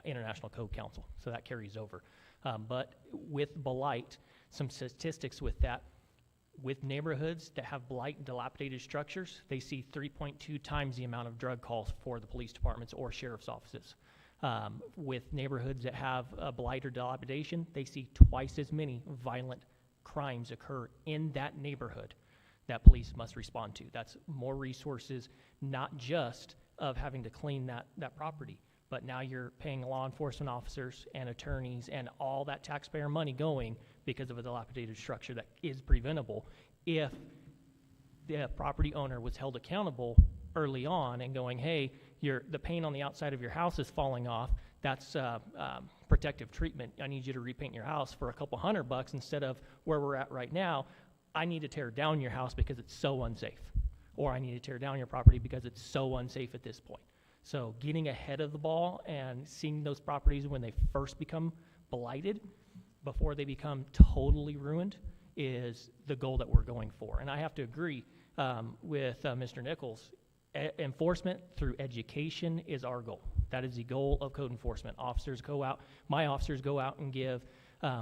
[SPEAKER 12] International Code Council. So that carries over. But with blight, some statistics with that, with neighborhoods that have blight and dilapidated structures, they see 3.2 times the amount of drug calls for the police departments or sheriff's offices. With neighborhoods that have blight or dilapidation, they see twice as many violent crimes occur in that neighborhood that police must respond to. That's more resources, not just of having to clean that property, but now you're paying law enforcement officers and attorneys and all that taxpayer money going because of a dilapidated structure that is preventable if the property owner was held accountable early on and going, hey, the paint on the outside of your house is falling off. That's protective treatment. I need you to repaint your house for a couple $100 instead of where we're at right now. I need to tear down your house because it's so unsafe, or I need to tear down your property because it's so unsafe at this point. So getting ahead of the ball and seeing those properties when they first become blighted before they become totally ruined is the goal that we're going for. And I have to agree with Mr. Nichols. Enforcement through education is our goal. That is the goal of code enforcement. Officers go out, my officers go out and give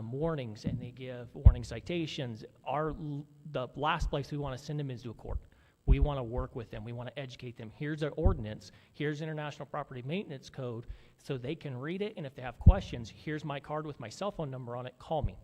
[SPEAKER 12] warnings, and they give warning citations. The last place we want to send them is to a court. We want to work with them. We want to educate them. Here's our ordinance. Here's International Property Maintenance Code, so they can read it, and if they have questions, here's my card with my cell phone number on it. Call me.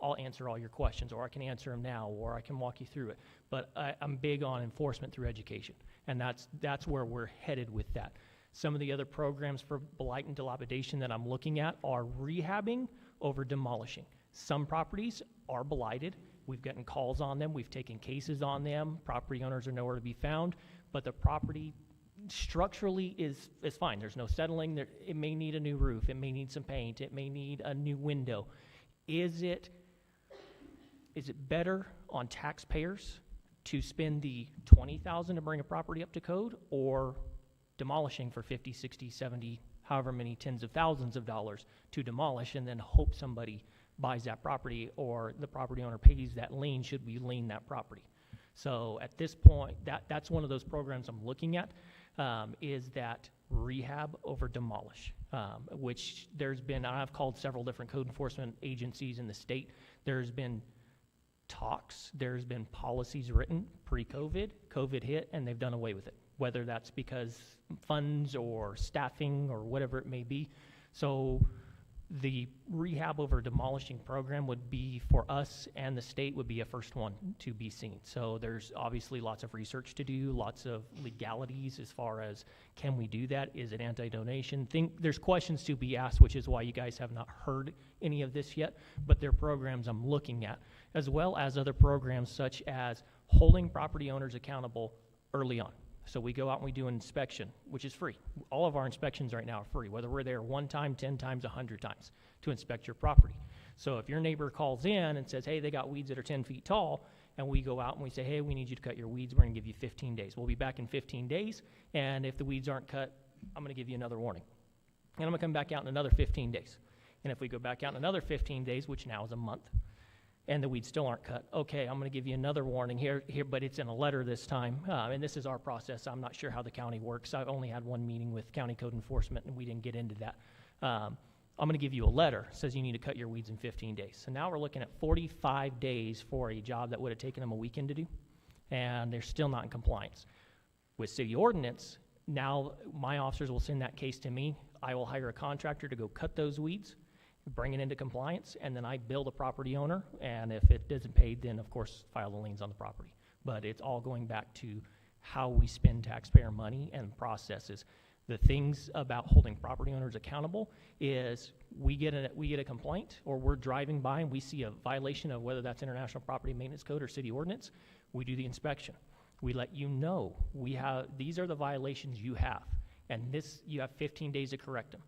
[SPEAKER 12] I'll answer all your questions, or I can answer them now, or I can walk you through it. But I'm big on enforcement through education, and that's where we're headed with that. Some of the other programs for blight and dilapidation that I'm looking at are rehabbing over demolishing. Some properties are blighted. We've gotten calls on them. We've taken cases on them. Property owners are nowhere to be found, but the property structurally is fine. There's no settling. It may need a new roof. It may need some paint. It may need a new window. Is it better on taxpayers to spend the $20,000 to bring a property up to code, or demolishing for 50, 60, 70, however many tens of thousands of dollars to demolish and then hope somebody buys that property or the property owner pays that lien should we lien that property? So at this point, that's one of those programs I'm looking at, is that rehab over demolish, which I've called several different code enforcement agencies in the state. There's been talks, there's been policies written pre-COVID, COVID hit, and they've done away with it, whether that's because funds or staffing or whatever it may be. So the rehab over demolishing program would be, for us and the state, would be a first one to be seen. So there's obviously lots of research to do, lots of legalities as far as, can we do that? Is it anti-donation? There's questions to be asked, which is why you guys have not heard any of this yet, but they're programs I'm looking at, as well as other programs such as holding property owners accountable early on. So we go out and we do an inspection, which is free. All of our inspections right now are free, whether we're there 1 time, 10 times, 100 times to inspect your property. So if your neighbor calls in and says, hey, they got weeds that are 10 feet tall, and we go out and we say, hey, we need you to cut your weeds, we're going to give you 15 days. We'll be back in 15 days, and if the weeds aren't cut, I'm going to give you another warning. And I'm going to come back out in another 15 days. And if we go back out in another 15 days, which now is a month, and the weeds still aren't cut, okay, I'm going to give you another warning here, but it's in a letter this time, and this is our process. I'm not sure how the county works. I've only had one meeting with county code enforcement, and we didn't get into that. I'm going to give you a letter that says you need to cut your weeds in 15 days. So now we're looking at 45 days for a job that would have taken them a weekend to do, and they're still not in compliance. With city ordinance, now my officers will send that case to me. I will hire a contractor to go cut those weeds, bring it into compliance, and then I bill the property owner, and if it isn't paid, then of course file the liens on the property. But it's all going back to how we spend taxpayer money and processes. The things about holding property owners accountable is we get a complaint, or we're driving by and we see a violation of whether that's International Property Maintenance Code or city ordinance. We do the inspection. We let you know these are the violations you have, and you have 15 days to correct them.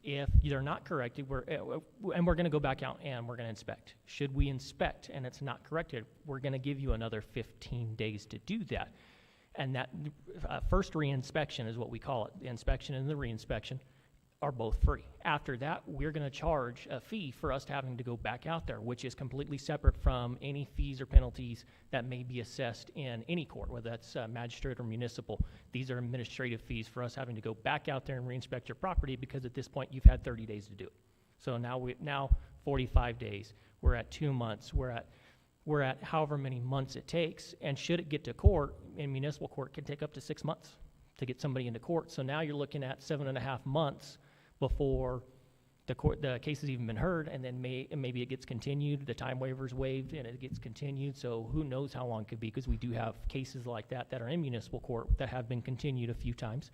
[SPEAKER 12] If they're not corrected, we're going to go back out and we're going to inspect. Should we inspect and it's not corrected, we're going to give you another 15 days to do that. And that first reinspection is what we call it. The inspection and the reinspection are both free. After that, we're going to charge a fee for us having to go back out there, which is completely separate from any fees or penalties that may be assessed in any court, whether that's magistrate or municipal. These are administrative fees for us having to go back out there and reinspect your property, because at this point you've had 30 days to do it. So now 45 days. We're at 2 months. We're at however many months it takes, and should it get to court, in municipal court, it can take up to 6 months to get somebody into court. So now you're looking at 7.5 months before the case has even been heard, and then maybe it gets continued, the time waiver's waived, and it gets continued. So who knows how long it could be, because we do have cases like that are in municipal court that have been continued a few times.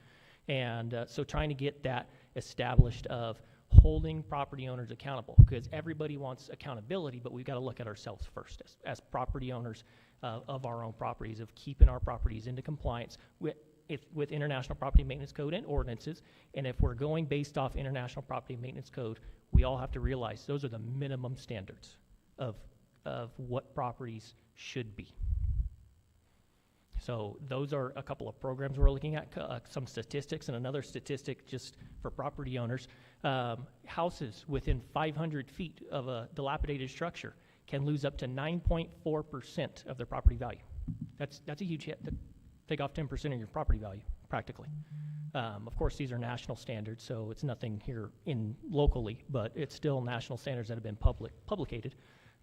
[SPEAKER 12] And so trying to get that established of holding property owners accountable, because everybody wants accountability, but we've got to look at ourselves first as property owners of our own properties, of keeping our properties into compliance with International Property Maintenance Code and ordinances. And if we're going based off International Property Maintenance Code, we all have to realize those are the minimum standards of what properties should be. So those are a couple of programs we're looking at, some statistics, and another statistic just for property owners. Houses within 500 feet of a dilapidated structure can lose up to 9.4% of their property value. That's a huge hit. Take off 10% of your property value, practically. Of course, these are national standards, so it's nothing here locally, but it's still national standards that have been publicated.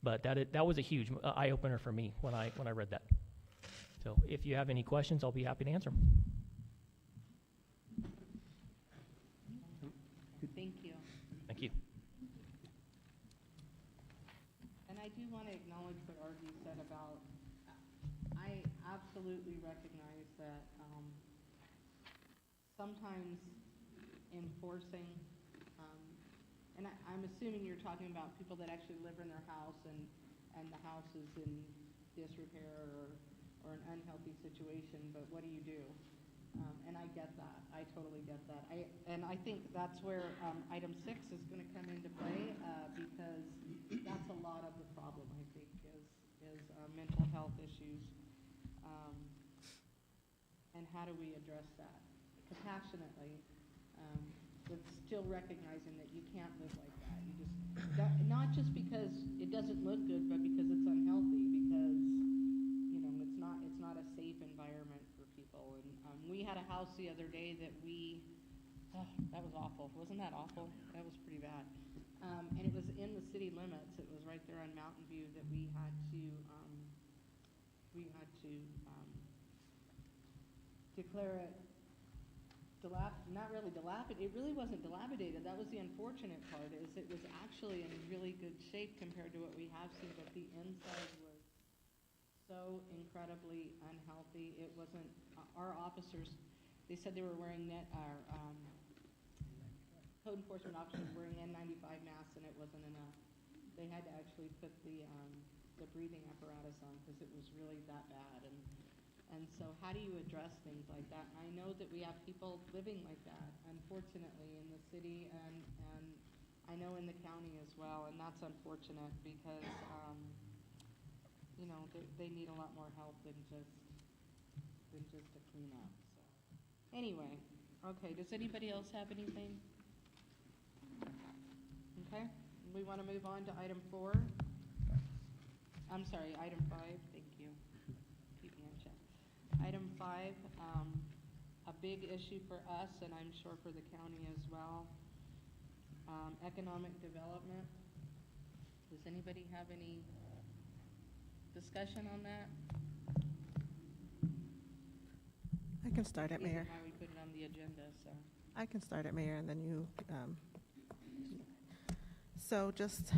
[SPEAKER 12] But that was a huge eye-opener for me when I read that. So if you have any questions, I'll be happy to answer them.
[SPEAKER 1] Thank you.
[SPEAKER 12] Thank you.
[SPEAKER 1] And I do want to acknowledge what Artie said about, I absolutely recognize that sometimes enforcing, and I'm assuming you're talking about people that actually live in their house and the house is in disrepair or an unhealthy situation, but what do you do? And I get that. I totally get that. And I think that's where item 6 is going to come into play, because that's a lot of the problem, I think, is mental health issues. And how do we address that compassionately, but still recognizing that you can't live like that. Not just because it doesn't look good, but because it's unhealthy, because it's not a safe environment for people. And we had a house the other day that that was awful. Wasn't that awful? That was pretty bad. And it was in the city limits. It was right there on Mountain View that we had to declare it not really dilapidated. It really wasn't dilapidated. That was the unfortunate part, is it was actually in really good shape compared to what we have seen, but the inside was so incredibly unhealthy. It wasn't, our officers, they said they were wearing code enforcement officers wearing N95 masks, and it wasn't enough. They had to actually put the breathing apparatus on because it was really that bad. And And so how do you address things like that? And I know that we have people living like that, unfortunately, in the city and I know in the county as well, and that's unfortunate because, you know, they need a lot more help than just a cleanup, so. Anyway, okay, does anybody else have anything? Okay, we want to move on to item 4. I'm sorry, item 5, thank you. Keep me in check. Item 5, a big issue for us, and I'm sure for the county as well. Economic development. Does anybody have any discussion on that?
[SPEAKER 9] I can start it, Mayor.
[SPEAKER 1] Reason why we put it on the agenda, so.
[SPEAKER 9] I can start it, Mayor, and then you, so just,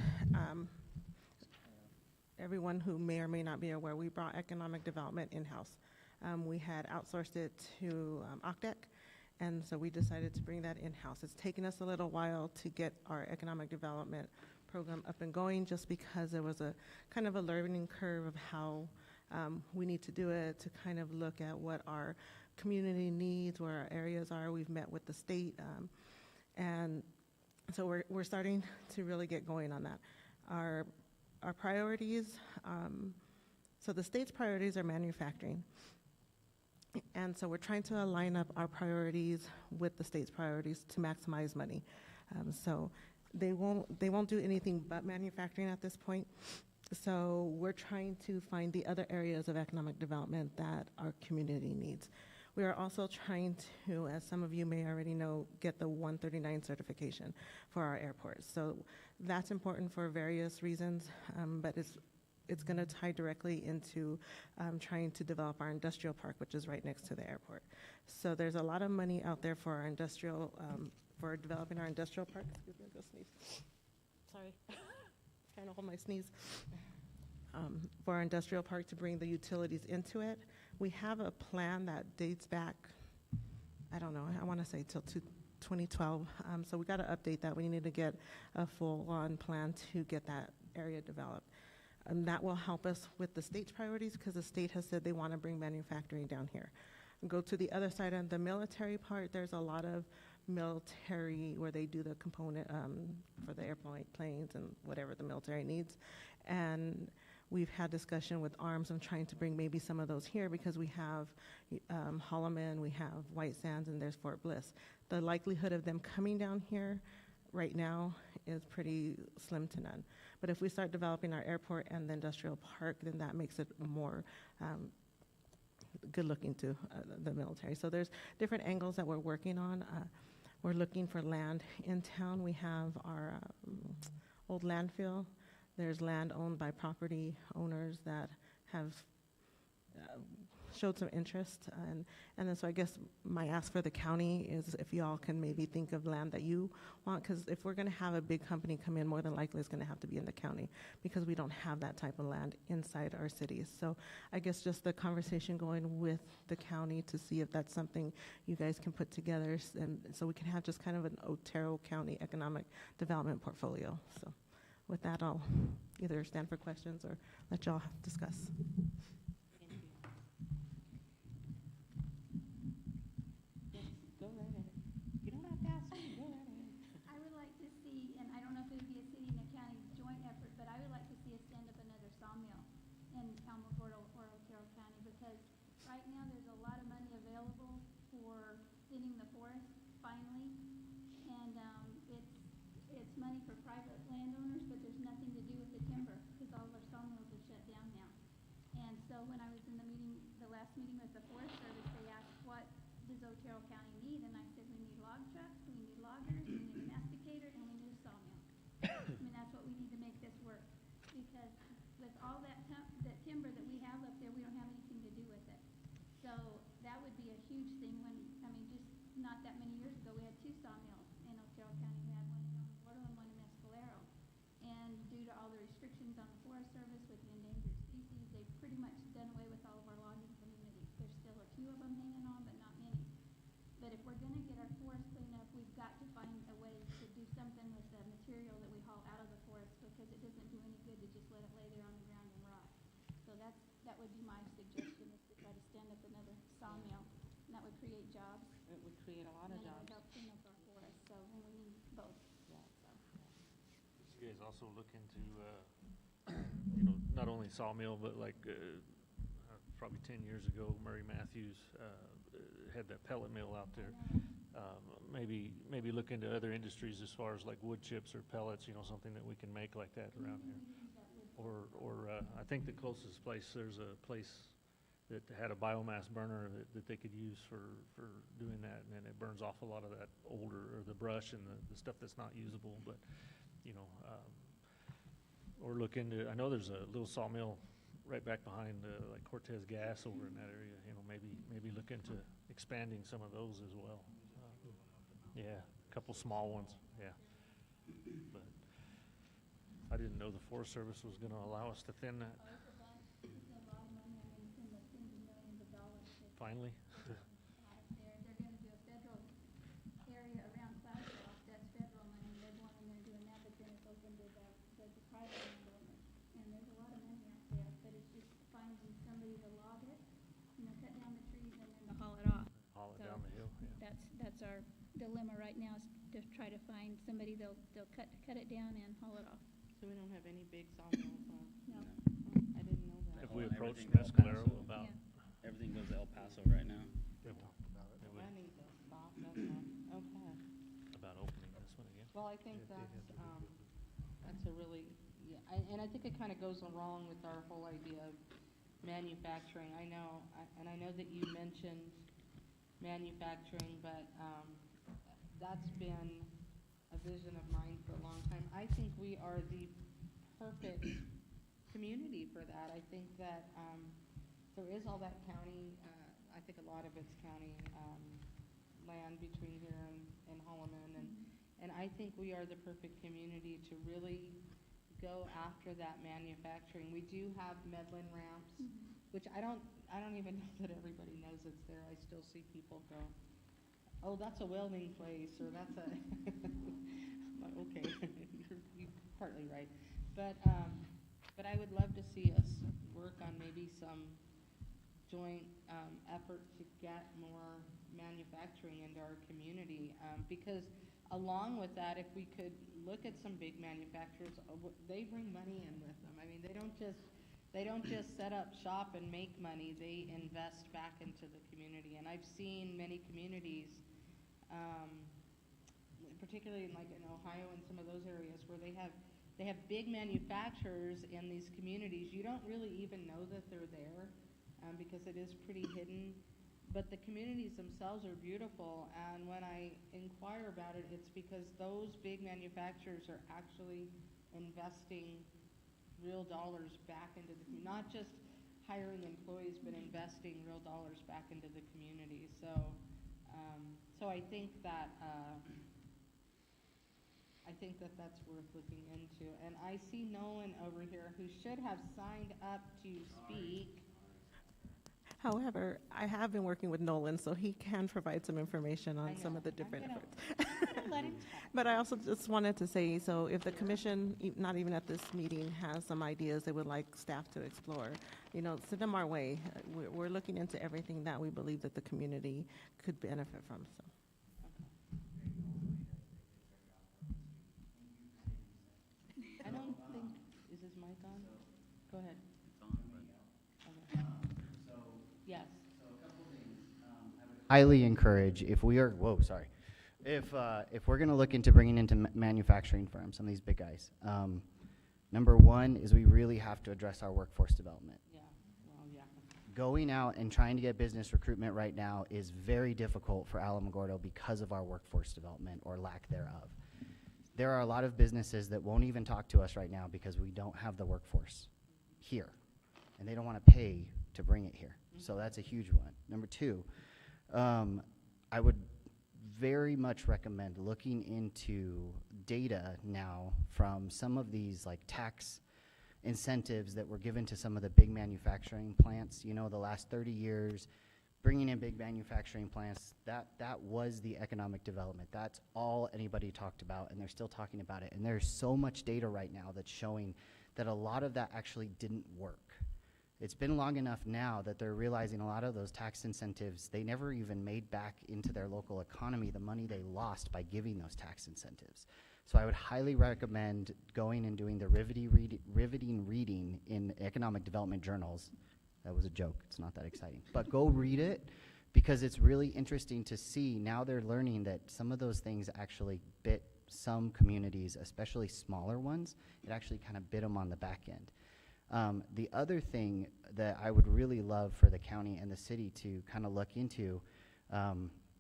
[SPEAKER 9] everyone who may or may not be aware, we brought economic development in-house. We had outsourced it to OCDEC, and so we decided to bring that in-house. It's taken us a little while to get our economic development program up and going just because there was a kind of a learning curve of how we need to do it, to kind of look at what our community needs, where our areas are. We've met with the state, and so we're starting to really get going on that. Our priorities, so the state's priorities are manufacturing. And so we're trying to align up our priorities with the state's priorities to maximize money. So they won't do anything but manufacturing at this point. So we're trying to find the other areas of economic development that our community needs. We are also trying to, as some of you may already know, get the 139 certification for our airports. So that's important for various reasons, but it's going to tie directly into trying to develop our industrial park, which is right next to the airport. So there's a lot of money out there for our industrial, for developing our industrial park. Excuse me, I'll go sneeze. Sorry, trying to hold my sneeze. For our industrial park to bring the utilities into it. We have a plan that dates back, I don't know, I want to say till 2012. So we got to update that. We need to get a full-on plan to get that area developed. And that will help us with the state's priorities because the state has said they want to bring manufacturing down here. Go to the other side on the military part, there's a lot of military where they do the component for the airplanes and whatever the military needs. And we've had discussion with ARMS on trying to bring maybe some of those here because we have Holloman, we have White Sands, and there's Fort Bliss. The likelihood of them coming down here right now is pretty slim to none. But if we start developing our airport and the industrial park, then that makes it more good looking to the military. So there's different angles that we're working on. We're looking for land in town. We have our old landfill. There's land owned by property owners that have showed some interest. And then so I guess my ask for the county is if y'all can maybe think of land that you want, because if we're going to have a big company come in, more than likely it's going to have to be in the county because we don't have that type of land inside our cities. So I guess just the conversation going with the county to see if that's something you guys can put together, and so we can have just kind of an Otero County economic development portfolio. So with that, I'll either stand for questions or let y'all discuss.
[SPEAKER 1] Go right ahead. You don't have to ask me, go right ahead.
[SPEAKER 7] I would like to see, and I don't know if it would be a city and a county joint effort, but I would like to see us stand up another sawmill in Alamogordo or Otero County, because right now there's a lot of money available for thinning the forest, finally, and it's money for private landowners, but there's nothing to do with the timber, because all of our sawmills are shut down now. And so when I was in the meeting, the last meeting with the Forest Service, they asked, what does Otero County need? And I said, we need log trucks, we need loggers, we need a masticator, and we need a sawmill. I mean, that's what we need to make this work, because with all that timber that we have up there, we don't have anything to do with it. So that would be a huge thing when, I mean, just not that many years ago, we had 2 sawmills in Otero County. We had one in Alamogordo and one in Mescalero. And due to all the restrictions on the Forest Service with the endangered species, they've pretty much done away with all of our logging communities. There's still a few of them hanging on, but not many. But if we're going to get our forest cleaned up, we've got to find a way to do something with the material that we haul out of the forest, because it doesn't do any good to just let it lay there on the ground and rot. So that would be my suggestion, is to try to stand stand up another sawmill, and that would create jobs.
[SPEAKER 1] It would create a lot of
[SPEAKER 7] And then it
[SPEAKER 1] jobs.
[SPEAKER 7] would help clean up our forest, so, and we need both.
[SPEAKER 1] Yeah.
[SPEAKER 7] So.
[SPEAKER 8] You guys also look into, not only sawmill, but like, probably 10 years ago, Murray Matthews had that pellet mill out there. Maybe look into other industries as far as like wood chips or pellets, something that we can make like that around here. Or I think the closest place, there's a place that had a biomass burner that they could use for doing that, and then it burns off a lot of that older, or the brush and the stuff that's not usable, but, or look into, I know there's a little sawmill right back behind, like Cortez Gas over in that area, maybe look into expanding some of those as well. Yeah, a couple small ones, yeah. But I didn't know the Forest Service was gonna allow us to thin that. Finally?
[SPEAKER 7] They're gonna do a federal area around Cloudcroft, that's federal money, they're going in there doing that, but then it's open to the private landowners. And there's a lot of money out there, but it's just finding somebody to log it, cut down the trees and then to haul it off.
[SPEAKER 8] Haul it
[SPEAKER 7] So
[SPEAKER 8] down the hill, yeah.
[SPEAKER 7] That's our dilemma right now, is to try to find somebody they'll cut it down and haul it off.
[SPEAKER 1] So we don't have any big sawmills, huh?
[SPEAKER 7] No.
[SPEAKER 1] I didn't know that.
[SPEAKER 8] Have we
[SPEAKER 3] Well,
[SPEAKER 8] approached
[SPEAKER 3] everything goes
[SPEAKER 8] Mescalero
[SPEAKER 3] Paso.
[SPEAKER 8] about?
[SPEAKER 3] Everything goes to El Paso right now.
[SPEAKER 8] They've talked about it.
[SPEAKER 1] That needs to stop, doesn't it? Okay.
[SPEAKER 8] About opening this one again.
[SPEAKER 1] Well, I think that's a really, and I think it kind of goes along with our whole idea of manufacturing. I know that you mentioned manufacturing, but that's been a vision of mine for a long time. I think we are the perfect community for that. I think that there is all that county, I think a lot of it's county land between here and Holloman, and I think we are the perfect community to really go after that manufacturing. We do have Medlin ramps, which I don't even know that everybody knows it's there. I still see people go, oh, that's a welding place, or that's a, like, okay, you're partly right. But I would love to see us work on maybe some joint effort to get more manufacturing into our community, because along with that, if we could look at some big manufacturers, they bring money in with them. I mean, they don't just set up shop and make money. They invest back into the community. And I've seen many communities, particularly in Ohio and some of those areas, where they have big manufacturers in these communities. You don't really even know that they're there, because it is pretty hidden. But the communities themselves are beautiful, and when I inquire about it, it's because those big manufacturers are actually investing real dollars back into the community, not just hiring employees, but investing real dollars back into the community. So I think that that's worth looking into. And I see Nolan over here, who should have signed up to speak.
[SPEAKER 9] However, I have been working with Nolan, so he can provide some information on some of the different efforts.
[SPEAKER 1] Let him talk.
[SPEAKER 9] But I also just wanted to say, so if the commission, not even at this meeting, has some ideas they would like staff to explore, send them our way. We're looking into everything that we believe that the community could benefit from, so.
[SPEAKER 1] I don't think, is his mic on? Go ahead. Yes.
[SPEAKER 13] Highly encourage, if we're going to look into bringing into manufacturing firms, some of these big guys, number one is we really have to address our workforce development.
[SPEAKER 1] Yeah, well, yeah.
[SPEAKER 13] Going out and trying to get business recruitment right now is very difficult for Alamogordo because of our workforce development or lack thereof. There are a lot of businesses that won't even talk to us right now because we don't have the workforce here, and they don't want to pay to bring it here. So that's a huge one. Number two, I would very much recommend looking into data now from some of these like tax incentives that were given to some of the big manufacturing plants. The last 30 years, bringing in big manufacturing plants, that was the economic development. That's all anybody talked about, and they're still talking about it. And there's so much data right now that's showing that a lot of that actually didn't work. It's been long enough now that they're realizing a lot of those tax incentives, they never even made back into their local economy the money they lost by giving those tax incentives. So I would highly recommend going and doing the riveting reading in economic development journals. That was a joke, it's not that exciting. But go read it, because it's really interesting to see. Now they're learning that some of those things actually bit some communities, especially smaller ones. It actually kind of bit them on the back end. The other thing that I would really love for the county and the city to kind of look into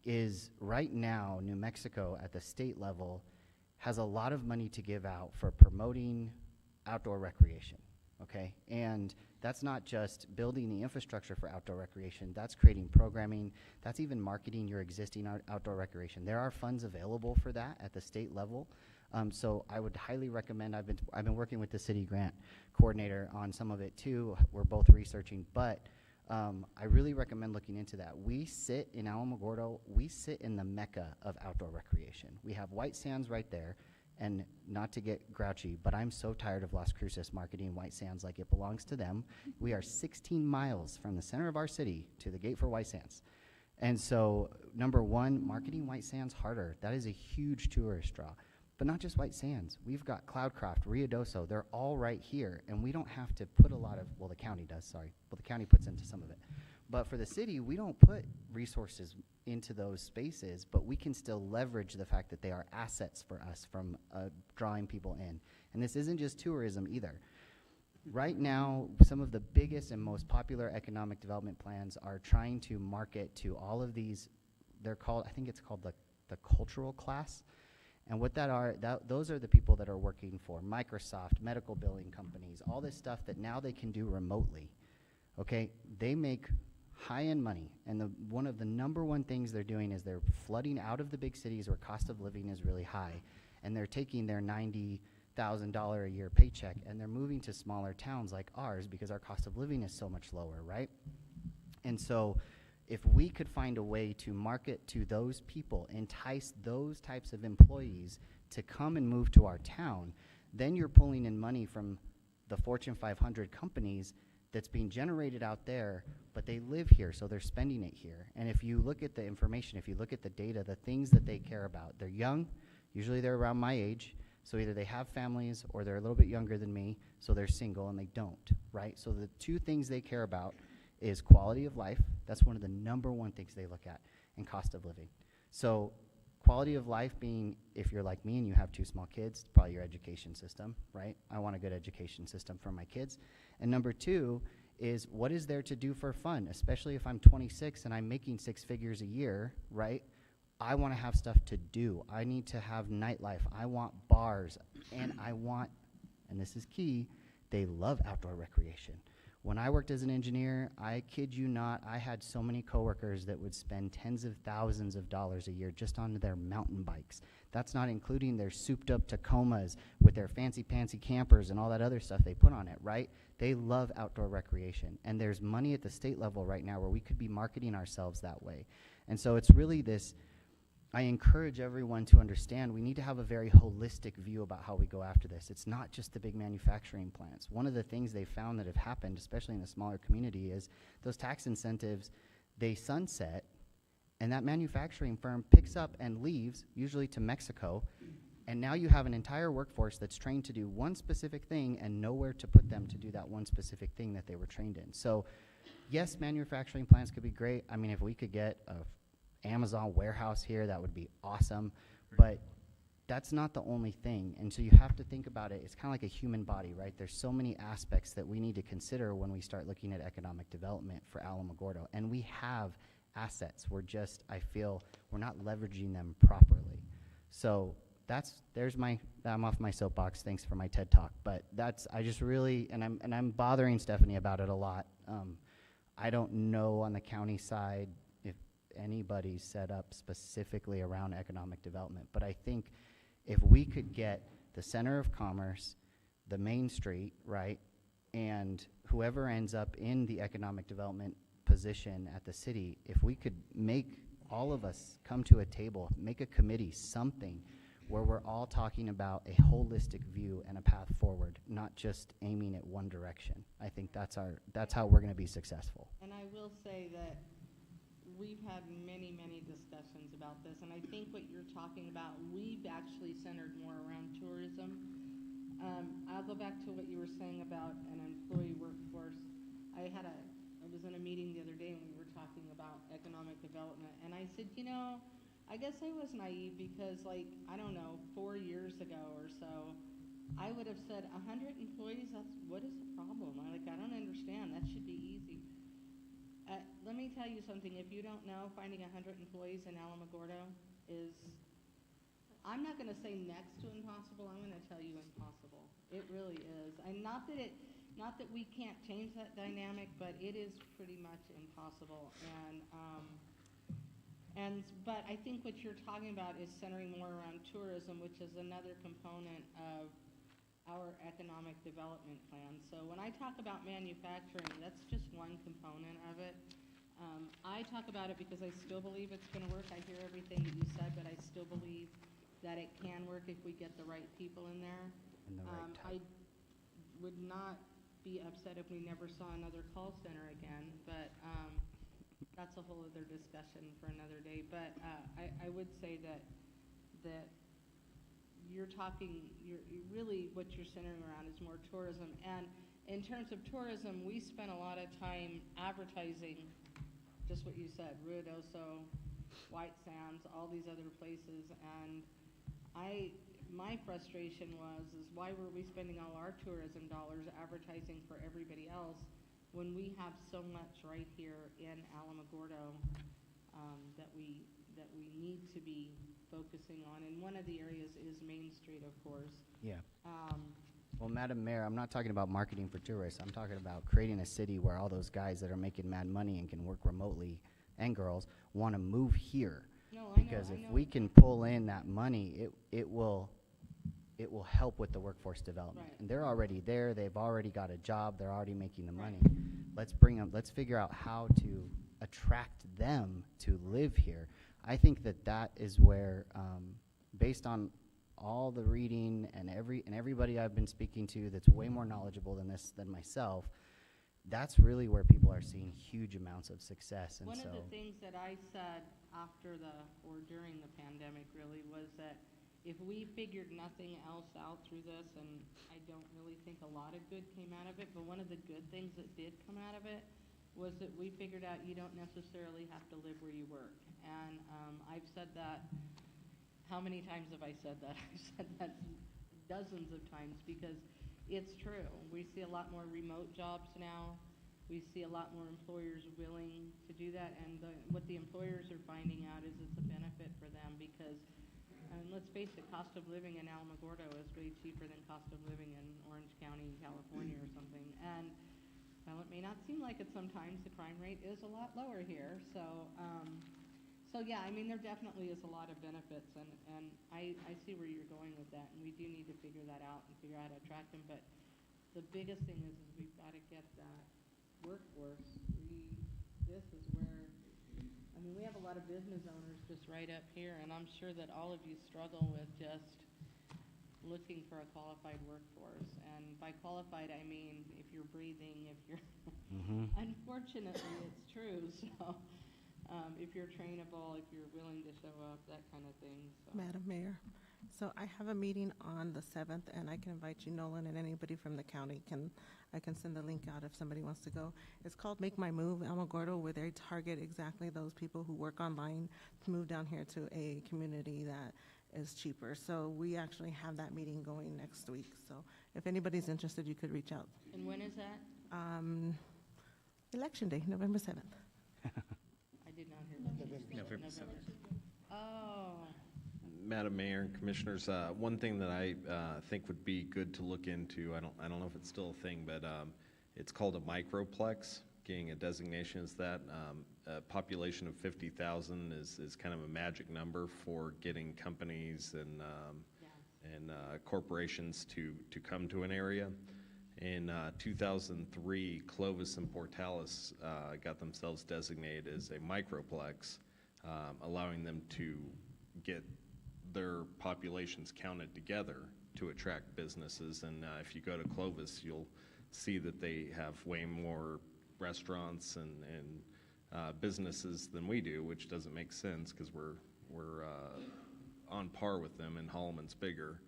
[SPEAKER 13] is right now, New Mexico at the state level has a lot of money to give out for promoting outdoor recreation, okay? And that's not just building the infrastructure for outdoor recreation, that's creating programming, that's even marketing your existing outdoor recreation. There are funds available for that at the state level. So I would highly recommend, I've been working with the city grant coordinator on some of it too. We're both researching, but I really recommend looking into that. We sit in Alamogordo, we sit in the mecca of outdoor recreation. We have White Sands right there, and not to get grouchy, but I'm so tired of Las Cruces marketing White Sands like it belongs to them. We are 16 miles from the center of our city to the gate for White Sands. And so, number one, marketing White Sands harder. That is a huge tourist draw. But not just White Sands. We've got Cloudcraft, Ruidoso, they're all right here, and we don't have to put a lot of, well, the county does, sorry. Well, the county puts into some of it. But for the city, we don't put resources into those spaces, but we can still leverage the fact that they are assets for us from drawing people in. And this isn't just tourism either. Right now, some of the biggest and most popular economic development plans are trying to market to all of these, they're called, I think it's called the cultural class. And what those are the people that are working for Microsoft, medical billing companies, all this stuff that now they can do remotely, okay? They make high-end money, and one of the number one things they're doing is they're flooding out of the big cities where cost of living is really high, and they're taking their $90,000 a year paycheck, and they're moving to smaller towns like ours because our cost of living is so much lower, right? And so if we could find a way to market to those people, entice those types of employees to come and move to our town, then you're pulling in money from the Fortune 500 companies that's being generated out there, but they live here, so they're spending it here. And if you look at the information, if you look at the data, the things that they care about, they're young, usually they're around my age, so either they have families or they're a little bit younger than me, so they're single and they don't, right? So the two things they care about is quality of life. That's one of the number one things they look at, and cost of living. So quality of life being, if you're like me and you have two small kids, probably your education system, right? I want a good education system for my kids. And number two is, what is there to do for fun? Especially if I'm 26 and I'm making 6 figures a year, right? I want to have stuff to do. I need to have nightlife. I want bars, and I want, and this is key, they love outdoor recreation. When I worked as an engineer, I kid you not, I had so many coworkers that would spend tens of thousands of dollars a year just on their mountain bikes. That's not including their souped up Tacomas with their fancy pantsy campers and all that other stuff they put on it, right? They love outdoor recreation. And there's money at the state level right now where we could be marketing ourselves that way. And so it's really this, I encourage everyone to understand we need to have a very holistic view about how we go after this. It's not just the big manufacturing plants. One of the things they found that have happened, especially in the smaller community, is those tax incentives, they sunset, and that manufacturing firm picks up and leaves, usually to Mexico, and now you have an entire workforce that's trained to do one specific thing and nowhere to put them to do that one specific thing that they were trained in. So yes, manufacturing plants could be great. I mean, if we could get a Amazon warehouse here, that would be awesome, but that's not the only thing. And so you have to think about it, it's kind of like a human body, right? There's so many aspects that we need to consider when we start looking at economic development for Alamogordo. And we have assets, we're just, I feel, we're not leveraging them properly. So I'm off my soapbox, thanks for my TED Talk, but I just really, and I'm bothering Stephanie about it a lot. I don't know on the county side if anybody's set up specifically around economic development, but I think if we could get the center of commerce, the main street, right, and whoever ends up in the economic development position at the city, if we could make all of us come to a table, make a committee, something where we're all talking about a holistic view and a path forward, not just aiming at one direction. I think that's how we're going to be successful.
[SPEAKER 1] And I will say that we've had many, many discussions about this, and I think what you're talking about, we've actually centered more around tourism. I'll go back to what you were saying about an employee workforce. I was in a meeting the other day, and we were talking about economic development, and I said, you know, I guess I was naive because, like, I don't know, 4 years ago or so, I would have said 100 employees, what is the problem? I don't understand. That should be easy. Let me tell you something. If you don't know, finding 100 employees in Alamogordo is, I'm not going to say next to impossible. I'm going to tell you impossible. It really is. And not that we can't change that dynamic, but it is pretty much impossible. But I think what you're talking about is centering more around tourism, which is another component of our economic development plan. So when I talk about manufacturing, that's just one component of it. I talk about it because I still believe it's going to work. I hear everything that you said, but I still believe that it can work if we get the right people in there.
[SPEAKER 13] And the right type.
[SPEAKER 1] I would not be upset if we never saw another call center again, but that's a whole other discussion for another day. But I would say that you're really what you're centering around is more tourism. And in terms of tourism, we spent a lot of time advertising just what you said, Ruidoso, White Sands, all these other places. And my frustration is why were we spending all our tourism dollars advertising for everybody else when we have so much right here in Alamogordo that we need to be focusing on, and one of the areas is Main Street, of course.
[SPEAKER 13] Yeah. Well, Madam Mayor, I'm not talking about marketing for tourists. I'm talking about creating a city where all those guys that are making mad money and can work remotely, and girls, want to move here.
[SPEAKER 1] No,
[SPEAKER 13] because
[SPEAKER 1] I
[SPEAKER 13] if
[SPEAKER 1] know.
[SPEAKER 13] we can pull in that money, it will help with the workforce development.
[SPEAKER 1] Right.
[SPEAKER 13] And they're already there. They've already got a job. They're already making the money. Let's bring them. Let's figure out how to attract them to live here. I think that is where, based on all the reading and everybody I've been speaking to that's way more knowledgeable than myself, that's really where people are seeing huge amounts of success. And
[SPEAKER 1] One
[SPEAKER 13] so
[SPEAKER 1] of the things that I said during the pandemic really was that if we figured nothing else out through this, and I don't really think a lot of good came out of it, but one of the good things that did come out of it was that we figured out you don't necessarily have to live where you work. And I've said that, how many times have I said that? I've said that dozens of times because it's true. We see a lot more remote jobs now. We see a lot more employers willing to do that, and what the employers are finding out is it's a benefit for them because, let's face it, cost of living in Alamogordo is way cheaper than cost of living in Orange County, California or something. And while it may not seem like it sometimes, the crime rate is a lot lower here. So yeah, I mean, there definitely is a lot of benefits, and I see where you're going with that, and we do need to figure that out and figure out how to attract them. But the biggest thing is we've got to get that workforce. This is where, I mean, we have a lot of business owners just right up here, and I'm sure that all of you struggle with just looking for a qualified workforce. And by qualified, I mean if you're breathing, if you're, unfortunately, it's true. So if you're trainable, if you're willing to show up, that kind of thing. So.
[SPEAKER 9] Madam Mayor, so I have a meeting on the 7th, and I can invite you, Nolan, and anybody from the county. I can send the link out if somebody wants to go. It's called Make My Move Alamogordo, where they target exactly those people who work online to move down here to a community that is cheaper. So we actually have that meeting going next week. So if anybody's interested, you could reach out.
[SPEAKER 1] And when is that?
[SPEAKER 9] Election Day, November 7th.
[SPEAKER 1] I did not hear that.
[SPEAKER 2] November 7th.
[SPEAKER 1] Oh.
[SPEAKER 2] Madam Mayor and Commissioners, one thing that I think would be good to look into, I don't know if it's still a thing, but it's called a microplex. Getting a designation as that. A population of 50,000 is kind of a magic number for getting companies and corporations to come to an area. In 2003, Clovis and Portales got themselves designated as a microplex, allowing them to get their populations counted together to attract businesses. And if you go to Clovis, you'll see that they have way more restaurants and businesses than we do, which doesn't make sense because we're on par with them, and Holloman's bigger.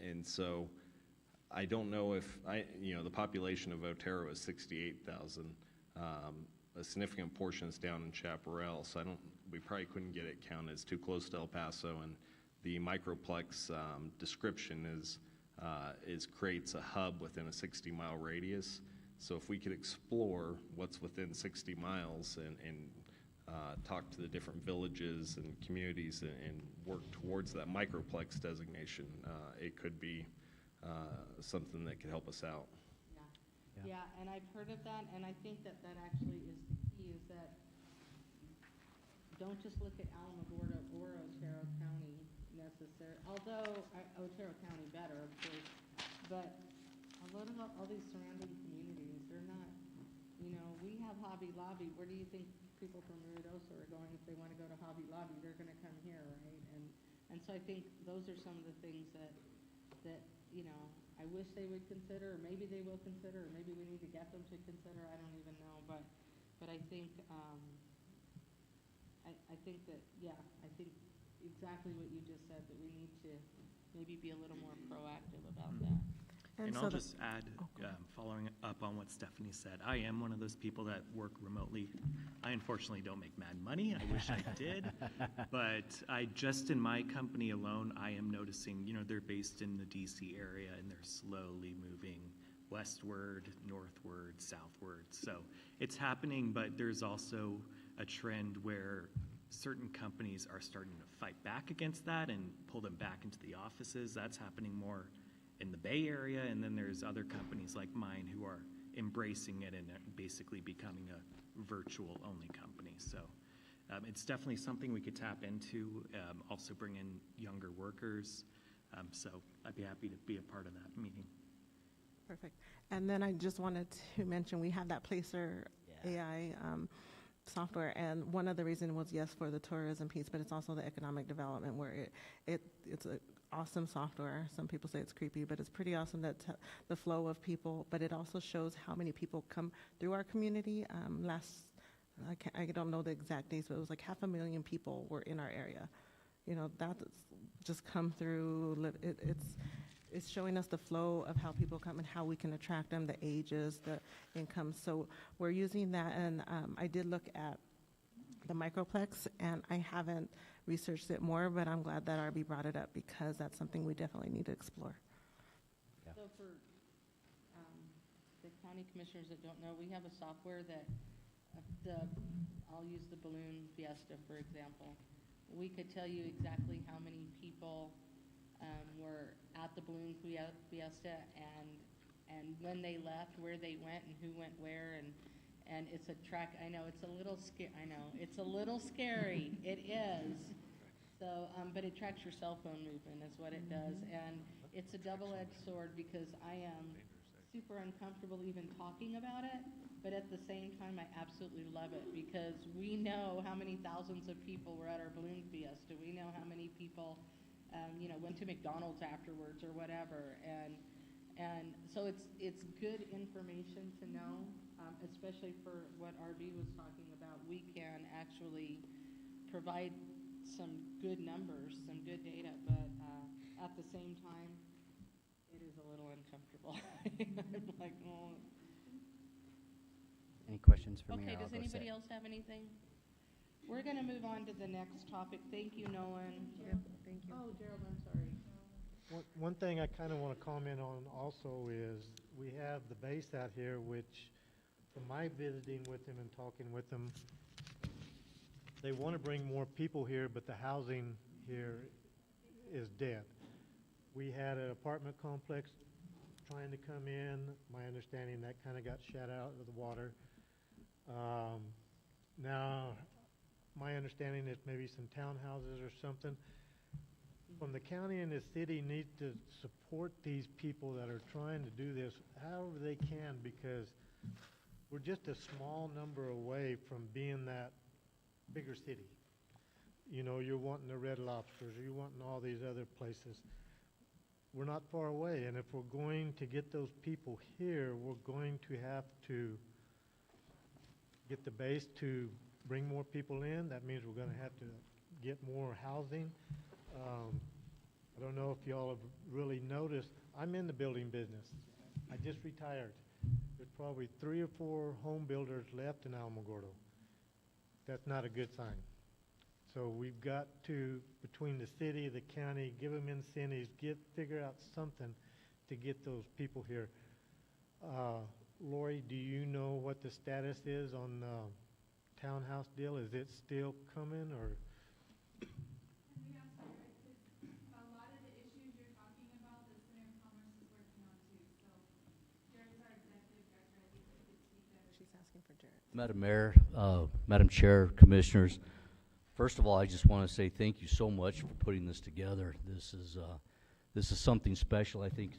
[SPEAKER 2] And so I don't know if the population of Otero is 68,000. A significant portion is down in Chaparral, so we probably couldn't get it counted. It's too close to El Paso, and the microplex description creates a hub within a 60-mile radius. So if we could explore what's within 60 miles and talk to the different villages and communities and work towards that microplex designation, it could be something that could help us out.
[SPEAKER 1] Yeah, and I've heard of that, and I think that actually is the key, is that don't just look at Alamogordo or Otero County necessarily, although Otero County better, of course, but a lot of all these surrounding communities, they're not, we have Hobby Lobby. Where do you think people from Ruidoso are going if they want to go to Hobby Lobby? They're going to come here, right? And so I think those are some of the things that I wish they would consider, or maybe they will consider, or maybe we need to get them to consider. I don't even know, but I think I think that I think exactly what you just said, that we need to maybe be a little more proactive about that.
[SPEAKER 17] And I'll just add, following up on what Stephanie said, I am one of those people that work remotely. I unfortunately don't make mad money. I wish I did. But just in my company alone, I am noticing, they're based in the DC area and they're slowly moving westward, northward, southward. So it's happening, but there's also a trend where certain companies are starting to fight back against that and pull them back into the offices. That's happening more in the Bay Area, and then there's other companies like mine who are embracing it and basically becoming a virtual-only company. So it's definitely something we could tap into, also bring in younger workers. So I'd be happy to be a part of that meeting.
[SPEAKER 9] Perfect. And then I just wanted to mention, we have that Placer AI software, and one of the reasons was, yes, for the tourism piece, but it's also the economic development, where it's a awesome software. Some people say it's creepy, but it's pretty awesome, that the flow of people, but it also shows how many people come through our community. I don't know the exact dates, but it was like 500,000 people were in our area. That's just come through. It's showing us the flow of how people come and how we can attract them, the ages, the incomes. So we're using that, and I did look at the microplex, and I haven't researched it more, but I'm glad that RB brought it up, because that's something we definitely need to explore.
[SPEAKER 1] Yeah. So for the county commissioners that don't know, we have a software that I'll use the Balloon Fiesta, for example. We could tell you exactly how many people were at the Balloon Fiesta, and when they left, where they went, and who went where, and it's a track. I know it's a little it's a little scary. It is. So, but it tracks your cell phone movement, is what it does, and it's a double-edged sword, because I am super uncomfortable even talking about it, but at the same time, I absolutely love it, because we know how many thousands of people were at our Balloon Fiesta. We know how many people, went to McDonald's afterwards or whatever, and so it's good information to know, especially for what RB was talking about. We can actually provide some good numbers, some good data, but at the same time, it is a little uncomfortable. I'm like, oh.
[SPEAKER 13] Any questions for me?
[SPEAKER 1] Okay, does anybody else have anything? We're going to move on to the next topic. Thank you, Nolan.
[SPEAKER 11] Yep, thank you.
[SPEAKER 1] Oh, Gerald, I'm sorry.
[SPEAKER 10] One thing I kind of want to comment on also is we have the base out here, which from my visiting with them and talking with them, they want to bring more people here, but the housing here is dead. We had an apartment complex trying to come in. My understanding, that kind of got shut out of the water. Now, my understanding is maybe some townhouses or something. From the county and the city need to support these people that are trying to do this however they can, because we're just a small number away from being that bigger city. you know, you're wanting the Red Lobsters, you're wanting all these other places. We're not far away, and if we're going to get those people here, we're going to have to get the base to bring more people in. That means we're gonna have to get more housing. I don't know if y'all have really noticed, I'm in the building business. I just retired. There's probably 3 or 4 home builders left in Alamogordo. That's not a good sign. So we've got to, between the city, the county, give them incentives, figure out something to get those people here. Lori, do you know what the status is on the townhouse deal? Is it still coming, or?
[SPEAKER 9] She's asking for Jared.
[SPEAKER 15] Madam Mayor, Madam Chair, Commissioners, first of all, I just want to say thank you so much for putting this together. This is something special. I think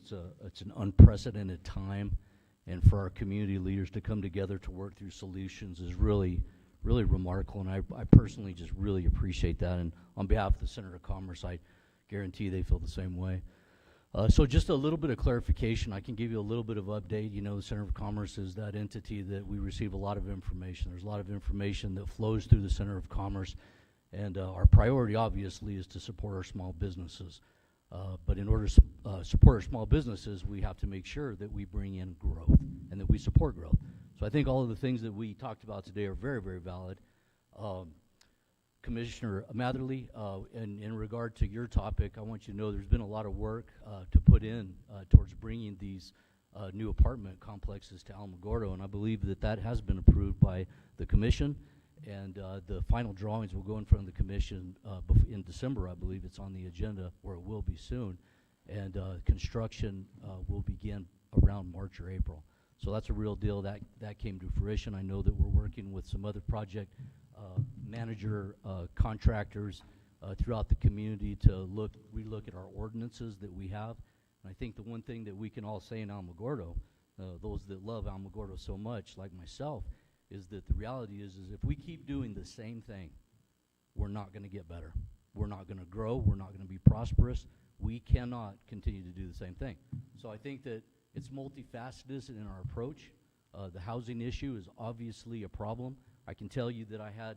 [SPEAKER 15] it's an unprecedented time, and for our community leaders to come together to work through solutions is really remarkable, and I personally just really appreciate that. And on behalf of the Center of Commerce, I guarantee they feel the same way. So just a little bit of clarification. I can give you a little bit of update. You know, the Center of Commerce is that entity that we receive a lot of information. There's a lot of information that flows through the Center of Commerce, and our priority obviously is to support our small businesses. But in order to support our small businesses, we have to make sure that we bring in growth and that we support growth. So I think all of the things that we talked about today are very, very valid. Commissioner Matherly, in regard to your topic, I want you to know there's been a lot of work to put in towards bringing these new apartment complexes to Alamogordo, and I believe that has been approved by the commission, and the final drawings will go in front of the commission in December. I believe it's on the agenda, or it will be soon, and construction will begin around March or April. So that's a real deal. That came to fruition. I know that we're working with some other project manager contractors throughout the community to relook at our ordinances that we have. And I think the one thing that we can all say in Alamogordo, those that love Alamogordo so much, like myself, is that the reality is if we keep doing the same thing, we're not going to get better. We're not going to grow. We're not going to be prosperous. We cannot continue to do the same thing. So I think that it's multifaceted in our approach. The housing issue is obviously a problem. I can tell you that I had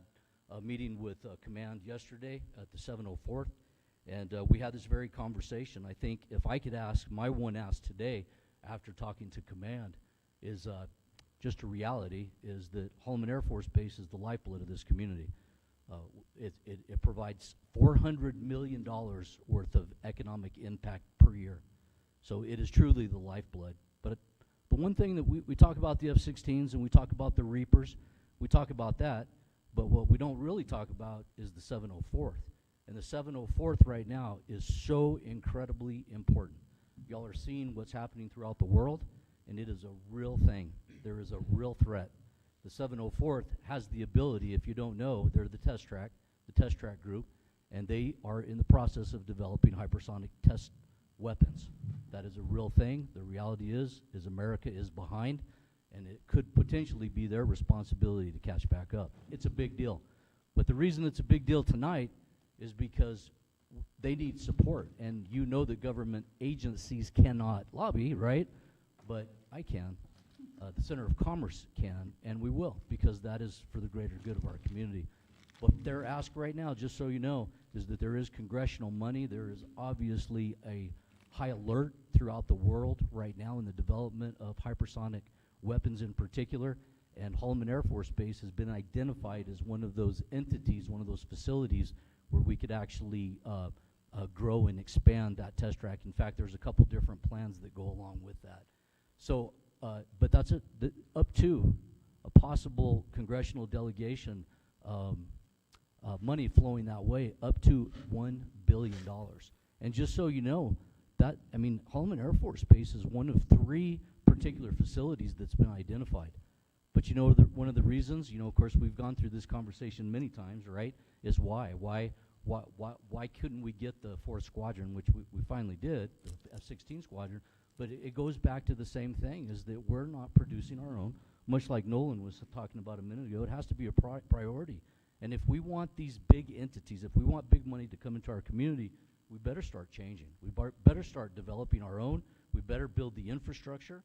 [SPEAKER 15] a meeting with Command yesterday at the 704th, and we had this very conversation. I think if I could ask, my one ask today after talking to Command is just a reality, is that Holloman Air Force Base is the lifeblood of this community. It provides $400 million worth of economic impact per year. So it is truly the lifeblood. But the one thing that we talk about the F-16s and we talk about the Reapers, we talk about that, but what we don't really talk about is the 704th. And the 704th right now is so incredibly important. Y'all are seeing what's happening throughout the world, and it is a real thing. There is a real threat. The 704th has the ability, if you don't know, they're the test track group, and they are in the process of developing hypersonic test weapons. That is a real thing. The reality is America is behind, and it could potentially be their responsibility to catch back up. It's a big deal. But the reason it's a big deal tonight is because they need support, and you know that government agencies cannot lobby, right? But I can. The Center of Commerce can, and we will, because that is for the greater good of our community. What their ask right now, just so you know, is that there is congressional money. There is obviously a high alert throughout the world right now in the development of hypersonic weapons in particular, and Holloman Air Force Base has been identified as one of those entities, one of those facilities where we could actually grow and expand that test track. In fact, there's a couple different plans that go along with that. So, but that's up to a possible congressional delegation, money flowing that way, up to $1 billion. And just so you know, Holloman Air Force Base is one of 3 particular facilities that's been identified. But you know, one of the reasons, of course, we've gone through this conversation many times, right, is why couldn't we get the 4th Squadron, which we finally did, the F-16 Squadron, but it goes back to the same thing, is that we're not producing our own, much like Nolan was talking about a minute ago. It has to be a priority. And if we want these big entities, if we want big money to come into our community, we better start changing. We better start developing our own. We better build the infrastructure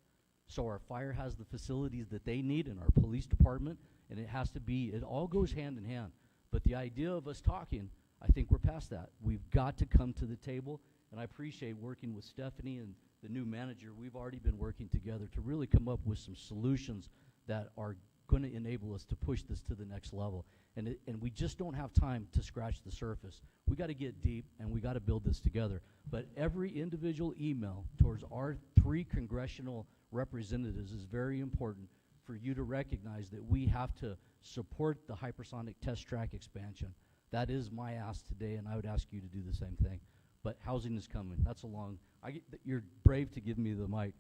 [SPEAKER 15] so our fire has the facilities that they need in our police department, and it all goes hand in hand. But the idea of us talking, I think we're past that. We've got to come to the table, and I appreciate working with Stephanie and the new manager. We've already been working together to really come up with some solutions that are going to enable us to push this to the next level. And we just don't have time to scratch the surface. We got to get deep, and we got to build this together. But every individual email towards our 3 congressional representatives is very important for you to recognize that we have to support the hypersonic test track expansion. That is my ask today, and I would ask you to do the same thing. But housing is coming. That's a long, you're brave to give me the mic,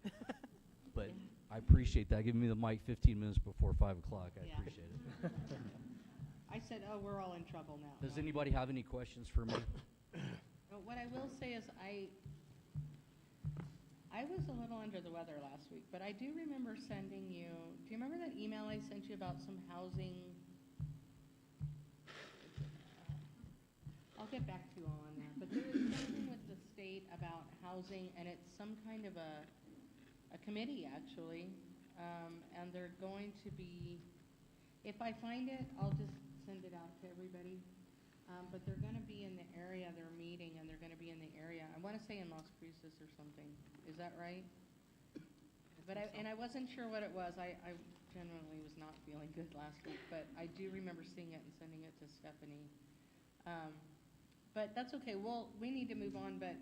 [SPEAKER 15] but I appreciate that. Giving me the mic 15 minutes before 5 o'clock. I appreciate it.
[SPEAKER 1] I said, oh, we're all in trouble now.
[SPEAKER 15] Does anybody have any questions for me?
[SPEAKER 1] What I will say is I was a little under the weather last week, but I do remember sending you, do you remember that email I sent you about some housing? I'll get back to you all on that, but there was something with the state about housing, and it's some kind of a committee, actually, and they're going to be, if I find it, I'll just send it out to everybody. But they're going to be in the area, they're meeting, and they're going to be in the area. I want to say in Las Cruces or something. Is that right? But I wasn't sure what it was. I generally was not feeling good last week, but I do remember seeing it and sending it to Stephanie. But that's okay. We need to move on, but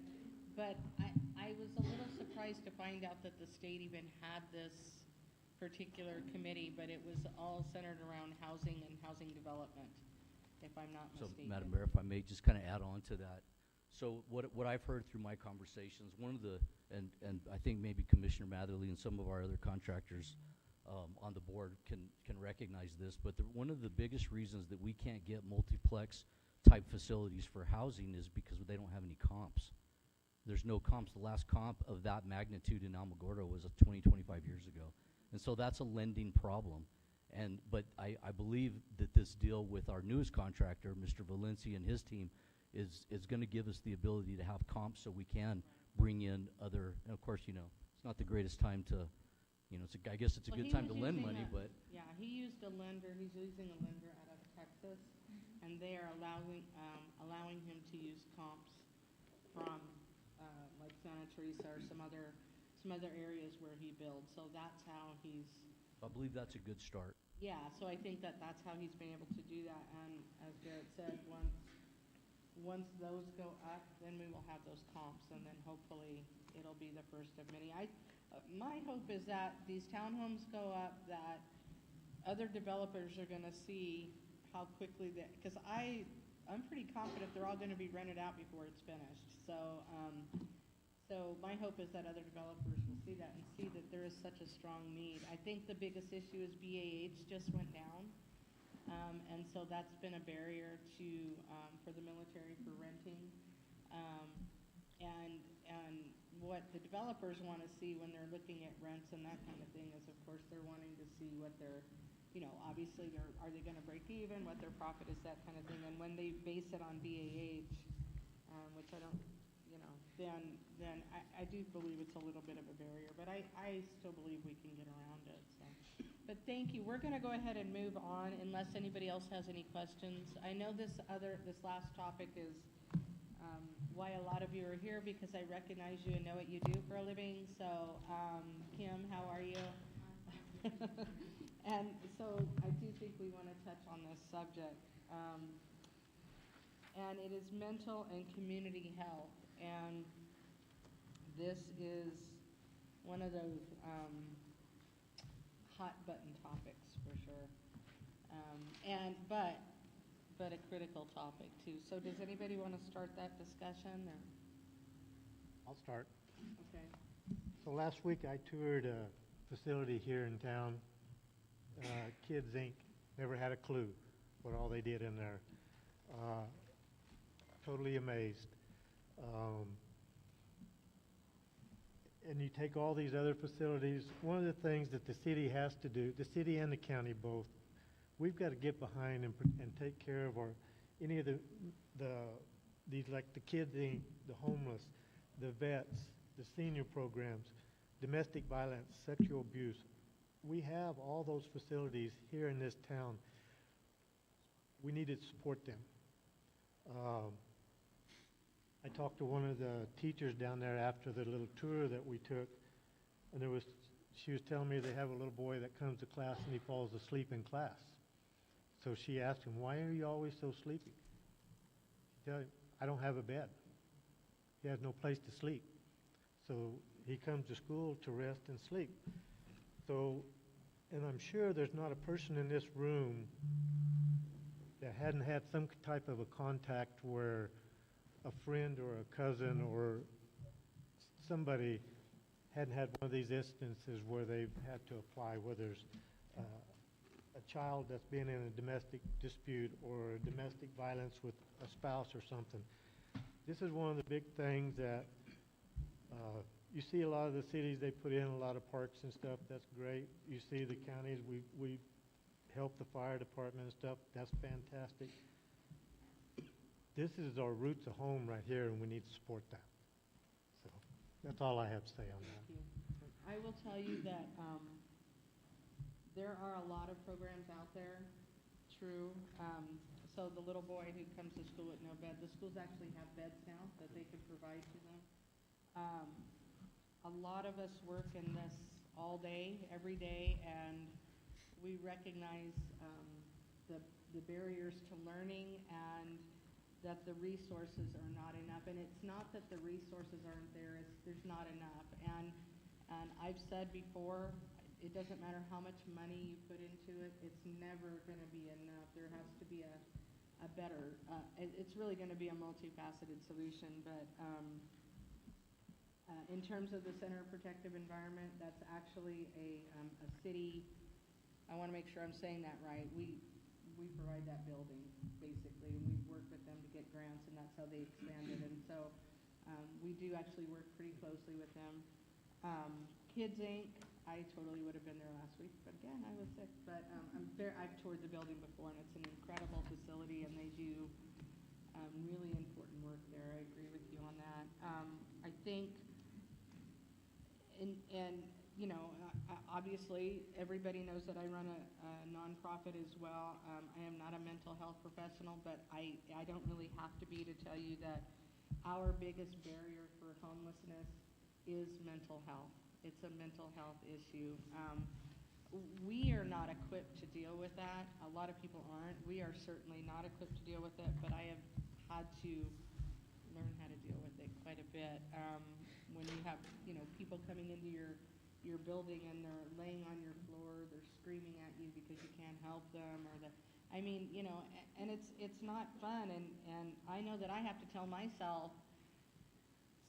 [SPEAKER 1] I was a little surprised to find out that the state even had this particular committee, but it was all centered around housing and housing development, if I'm not
[SPEAKER 15] So,
[SPEAKER 1] mistaken.
[SPEAKER 15] Madam Mayor, if I may just kind of add on to that. So what I've heard through my conversations, one of the, and I think maybe Commissioner Matherly and some of our other contractors on the board can recognize this, but one of the biggest reasons that we can't get multiplex type facilities for housing is because they don't have any comps. There's no comps. The last comp of that magnitude in Alamogordo was 20, 25 years ago. And so that's a lending problem. But I believe that this deal with our newest contractor, Mr. Valencia and his team, is going to give us the ability to have comps so we can bring in other, and of course, it's not the greatest time to, I guess it's a good time to lend money, but.
[SPEAKER 1] Yeah, he used a lender, he's using a lender out of Texas, and they are allowing him to use comps from, like Santa Teresa or some other areas where he builds. So that's how he's.
[SPEAKER 15] I believe that's a good start.
[SPEAKER 1] Yeah, so I think that's how he's been able to do that. And as Garrett said, once those go up, then we will have those comps, and then hopefully it'll be the first of many. My hope is that these townhomes go up, that other developers are going to see how quickly that, because I'm pretty confident they're all going to be rented out before it's finished. So my hope is that other developers will see that and see that there is such a strong need. I think the biggest issue is BAH just went down, and so that's been a barrier for the military for renting. And what the developers want to see when they're looking at rents and that kind of thing is, of course, they're wanting to see what their, obviously, are they going to break even, what their profit is, that kind of thing. And when they base it on BAH, which I don't, then I do believe it's a little bit of a barrier, but I still believe we can get around it. So. But thank you. We're going to go ahead and move on unless anybody else has any questions. I know this last topic is why a lot of you are here, because I recognize you and know what you do for a living. So, Kim, how are you? And so I do think we want to touch on this subject. And it is mental and community health. And this is one of those hot button topics for sure. But a critical topic too. So does anybody want to start that discussion? Or?
[SPEAKER 10] I'll start.
[SPEAKER 1] Okay.
[SPEAKER 10] So last week I toured a facility here in town, Kids Inc. Never had a clue what all they did in there. Totally amazed. And you take all these other facilities, one of the things that the city has to do, the city and the county both, we've got to get behind and take care of any of these, like the Kids Inc., the homeless, the vets, the senior programs, domestic violence, sexual abuse. We have all those facilities here in this town. We need to support them. I talked to one of the teachers down there after the little tour that we took, and she was telling me they have a little boy that comes to class and he falls asleep in class. So she asked him, "Why are you always so sleepy?" He said, "I don't have a bed." He has no place to sleep. So he comes to school to rest and sleep. So, and I'm sure there's not a person in this room that hadn't had some type of a contact where a friend or a cousin or somebody hadn't had one of these instances where they've had to apply, whether there's a child that's been in a domestic dispute or domestic violence with a spouse or something. This is one of the big things that you see a lot of the cities, they put in a lot of parks and stuff. That's great. You see the counties, we help the fire department and stuff. That's fantastic. This is our roots of home right here, and we need to support that. So that's all I have to say on that.
[SPEAKER 1] Thank you. I will tell you that there are a lot of programs out there, true. So the little boy who comes to school with no bed, the schools actually have beds now that they can provide to them. A lot of us work in this all day, every day, and we recognize the barriers to learning and that the resources are not enough. And it's not that the resources aren't there, it's there's not enough. And I've said before, it doesn't matter how much money you put into it, it's never going to be enough. There has to be a better, it's really going to be a multifaceted solution. But in terms of the Center for Protective Environment, that's actually a city, I want to make sure I'm saying that right. We provide that building, basically, and we work with them to get grants, and that's how they expanded. And so we do actually work pretty closely with them. Kids Inc., I totally would have been there last week, but again, I was sick. But I've toured the building before, and it's an incredible facility, and they do really important work there. I agree with you on that. I think, and you know, obviously, everybody knows that I run a nonprofit as well. I am not a mental health professional, but I don't really have to be to tell you that our biggest barrier for homelessness is mental health. It's a mental health issue. We are not equipped to deal with that. A lot of people aren't. We are certainly not equipped to deal with it, but I have had to learn how to deal with it quite a bit. When you have, you know, people coming into your building and they're laying on your floor, they're screaming at you because you can't help them, or I mean, you know, and it's not fun, and I know that I have to tell myself,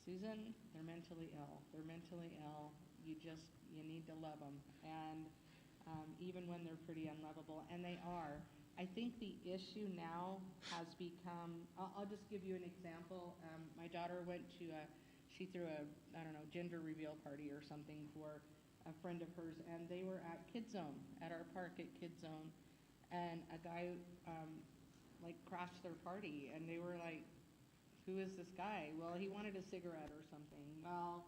[SPEAKER 1] Susan, they're mentally ill. They're mentally ill. You need to love them, and even when they're pretty unlovable, and they are. I think the issue now has become, I'll just give you an example. My daughter went to she threw a, I don't know, gender reveal party or something for a friend of hers, and they were at Kid Zone, at our park at Kid Zone, and a guy like crashed their party, and they were like, who is this guy? Well, he wanted a cigarette or something. Well,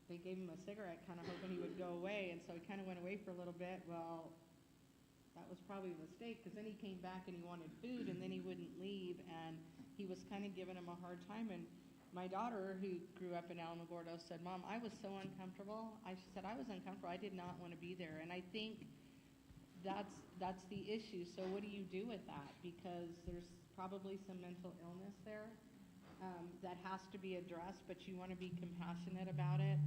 [SPEAKER 1] they gave him a cigarette kind of hoping he would go away, and so he kind of went away for a little bit. Well, that was probably a mistake, because then he came back and he wanted food, and then he wouldn't leave, and he was kind of giving him a hard time. And my daughter, who grew up in Alamogordo, said, Mom, I was so uncomfortable. She said, I was uncomfortable. I did not want to be there. And I think that's the issue. So what do you do with that? Because there's probably some mental illness there that has to be addressed, but you want to be compassionate about it.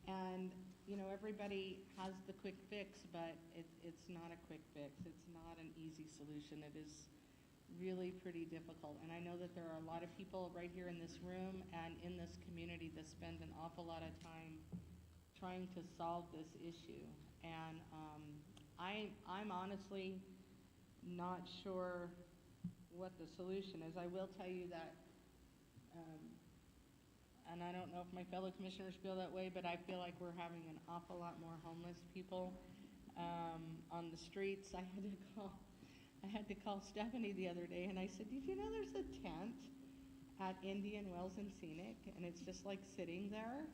[SPEAKER 1] And you know, everybody has the quick fix, but it's not a quick fix. It's not an easy solution. It is really pretty difficult. And I know that there are a lot of people right here in this room and in this community that spend an awful lot of time trying to solve this issue. And I'm honestly not sure what the solution is. I will tell you that, and I don't know if my fellow commissioners feel that way, but I feel like we're having an awful lot more homeless people on the streets. I had to call Stephanie the other day, and I said, did you know there's a tent at Indian Wells and Scenic, and it's just like sitting there?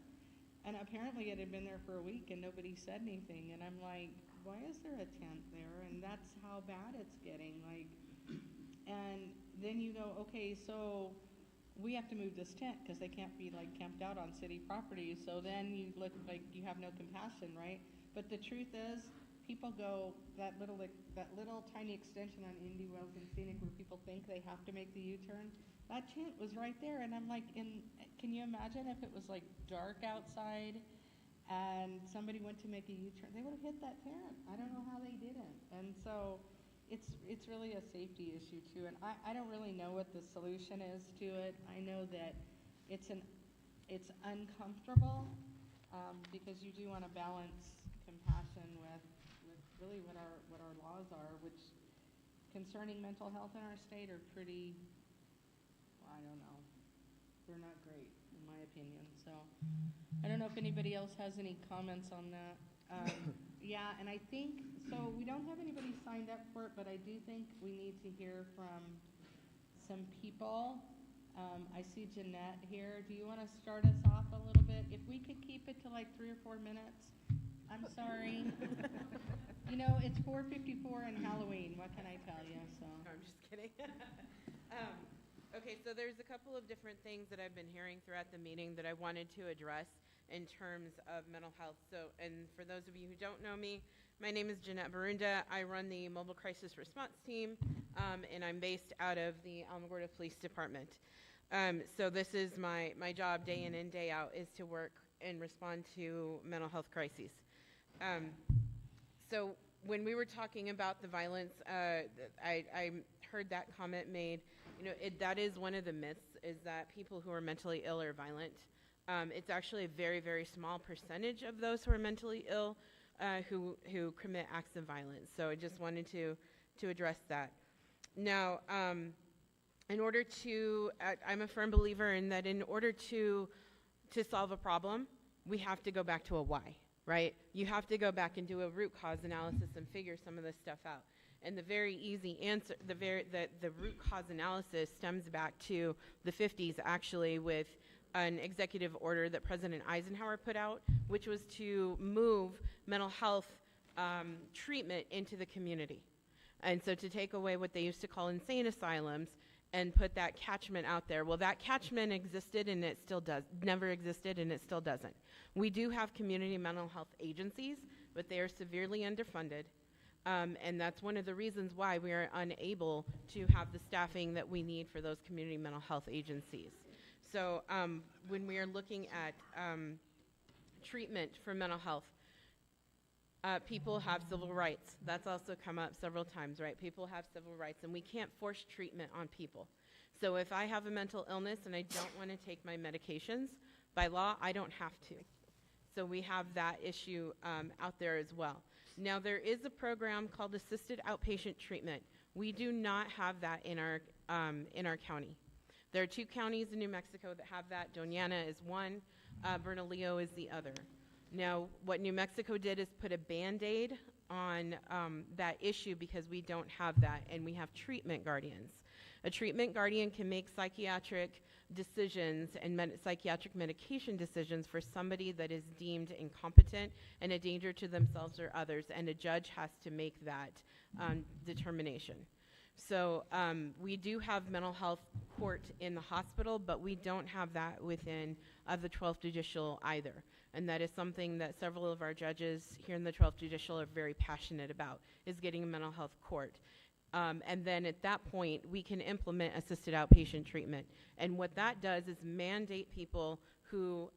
[SPEAKER 1] And apparently it had been there for a week and nobody said anything, and I'm like, why is there a tent there? And that's how bad it's getting, like, and then you go, okay, so we have to move this tent because they can't be like camped out on city property. So then you look like you have no compassion, right? But the truth is, people go that little tiny extension on Indy Wells and Scenic where people think they have to make the U-turn. That tent was right there, and I'm like, can you imagine if it was like dark outside and somebody went to make a U-turn? They would have hit that tent. I don't know how they didn't. And so it's really a safety issue too. And I don't really know what the solution is to it. I know that it's uncomfortable because you do want to balance compassion with really what our laws are, which concerning mental health in our state are pretty, I don't know, they're not great in my opinion. So I don't know if anybody else has any comments on that. Yeah, and I think, so we don't have anybody signed up for it, but I do think we need to hear from some people. I see Jeanette here. Do you want to start us off a little bit? If we could keep it to like 3 or 4 minutes. I'm sorry. You know, it's 4:54 and Halloween. What can I tell you? So.
[SPEAKER 5] I'm just kidding. Okay, so there's a couple of different things that I've been hearing throughout the meeting that I wanted to address in terms of mental health. So, and for those of you who don't know me, my name is Jeanette Barunda. I run the Mobile Crisis Response Team, and I'm based out of the Alamogordo Police Department. So this is my job day in and day out, is to work and respond to mental health crises. So when we were talking about the violence, I heard that comment made. You know, that is one of the myths, is that people who are mentally ill are violent. It's actually a very, very small percentage of those who are mentally ill who commit acts of violence. So I just wanted to address that. Now, in order to, I'm a firm believer in that in order to solve a problem, we have to go back to a why, right? You have to go back and do a root cause analysis and figure some of this stuff out. And the very easy answer, the root cause analysis stems back to the 50s, actually, with an executive order that President Eisenhower put out, which was to move mental health treatment into the community. And so to take away what they used to call insane asylums and put that catchment out there. Well, that catchment existed and it still does, never existed and it still doesn't. We do have community mental health agencies, but they are severely underfunded. And that's one of the reasons why we are unable to have the staffing that we need for those community mental health agencies. So when we are looking at treatment for mental health, people have civil rights. That's also come up several times, right? People have civil rights, and we can't force treatment on people. So if I have a mental illness and I don't want to take my medications, by law, I don't have to. So we have that issue out there as well. Now, there is a program called Assisted Outpatient Treatment. We do not have that in our county. There are 2 counties in New Mexico that have that. Doñana is one, Bernalillo is the other. Now, what New Mexico did is put a Band-Aid on that issue because we don't have that, and we have treatment guardians. A treatment guardian can make psychiatric decisions and psychiatric medication decisions for somebody that is deemed incompetent and a danger to themselves or others, and a judge has to make that determination. So we do have mental health court in the hospital, but we don't have that within the 12th Judicial either. And that is something that several of our judges here in the 12th Judicial are very passionate about, is getting a mental health court. And then at that point, we can implement assisted outpatient treatment. And what that does is mandate people who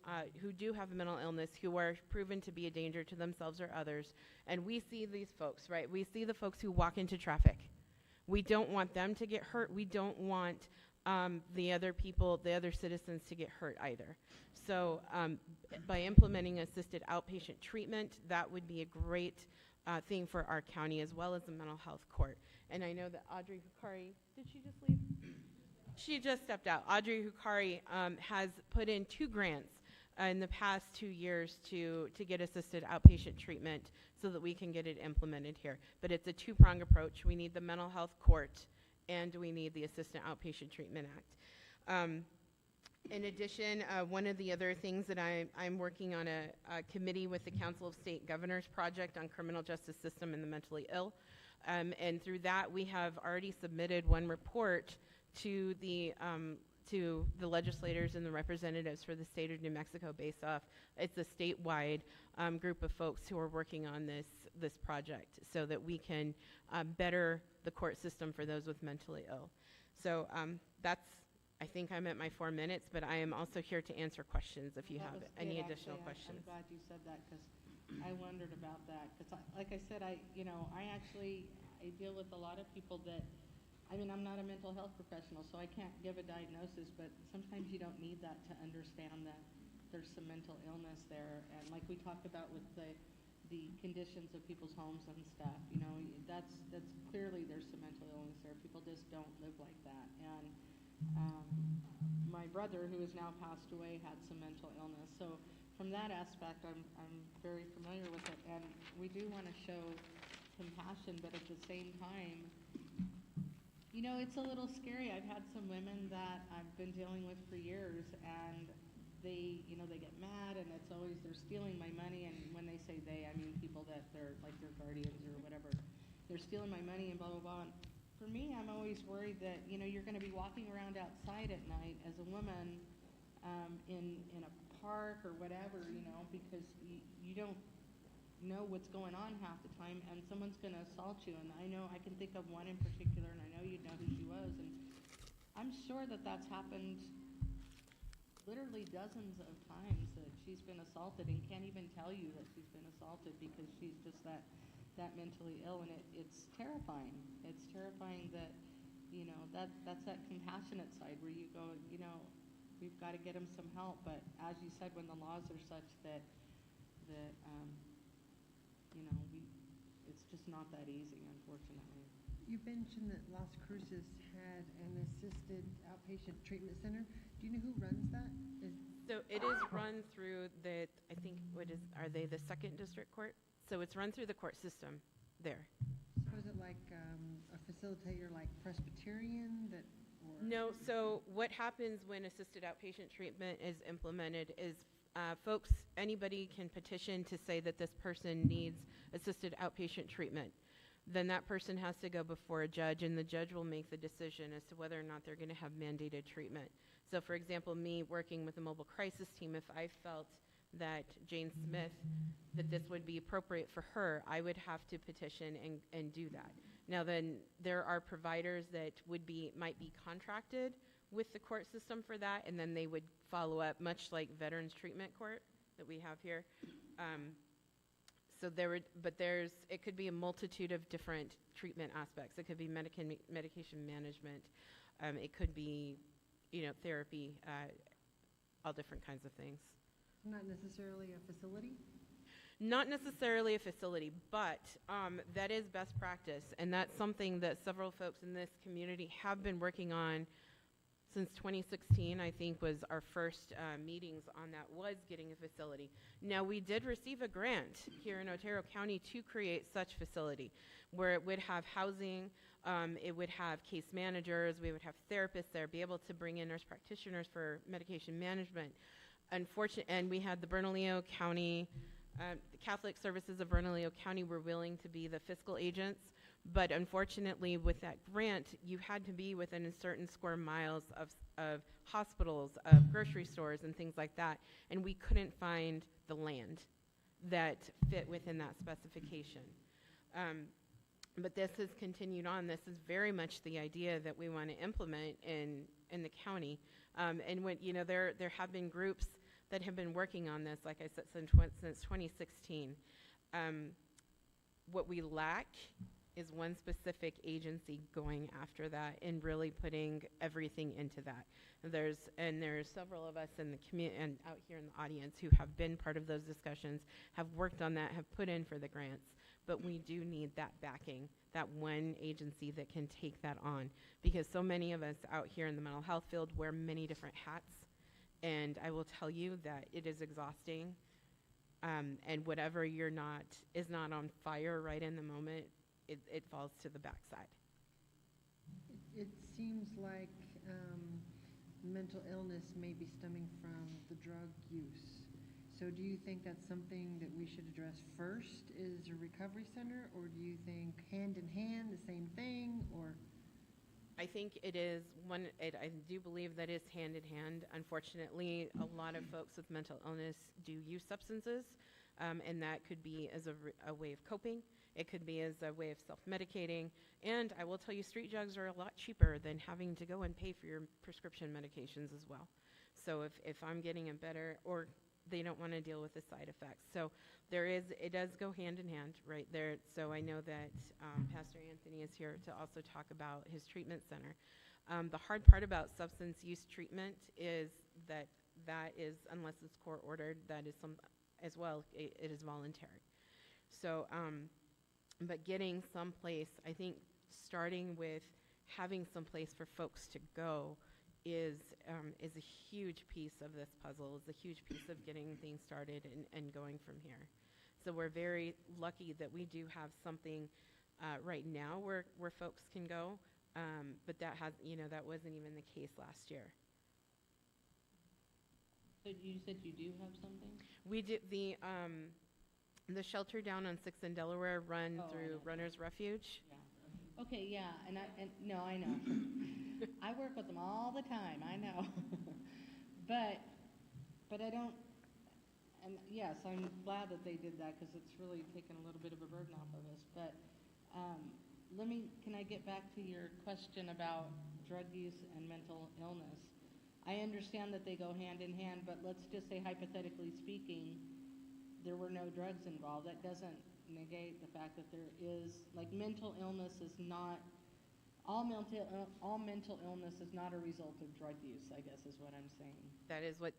[SPEAKER 5] do have a mental illness, who are proven to be a danger to themselves or others. And we see these folks, right? We see the folks who walk into traffic. We don't want them to get hurt. We don't want the other people, the other citizens to get hurt either. So by implementing assisted outpatient treatment, that would be a great thing for our county, as well as the mental health court. And I know that Audrey Hukari, did she just leave? She just stepped out. Audrey Hukari has put in 2 grants in the past 2 years to get assisted outpatient treatment so that we can get it implemented here. But it's a two-prong approach. We need the mental health court, and we need the Assistant Outpatient Treatment Act. In addition, one of the other things that I'm working on a committee with the Council of State Governors project on criminal justice system and the mentally ill. And through that, we have already submitted one report to the legislators and the representatives for the state of New Mexico based off, it's a statewide group of folks who are working on this project so that we can better the court system for those with mentally ill. So I think I'm at my 4 minutes, but I am also here to answer questions if you
[SPEAKER 1] That
[SPEAKER 5] have
[SPEAKER 1] was
[SPEAKER 5] any
[SPEAKER 1] good,
[SPEAKER 5] additional
[SPEAKER 1] actually.
[SPEAKER 5] questions.
[SPEAKER 1] I'm glad you said that, because I wondered about that. Because like I said, I deal with a lot of people that, I'm not a mental health professional, so I can't give a diagnosis, but sometimes you don't need that to understand that there's some mental illness there. And like we talked about with the conditions of people's homes and stuff, that's clearly there's some mental illness there. People just don't live like that. And my brother, who has now passed away, had some mental illness. So from that aspect, I'm very familiar with it. And we do want to show compassion, but at the same time, it's a little scary. I've had some women that I've been dealing with for years, and they get mad, and it's always they're stealing my money. And when they say they, I mean people that they're like their guardians or whatever. They're stealing my money and blah, blah, blah. And for me, I'm always worried that, you're going to be walking around outside at night as a woman in a park or whatever, because you don't know what's going on half the time, and someone's going to assault you. And I can think of one in particular, and I know you'd know who she was. And I'm sure that that's happened literally dozens of times, that she's been assaulted and can't even tell you that she's been assaulted because she's just that mentally ill. And it's terrifying. It's terrifying that, that's that compassionate side where you go, we've got to get them some help. But as you said, when the laws are such that it's just not that easy, unfortunately.
[SPEAKER 11] You mentioned that Las Cruces had an assisted outpatient treatment center. Do you know who runs that?
[SPEAKER 5] So it is run through are they the 2nd District Court? So it's run through the court system there.
[SPEAKER 11] So is it like a facilitator like Presbyterian that?
[SPEAKER 5] No, so what happens when assisted outpatient treatment is implemented is anybody can petition to say that this person needs assisted outpatient treatment. Then that person has to go before a judge, and the judge will make the decision as to whether or not they're going to have mandated treatment. So for example, me working with the mobile crisis team, if I felt that Jane Smith, that this would be appropriate for her, I would have to petition and do that. Now then, there are providers that might be contracted with the court system for that, and then they would follow up, much like Veterans Treatment Court that we have here. It could be a multitude of different treatment aspects. It could be medication management. It could be, therapy, all different kinds of things.
[SPEAKER 11] Not necessarily a facility?
[SPEAKER 5] Not necessarily a facility, but that is best practice, and that's something that several folks in this community have been working on since 2016, I think, was our first meetings on that, was getting a facility. Now, we did receive a grant here in Otero County to create such facility, where it would have housing, it would have case managers, we would have therapists there, be able to bring in nurse practitioners for medication management. And we had the Bernalillo County, the Catholic Services of Bernalillo County were willing to be the fiscal agents. But unfortunately, with that grant, you had to be within a certain square miles of hospitals, of grocery stores, and things like that. And we couldn't find the land that fit within that specification. But this has continued on. This is very much the idea that we want to implement in the county. And when there have been groups that have been working on this, like I said, since 2016. What we lack is one specific agency going after that and really putting everything into that. There's several of us in the community and out here in the audience who have been part of those discussions, have worked on that, have put in for the grants, but we do need that backing, that one agency that can take that on, because so many of us out here in the mental health field wear many different hats, And I will tell you that it is exhausting. And whatever is not on fire right in the moment, it falls to the backside.
[SPEAKER 11] It seems like mental illness may be stemming from the drug use. So do you think that's something that we should address first, is a recovery center, or do you think hand in hand, the same thing, or?
[SPEAKER 5] I think it is I do believe that is hand in hand. Unfortunately, a lot of folks with mental illness do use substances, and that could be as a way of coping. It could be as a way of self-medicating. And I will tell you, street drugs are a lot cheaper than having to go and pay for your prescription medications as well. So if I'm getting a better, or they don't want to deal with the side effects. So it does go hand in hand right there. So I know that Pastor Anthony is here to also talk about his treatment center. The hard part about substance use treatment is that is, unless it's court ordered, that is as well, it is voluntary. So, but getting someplace, I think starting with having someplace for folks to go is a huge piece of this puzzle, is a huge piece of getting things started and going from here. So we're very lucky that we do have something right now where folks can go, but that wasn't even the case last year.
[SPEAKER 1] So you said you do have something?
[SPEAKER 5] We did the shelter down on 6th and Delaware run through Runner's Refuge.
[SPEAKER 1] Yeah. Okay, yeah, no, I know. I work with them all the time, I know. but I don't, and yes, I'm glad that they did that, because it's really taken a little bit of a burden off of us. But can I get back to your question about drug use and mental illness? I understand that they go hand in hand, but let's just say, hypothetically speaking, there were no drugs involved. That doesn't negate the fact that there is, like, mental illness is not, all mental illness is not a result of drug use, I guess is what I'm saying.
[SPEAKER 5] That is 100%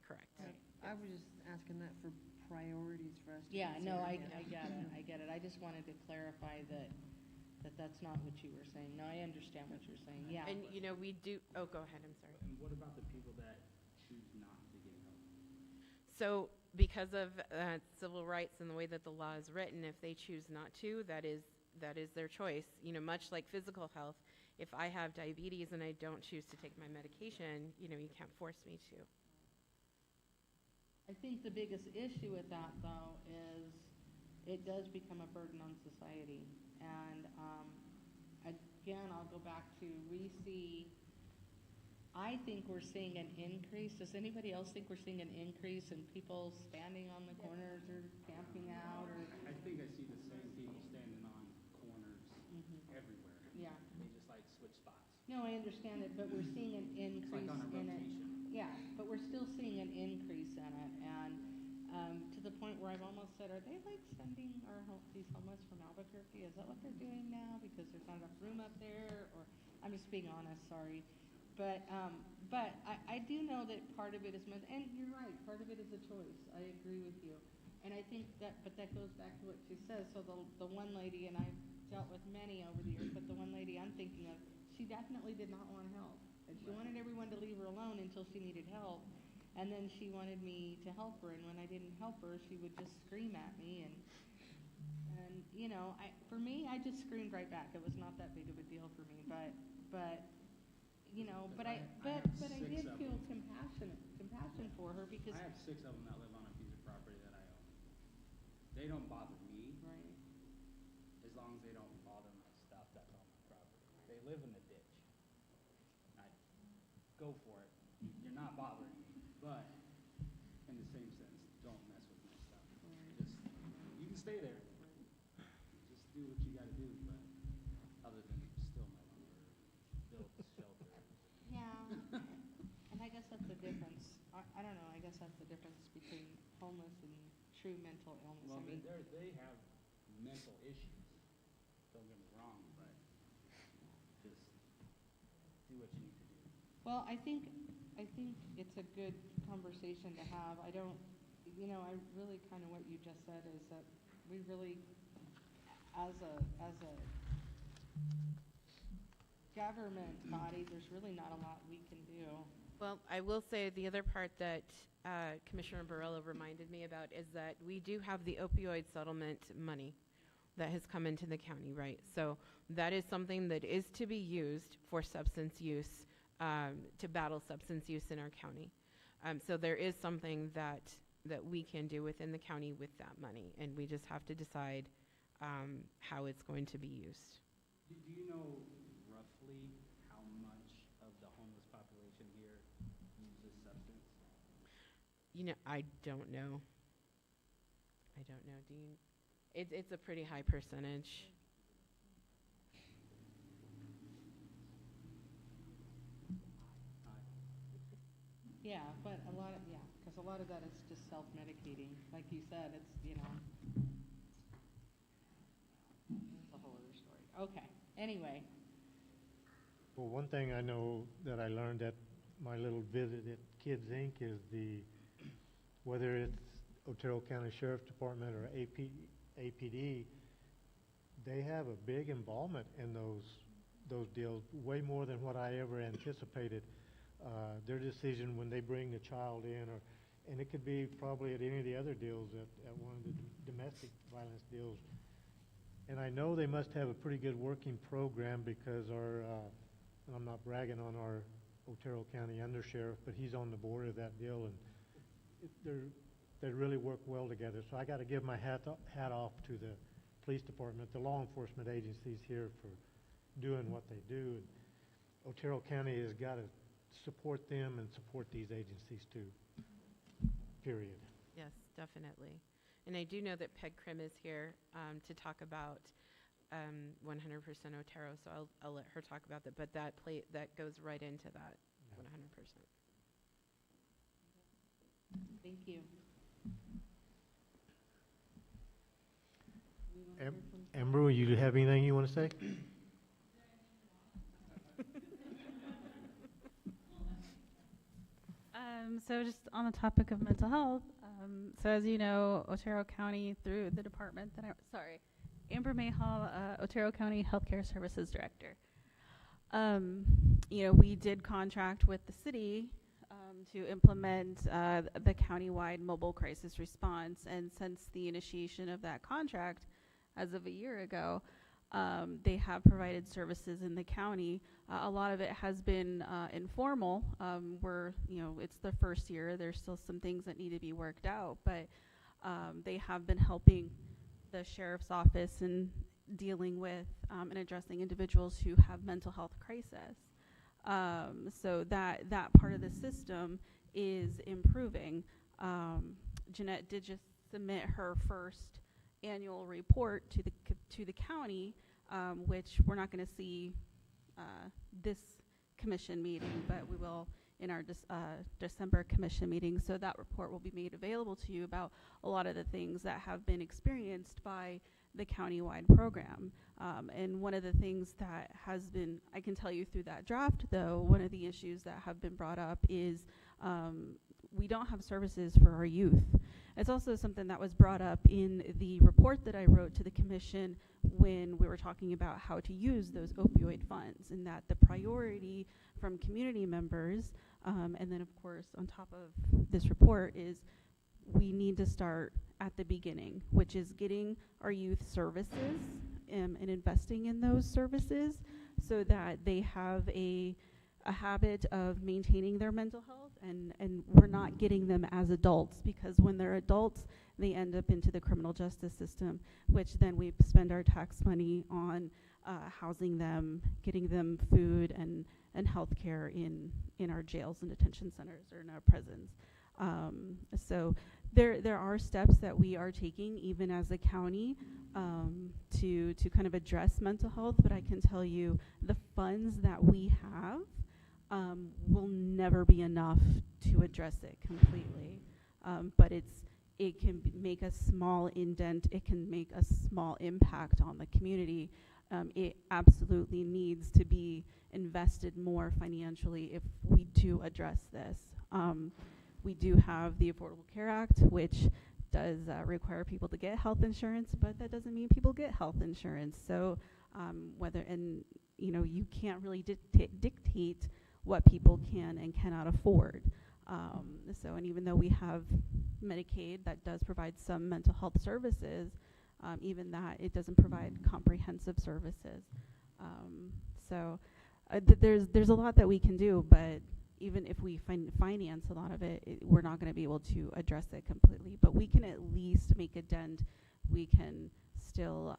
[SPEAKER 5] correct.
[SPEAKER 1] Right.
[SPEAKER 11] I was just asking that for priorities for us to
[SPEAKER 1] Yeah, no, I
[SPEAKER 11] consider.
[SPEAKER 1] get it. I just wanted to clarify that that's not what you were saying. No, I understand what you're saying, yeah.
[SPEAKER 5] And, we do, go ahead, I'm sorry.
[SPEAKER 3] And what about the people that choose not to get help?
[SPEAKER 5] So because of civil rights and the way that the law is written, if they choose not to, that is their choice. Much like physical health, if I have diabetes and I don't choose to take my medication, you can't force me to.
[SPEAKER 1] I think the biggest issue with that, though, is it does become a burden on society. And again, I'll go back to, I think we're seeing an increase. Does anybody else think we're seeing an increase in people standing on the corners or camping out? Or
[SPEAKER 3] I think I see the same people standing on corners everywhere.
[SPEAKER 1] Yeah.
[SPEAKER 3] They just switch spots.
[SPEAKER 1] No, I understand it, but we're seeing an increase
[SPEAKER 3] on a
[SPEAKER 1] in it.
[SPEAKER 3] rotation.
[SPEAKER 1] Yeah, but we're still seeing an increase in it, and to the point where I've almost said, are they sending these homeless from Albuquerque? Is that what they're doing now because there's not enough room up there? Or I'm just being honest, sorry. But I do know that part of it is and you're right, part of it is a choice. I agree with you. And I think that goes back to what she says. So the one lady, and I've dealt with many over the years, but the one lady I'm thinking of, she definitely did not want help. And she wanted everyone to leave her alone until she needed help. And then she wanted me to help her, and when I didn't help her, she would just scream at me. And for me, I just screamed right back. It was not that big of a deal for me, but I did feel compassion for her, because
[SPEAKER 3] I have 6 of them that live on a piece of property that I own. They don't bother me.
[SPEAKER 1] Right.
[SPEAKER 3] As long as they don't bother my stuff that's on my property. They live in the ditch. I go for it. You're not bothering me. But in the same sense, don't mess with my stuff. Just, you can stay there. Just do what you got to do, but other than steal my lumber, build shelters.
[SPEAKER 1] Yeah, and I guess that's the difference. I don't know, I guess that's the difference between homeless and true mental illness.
[SPEAKER 3] Well,
[SPEAKER 1] I mean,
[SPEAKER 3] they have mental issues. Don't get me wrong, but just do what you need to do.
[SPEAKER 1] well, I think it's a good conversation to have. I really kind of what you just said is that we really, as a government body, there's really not a lot we can do.
[SPEAKER 5] Well, I will say the other part that Commissioner Barello reminded me about is that we do have the opioid settlement money that has come into the county, right? So that is something that is to be used for substance use, to battle substance use in our county. So there is something that we can do within the county with that money, and we just have to decide how it's going to be used.
[SPEAKER 3] Do you know roughly how much of the homeless population here uses substance?
[SPEAKER 5] You know, I don't know. Do you? It's a pretty high percentage.
[SPEAKER 1] Yeah, but because a lot of that is just self-medicating. Like you said, it's, it's a whole other story. Okay, anyway.
[SPEAKER 10] Well, one thing I know that I learned at my little visit at Kids Inc. is whether it's Otero County Sheriff's Department or APD, they have a big involvement in those deals, way more than what I ever anticipated. Their decision when they bring the child in, and it could be probably at any of the other deals, at one of the domestic violence deals. And I know they must have a pretty good working program because and I'm not bragging on our Otero County undersheriff, but he's on the board of that deal, and they really work well together. So I got to give my hat off to the police department, the law enforcement agencies here for doing what they do. And Otero County has got to support them and support these agencies too, period.
[SPEAKER 5] Yes, definitely. And I do know that Peg Krim is here to talk about 100% Otero, so I'll let her talk about that, but that goes right into that, 100%.
[SPEAKER 1] Thank you.
[SPEAKER 10] Amber, you have anything you want to say?
[SPEAKER 18] So just on the topic of mental health, so as you know, Otero County through the department that Amber Mayhall, Otero County Healthcare Services Director. We did contract with the city to implement the countywide mobile crisis response, and since the initiation of that contract, as of a year ago, they have provided services in the county. A lot of it has been informal. It's the first year. There's still some things that need to be worked out, but they have been helping the sheriff's office in dealing with and addressing individuals who have mental health crisis. So that part of the system is improving. Jeanette did just submit her first annual report to the county, which we're not going to see this commission meeting, but we will in our December commission meeting. So that report will be made available to you about a lot of the things that have been experienced by the countywide program. And one of the things that has been, I can tell you through that draft though, one of the issues that have been brought up is we don't have services for our youth. It's also something that was brought up in the report that I wrote to the commission when we were talking about how to use those opioid funds, and that the priority from community members, and then of course on top of this report, is we need to start at the beginning, which is getting our youth services and investing in those services so that they have a habit of maintaining their mental health, and we're not getting them as adults, because when they're adults they end up into the criminal justice system, which then we spend our tax money on housing them, getting them food and health care in our jails and detention centers or in our prisons. So there are steps that we are taking even as a county to kind of address mental health, but I can tell you the funds that we have will never be enough to address it completely. But it can make a small indent, it can make a small impact on the community. It absolutely needs to be invested more financially if we do address this. We do have the Affordable Care Act, which does require people to get health insurance, but that doesn't mean people get health insurance. So you can't really dictate what people can and cannot afford. So, and even though we have Medicaid that does provide some mental health services, even that, it doesn't provide comprehensive services. There's a lot that we can do, but even if we finance a lot of it, we're not going to be able to address it completely. But we can at least make a dent. We can still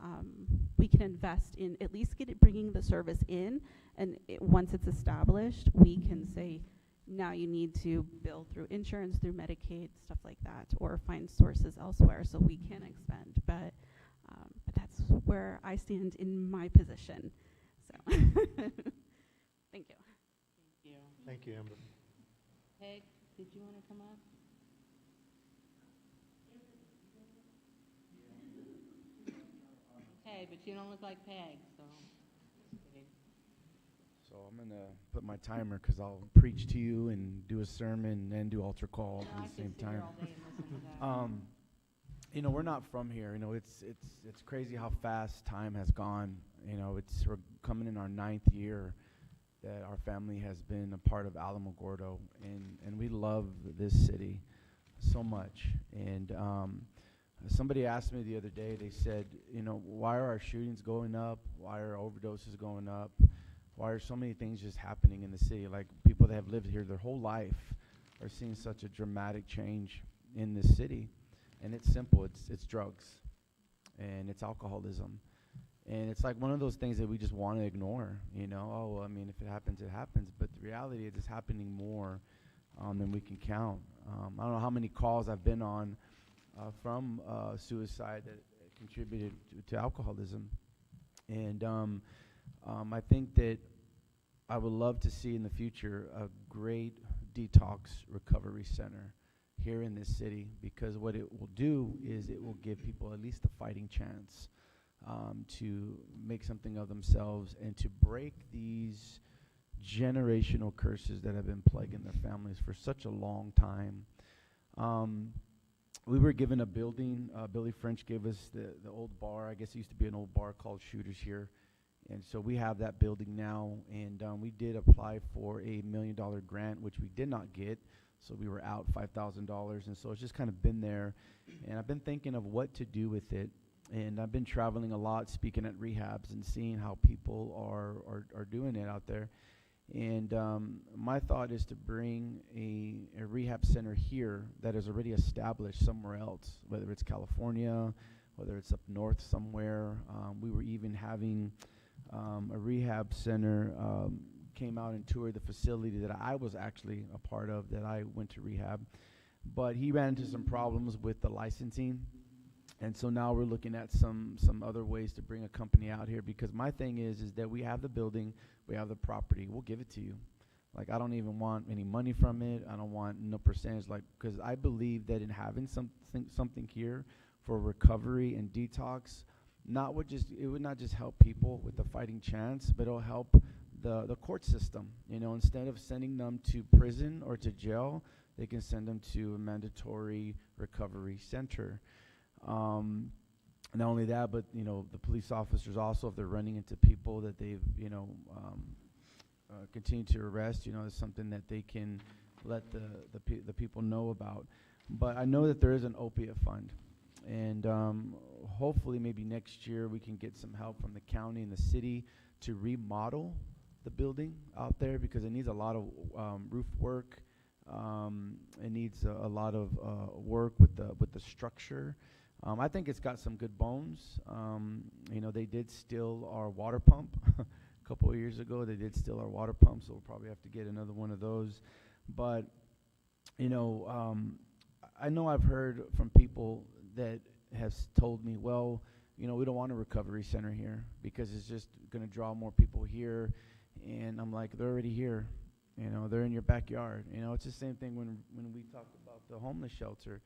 [SPEAKER 18] we can invest in at least bringing the service in, and once it's established, we can say, now you need to bill through insurance, through Medicaid, stuff like that, or find sources elsewhere so we can expend. But that's where I stand in my position. So, thank you.
[SPEAKER 1] Thank you.
[SPEAKER 10] Thank you, Amber.
[SPEAKER 1] Peg, did you want to come up? Okay, but you don't look like Peg, so.
[SPEAKER 19] So I'm going to put my timer because I'll preach to you and do a sermon and do altar call at the same time. You know, we're not from here. You know, it's crazy how fast time has gone. You know, we're coming in our 9th year that our family has been a part of Alamogordo, and we love this city so much. And somebody asked me the other day, they said, you know, why are our shootings going up? Why are overdoses going up? Why are so many things just happening in the city? Like, people that have lived here their whole life are seeing such a dramatic change in this city. And it's simple. It's drugs, and it's alcoholism. And it's like one of those things that we just want to ignore, you know. Oh, well, I mean, if it happens, it happens. But the reality is it's happening more than we can count. I don't know how many calls I've been on from suicide that contributed to alcoholism. And I think that I would love to see in the future a great detox recovery center here in this city, because what it will do is it will give people at least a fighting chance to make something of themselves and to break these generational curses that have been plaguing their families for such a long time. We were given a building. Billy French gave us the old bar. I guess it used to be an old bar called Shooters here. And so we have that building now, and we did apply for a $1 million grant, which we did not get. So we were out $5,000, and so it's just kind of been there. And I've been thinking of what to do with it. And I've been traveling a lot, speaking at rehabs and seeing how people are doing it out there. And my thought is to bring a rehab center here that is already established somewhere else, whether it's California, whether it's up north somewhere. We were even having a rehab center came out and toured the facility that I was actually a part of, that I went to rehab. But he ran into some problems with the licensing. And so now we're looking at some other ways to bring a company out here, because my thing is that we have the building, we have the property, we'll give it to you. Like, I don't even want any money from it. I don't want no percentage, like, because I believe that in having something here for recovery and detox, it would not just help people with the fighting chance, but it'll help the court system. You know, instead of sending them to prison or to jail, they can send them to a mandatory recovery center. Not only that, but, you know, the police officers also, if they're running into people that they've, you know, continue to arrest, you know, it's something that they can let the people know about. But I know that there is an opiate fund, and hopefully maybe next year we can get some help from the county and the city to remodel the building out there, because it needs a lot of roof work. It needs a lot of work with the structure. I think it's got some good bones. You know, they did steal our water pump a couple of years ago. They did steal our water pump, so we'll probably have to get another one of those. But, you know, I know I've heard from people that has told me, well, you know, we don't want a recovery center here because it's just going to draw more people here. And I'm like, they're already here. You know, they're in your backyard. You know, it's the same thing when we talked about the homeless shelter.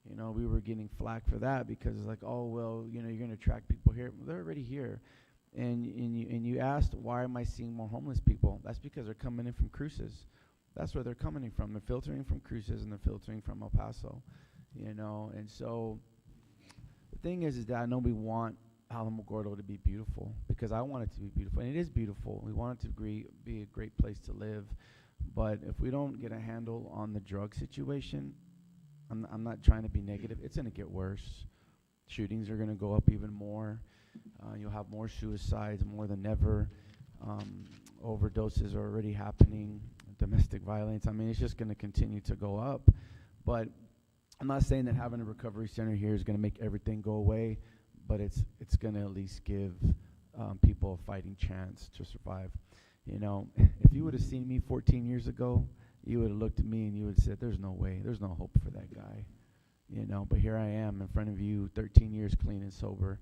[SPEAKER 19] You know, we were getting flack for that because it's like, oh, well, you know, you're going to attract people here. Well, they're already here. And you asked, why am I seeing more homeless people? That's because they're coming in from Cruces. That's where they're coming from. They're filtering from Cruces and they're filtering from El Paso. You know, and so the thing is that I know we want Alamogordo to be beautiful, because I want it to be beautiful, and it is beautiful. We want it to be a great place to live, But if we don't get a handle on the drug situation, I'm not trying to be negative, it's going to get worse. Shootings are going to go up even more. You'll have more suicides more than ever. Overdoses are already happening. Domestic violence, I mean, it's just going to continue to go up. But I'm not saying that having a recovery center here is going to make everything go away, but it's going to at least give people a fighting chance to survive. You know, if you would have seen me 14 years ago, you would have looked at me and you would have said, there's no way, there's no hope for that guy. You know, but here I am in front of you, 13 years clean and sober,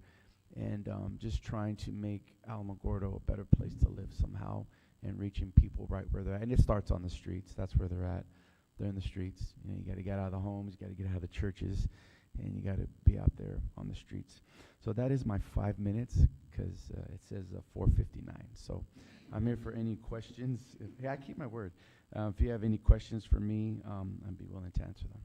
[SPEAKER 19] and just trying to make Alamogordo a better place to live somehow and reaching people right where they're at. And it starts on the streets. That's where they're at. They're in the streets. You know, you got to get out of the homes, you got to get out of the churches, and you got to be out there on the streets. So that is my 5 minutes, because it says 4:59. So I'm here for any questions. I keep my word. If you have any questions for me, I'd be willing to answer them.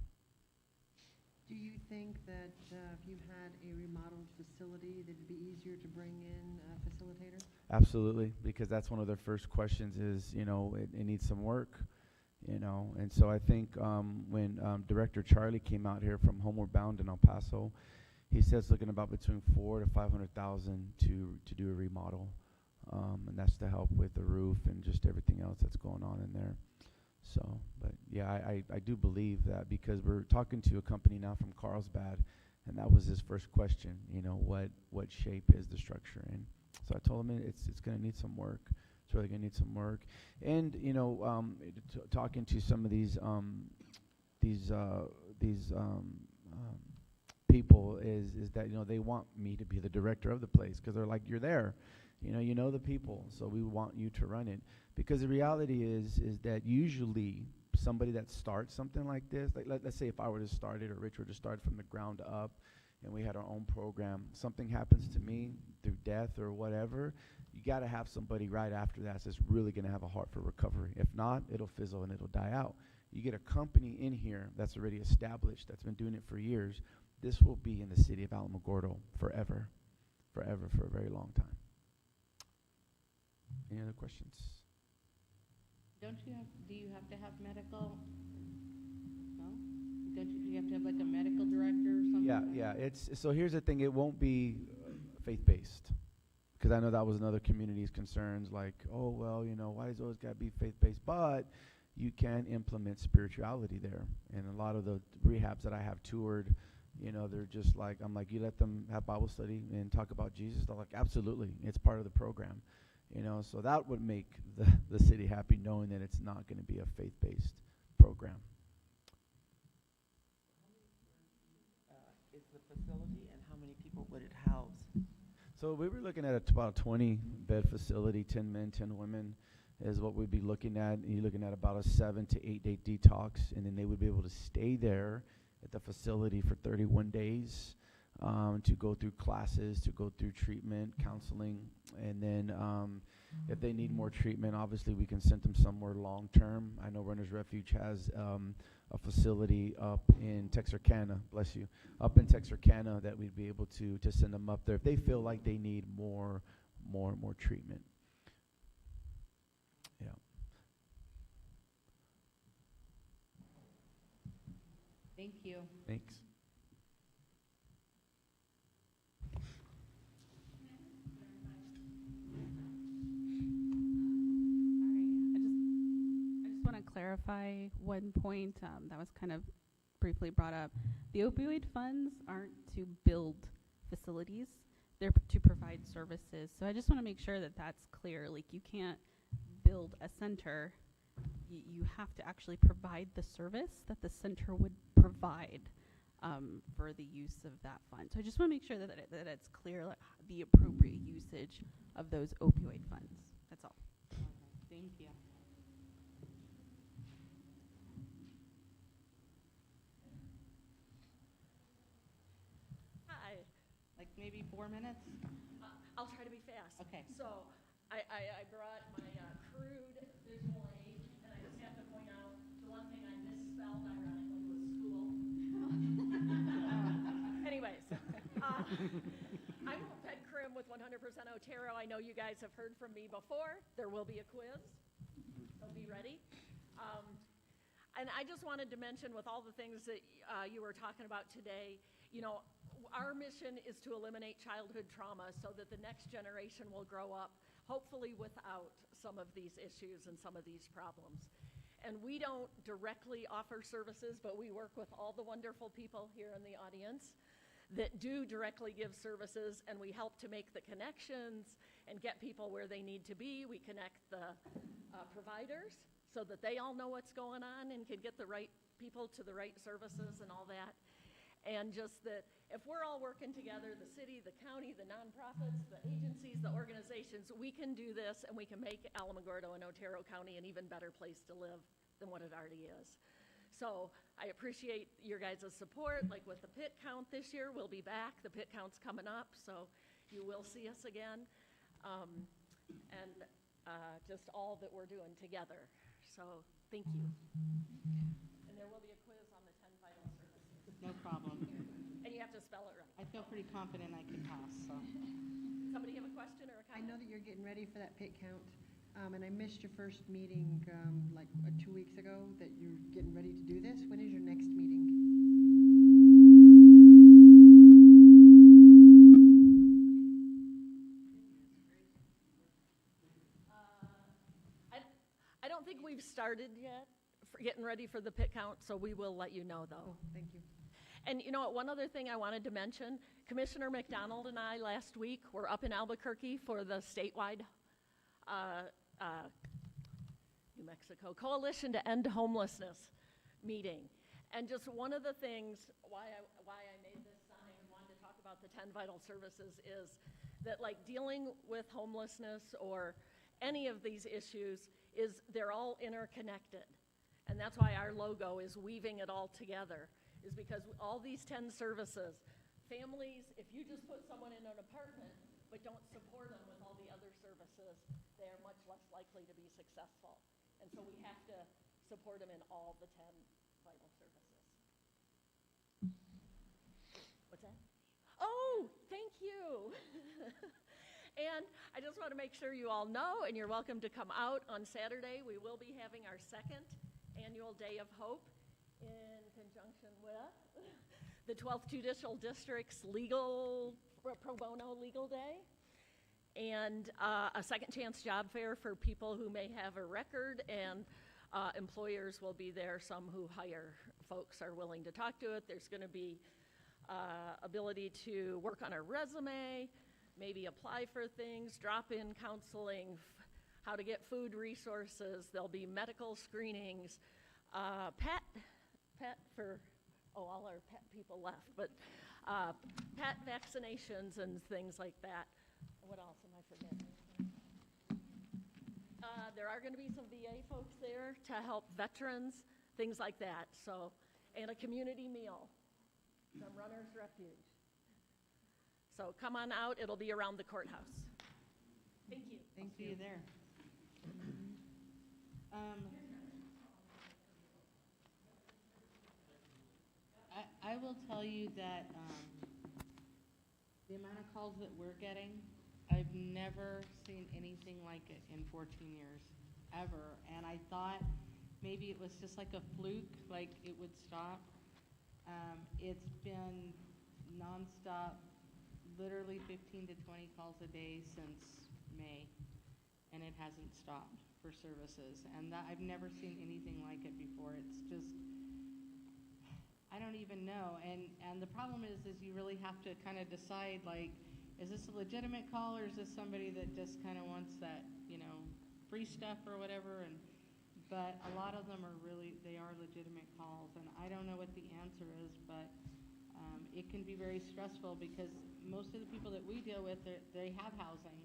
[SPEAKER 11] Do you think that if you had a remodeled facility, that it'd be easier to bring in a facilitator?
[SPEAKER 19] Absolutely, because that's one of their first questions is, you know, it needs some work, you know. And so I think when Director Charlie came out here from Homeward Bound in El Paso, he says looking about between $400,000 to $500,000 to do a remodel, and that's to help with the roof and just everything else that's going on in there. So, but yeah, I do believe that, because we're talking to a company now from Carlsbad, and that was his first question, you know, what shape is the structure in? So I told him it's going to need some work. It's really going to need some work. And, you know, talking to some of these people is that, you know, they want me to be the director of the place, because they're like, you're there. You know the people, so we want you to run it. Because the reality is that usually somebody that starts something like this, like let's say if I were to start it or Rich were to start from the ground up and we had our own program, something happens to me through death or whatever, you got to have somebody right after that that's really going to have a heart for recovery. If not, it'll fizzle and it'll die out. You get a company in here that's already established, that's been doing it for years. This will be in the city of Alamogordo forever, for a very long time. Any other questions?
[SPEAKER 1] Do you have to have medical? No? Do you have to have like a medical director or something?
[SPEAKER 19] Yeah. So here's the thing, it won't be faith-based. Because I know that was another community's concerns, like, oh, well, you know, why does it always got to be faith-based? But you can implement spirituality there. And a lot of the rehabs that I have toured, you know, they're just like, I'm like, you let them have Bible study and talk about Jesus? They're like, absolutely, it's part of the program. You know, so that would make the city happy, knowing that it's not going to be a faith-based program.
[SPEAKER 20] Is the facility, and how many people would it house?
[SPEAKER 19] So we were looking at about a 20-bed facility, 10 men, 10 women is what we'd be looking at. You're looking at about a 7 to 8 day detox, and then they would be able to stay there at the facility for 31 days. To go through classes, to go through treatment, counseling, and then if they need more treatment, obviously we can send them somewhere long-term. I know Runners Refuge has a facility up in Texarkana, bless you, up in Texarkana that we'd be able to send them up there if they feel like they need more treatment. Yeah.
[SPEAKER 1] Thank you.
[SPEAKER 19] Thanks.
[SPEAKER 18] Clarify one point that was kind of briefly brought up. The opioid funds aren't to build facilities, they're to provide services. So I just want to make sure that that's clear. Like, you can't build a center, you have to actually provide the service that the center would provide for the use of that fund. So I just want to make sure that it's clear, like, the appropriate usage of those opioid funds. That's all.
[SPEAKER 1] Thank you. Like maybe 4 minutes?
[SPEAKER 22] I'll try to be fast.
[SPEAKER 1] Okay.
[SPEAKER 22] So I brought my crude visual aid, and I just have to point out the one thing I misspelled ironically was school. Anyways, I'm Ped Krim with 100% Otero. I know you guys have heard from me before. There will be a quiz, so be ready. And I just wanted to mention with all the things that you were talking about today, you know, our mission is to eliminate childhood trauma so that the next generation will grow up hopefully without some of these issues and some of these problems. And we don't directly offer services, but we work with all the wonderful people here in the audience that do directly give services, and we help to make the connections and get people where they need to be. We connect the providers so that they all know what's going on and can get the right people to the right services and all that. And just that if we're all working together, the city, the county, the nonprofits, the agencies, the organizations, we can do this and we can make Alamogordo and Otero County an even better place to live than what it already is. So I appreciate your guys' support. Like with the pit count this year, we'll be back. The pit count's coming up, so you will see us again. Just all that we're doing together. So thank you. And there will be a quiz on the 10 vital services.
[SPEAKER 1] No problem.
[SPEAKER 22] And you have to spell it right.
[SPEAKER 1] I feel pretty confident I can pass, so.
[SPEAKER 22] Somebody have a question or a
[SPEAKER 11] I
[SPEAKER 22] comment?
[SPEAKER 11] know that you're getting ready for that pit count, and I missed your first meeting, like 2 weeks ago, that you're getting ready to do this. When is your next meeting?
[SPEAKER 22] I don't think we've started yet for getting ready for the pit count, so we will let you know though.
[SPEAKER 11] Oh, thank you.
[SPEAKER 22] And you know what, one other thing I wanted to mention, Commissioner McDonald and I last week were up in Albuquerque for the statewide New Mexico Coalition to End Homelessness meeting. And just one of the things why I made this sign and wanted to talk about the 10 vital services is that like dealing with homelessness or any of these issues is they're all interconnected. And that's why our logo is weaving it all together, is because all these 10 services, families, if you just put someone in an apartment but don't support them with all the other services, they are much less likely to be successful. And so we have to support them in all the 10 vital services. What's that? Oh, thank you. And I just want to make sure you all know, and you're welcome to come out on Saturday. We will be having our second annual Day of Hope in conjunction with the 12th Judicial District's pro bono legal day, and a second chance job fair for people who may have a record, and employers will be there. Some who hire folks are willing to talk to it. There's going to be ability to work on a resume, maybe apply for things, drop-in counseling, how to get food resources. There'll be medical screenings, pet for, all our pet people left, but pet vaccinations and things like that. What else am I forgetting? There are going to be some VA folks there to help veterans, things like that. So, and a community meal from Runner's Refuge. So come on out. It'll be around the courthouse. Thank you.
[SPEAKER 1] I'll see you there. I will tell you that the amount of calls that we're getting, I've never seen anything like it in 14 years, ever. And I thought maybe it was just like a fluke, like it would stop. It's been nonstop, literally 15 to 20 calls a day since May, and it hasn't stopped for services. And that, I've never seen anything like it before. It's just, I don't even know. And the problem is you really have to kind of decide, like, is this a legitimate call, or is this somebody that just kind of wants that, you know, free stuff or whatever? But a lot of them are really, they are legitimate calls, and I don't know what the answer is, but it can be very stressful because most of the people that we deal with, they have housing,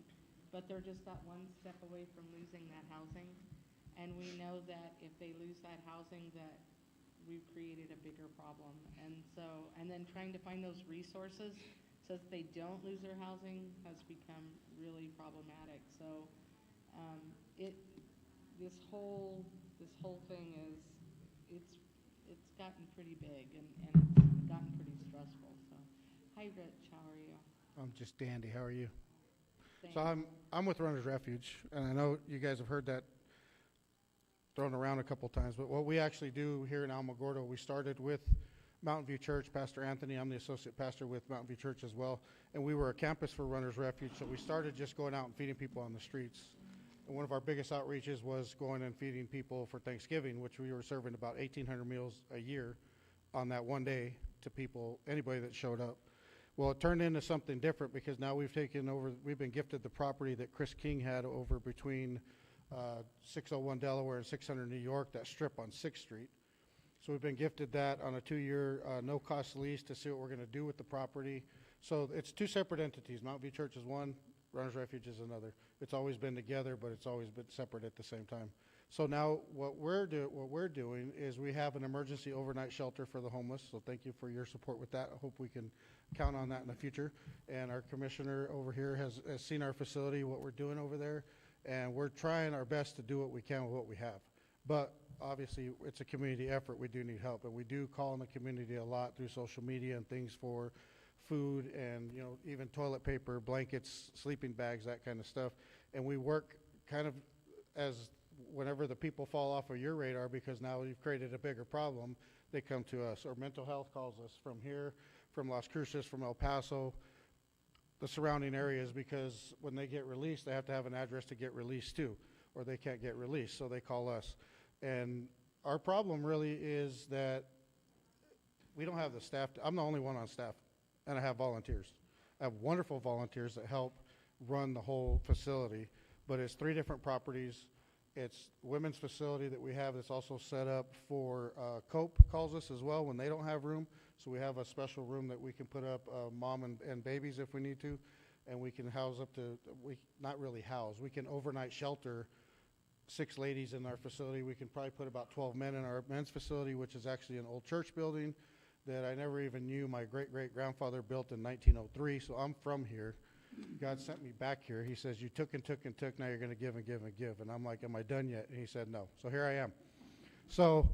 [SPEAKER 1] but they're just that one step away from losing that housing. And we know that if they lose that housing, that we've created a bigger problem. And so, and then trying to find those resources so that they don't lose their housing has become really problematic. So this whole thing is, it's gotten pretty big and it's gotten pretty stressful. So, hi Rich, how are you?
[SPEAKER 16] I'm just dandy. How are you?
[SPEAKER 1] Thanks.
[SPEAKER 16] So I'm with Runner's Refuge, and I know you guys have heard that thrown around a couple times, but what we actually do here in Alamogordo, we started with Mountain View Church, Pastor Anthony, I'm the associate pastor with Mountain View Church as well, and we were a campus for Runners Refuge, so we started just going out and feeding people on the streets. And one of our biggest outreaches was going and feeding people for Thanksgiving, which we were serving about 1,800 meals a year on that one day to people, anybody that showed up. Well, it turned into something different because now we've been gifted the property that Chris King had over between 601 Delaware and 600 New York, that strip on 6th Street. So we've been gifted that on a 2-year no-cost lease to see what we're going to do with the property. So it's 2 separate entities. Mountain View Church is one, Runners Refuge is another. It's always been together, but it's always been separate at the same time. So now what we're doing is we have an emergency overnight shelter for the homeless. So thank you for your support with that. I hope we can count on that in the future. And our commissioner over here has seen our facility, what we're doing over there, and we're trying our best to do what we can with what we have. But obviously, it's a community effort. We do need help, and we do call on the community a lot through social media and things for food and, you know, even toilet paper, blankets, sleeping bags, that kind of stuff. And we work kind of as whenever the people fall off of your radar because now you've created a bigger problem, they come to us. Or mental health calls us from here, from Las Cruces, from El Paso, the surrounding areas, because when they get released, they have to have an address to get released to, or they can't get released, so they call us. And our problem really is that we don't have the staff. I'm the only one on staff, and I have volunteers. I have wonderful volunteers that help run the whole facility, but it's 3 different properties. It's women's facility that we have that's also set up for COPE calls us as well when they don't have room. So we have a special room that we can put up mom and babies if we need to, and we can house up to, not really house, we can overnight shelter 6 ladies in our facility. We can probably put about 12 men in our men's facility, which is actually an old church building that I never even knew my great-great-grandfather built in 1903, so I'm from here. God sent me back here. He says, you took and took and took, now you're going to give and give and give. And I'm like, am I done yet? And he said, no. So here I am. So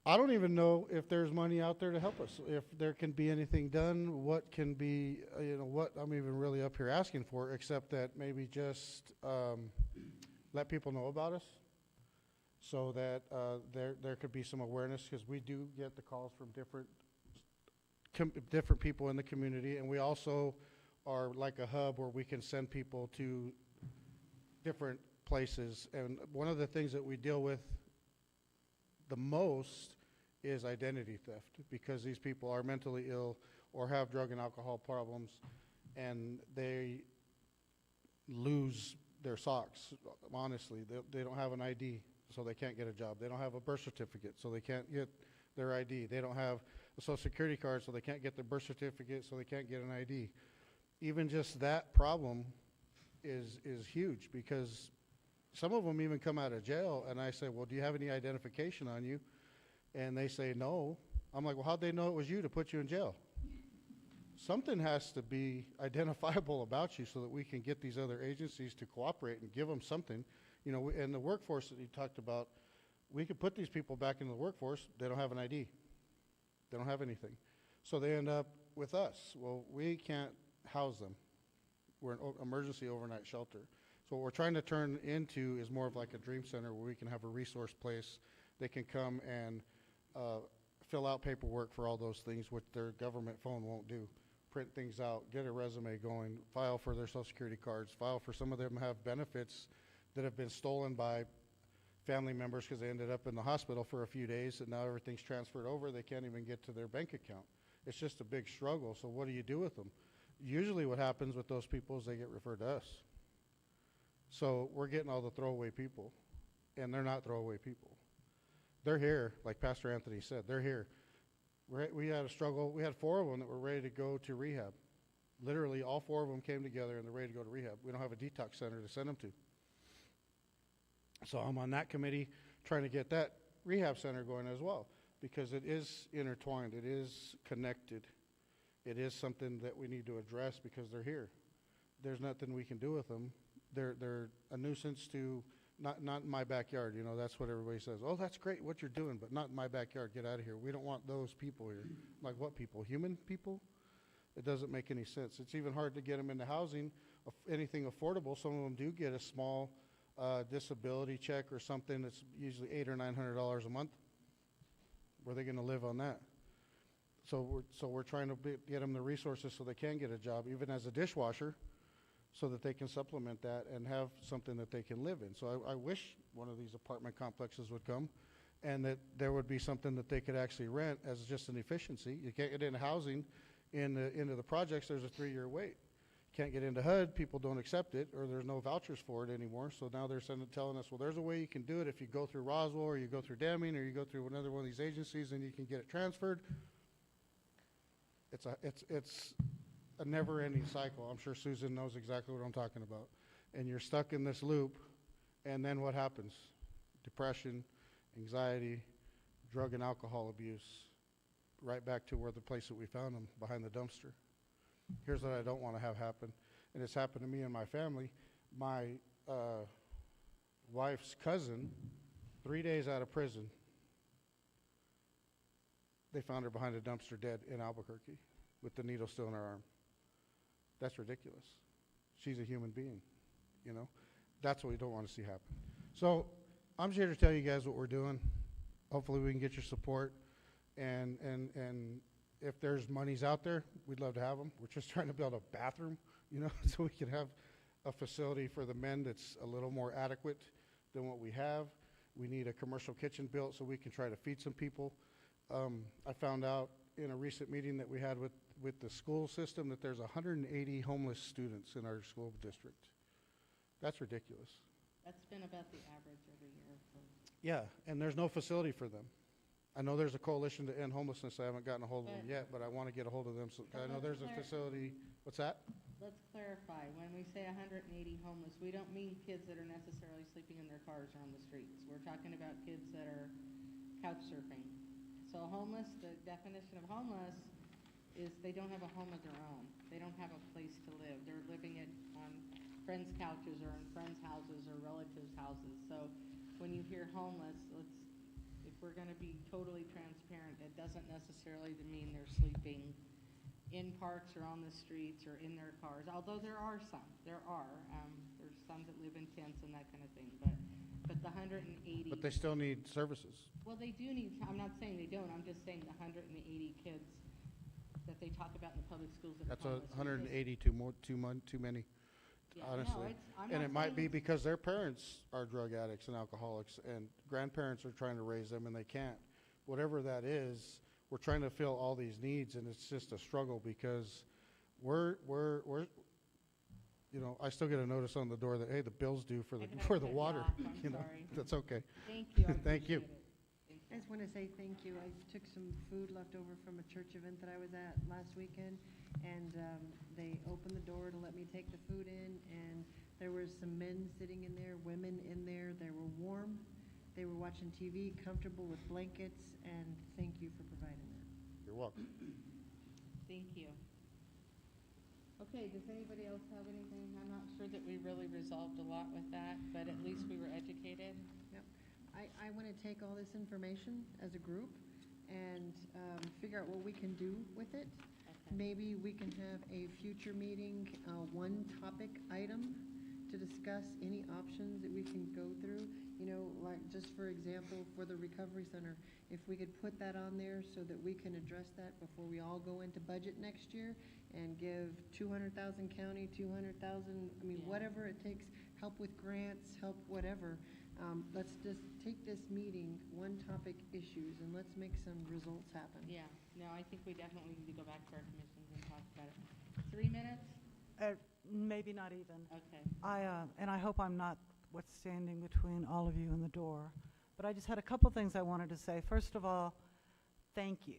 [SPEAKER 16] I don't even know if there's money out there to help us, if there can be anything done, what can be, what I'm even really up here asking for, except that maybe just let people know about us so that there could be some awareness, because we do get the calls from different people in the community, and we also are like a hub where we can send people to different places. And one of the things that we deal with the most is identity theft, because these people are mentally ill or have drug and alcohol problems, and they lose their socks, honestly. They don't have an ID, so they can't get a job. They don't have a birth certificate, so they can't get their ID. They don't have a social security card, so they can't get their birth certificate, so they can't get an ID. Even just that problem is huge, because some of them even come out of jail, and I say, well, do you have any identification on you? And they say no. I'm like, well, how'd they know it was you to put you in jail? Something has to be identifiable about you so that we can get these other agencies to cooperate and give them something. You know, and the workforce that you talked about, we could put these people back into the workforce. They don't have an ID. They don't have anything. So they end up with us. Well, we can't house them. We're an emergency overnight shelter. So what we're trying to turn into is more of like a dream center where we can have a resource place. They can come and fill out paperwork for all those things, which their government phone won't do. Print things out, get a resume going, file for their social security cards, file for, some of them have benefits that have been stolen by family members because they ended up in the hospital for a few days, and now everything's transferred over. They can't even get to their bank account. It's just a big struggle. So what do you do with them? Usually what happens with those people is they get referred to us. So we're getting all the throwaway people, and they're not throwaway people. They're here, like Pastor Anthony said, they're here. We had a struggle. We had 4 of them that were ready to go to rehab. Literally, all 4 of them came together, and they're ready to go to rehab. We don't have a detox center to send them to. So I'm on that committee trying to get that rehab center going as well, because it is intertwined. It is connected. It is something that we need to address because they're here. There's nothing we can do with them. They're a nuisance to, not in my backyard. You know, that's what everybody says. Oh, that's great what you're doing, but not in my backyard. Get out of here. We don't want those people here. Like what people? Human people? It doesn't make any sense. It's even hard to get them into housing, anything affordable. Some of them do get a small disability check or something that's usually $800 or $900 a month. Where are they gonna live on that? So we're trying to get them the resources so they can get a job, even as a dishwasher, so that they can supplement that and have something that they can live in. So I wish one of these apartment complexes would come, and that there would be something that they could actually rent as just an efficiency. You can't get into housing into the projects, there's a 3-year wait. Can't get into HUD, people don't accept it, or there's no vouchers for it anymore. So now they're telling us, well, there's a way you can do it if you go through Roswell, or you go through Deming, or you go through another one of these agencies, and you can get it transferred. It's a never-ending cycle. I'm sure Susan knows exactly what I'm talking about. And you're stuck in this loop, and then what happens? Depression, anxiety, drug and alcohol abuse, right back to where the place that we found them, behind the dumpster. Here's what I don't want to have happen, and it's happened to me and my family. My wife's cousin, 3 days out of prison, they found her behind a dumpster dead in Albuquerque with the needle still in her arm. That's ridiculous. She's a human being, you know? That's what we don't want to see happen. So I'm here to tell you guys what we're doing. Hopefully we can get your support, and if there's monies out there, we'd love to have them. We're just trying to build a bathroom, you know, so we can have a facility for the men that's a little more adequate than what we have. We need a commercial kitchen built so we can try to feed some people. I found out in a recent meeting that we had with the school system that there's 180 homeless students in our school district. That's ridiculous.
[SPEAKER 1] That's been about the average every year.
[SPEAKER 16] Yeah, and there's no facility for them. I know there's a coalition to end homelessness. I haven't gotten a hold of them yet, but I want to get a hold of them. So I know there's a facility. What's that?
[SPEAKER 1] Let's clarify. When we say 180 homeless, we don't mean kids that are necessarily sleeping in their cars or on the streets. We're talking about kids that are couch surfing. So homeless, the definition of homeless is they don't have a home of their own. They don't have a place to live. They're living on friends' couches or in friends' houses or relatives' houses. So when you hear homeless, if we're going to be totally transparent, it doesn't necessarily mean they're sleeping in parks or on the streets or in their cars, although there are some. There's some that live in tents and that kind of thing, but the 180.
[SPEAKER 16] But they still need services.
[SPEAKER 1] Well, they do need, I'm not saying they don't, I'm just saying the 180 kids that they talk about in the public schools that
[SPEAKER 16] That's
[SPEAKER 1] are homeless.
[SPEAKER 16] 180 too many,
[SPEAKER 1] Yeah,
[SPEAKER 16] honestly.
[SPEAKER 1] I'm
[SPEAKER 16] And
[SPEAKER 1] not
[SPEAKER 16] it might
[SPEAKER 1] saying
[SPEAKER 16] be because their parents are drug addicts and alcoholics, and grandparents are trying to raise them and they can't. Whatever that is, we're trying to fill all these needs, and it's just a struggle because we're you know, I still get a notice on the door that, hey, the bill's due for the water.
[SPEAKER 1] I'm
[SPEAKER 16] You know,
[SPEAKER 1] sorry.
[SPEAKER 16] that's okay.
[SPEAKER 1] Thank you. I
[SPEAKER 16] Thank you.
[SPEAKER 1] appreciate it.
[SPEAKER 11] I just want to say thank you. I took some food left over from a church event that I was at last weekend, and they opened the door to let me take the food in, and there were some men sitting in there, women in there. They were warm. They were watching TV, comfortable with blankets, and thank you for providing that.
[SPEAKER 16] You're welcome.
[SPEAKER 1] Thank you. Okay, does anybody else have anything? I'm not sure that we really resolved a lot with that, but at least we were educated.
[SPEAKER 11] Yep. I want to take all this information as a group and figure out what we can do with it.
[SPEAKER 1] Okay.
[SPEAKER 11] Maybe we can have a future meeting, one topic item to discuss any options that we can go through. You know, like just for example, for the Recovery Center, if we could put that on there so that we can address that before we all go into budget next year and give 200,000 county, 200,000, I mean, whatever it takes, help with grants, help whatever. Let's just take this meeting, one topic issues, and let's make some results happen.
[SPEAKER 1] Yeah, no, I think we definitely need to go back to our commissions and talk about it. 3 minutes?
[SPEAKER 6] Maybe not even.
[SPEAKER 1] Okay.
[SPEAKER 6] And I hope I'm not what's standing between all of you and the door. But I just had a couple things I wanted to say. First of all, thank you.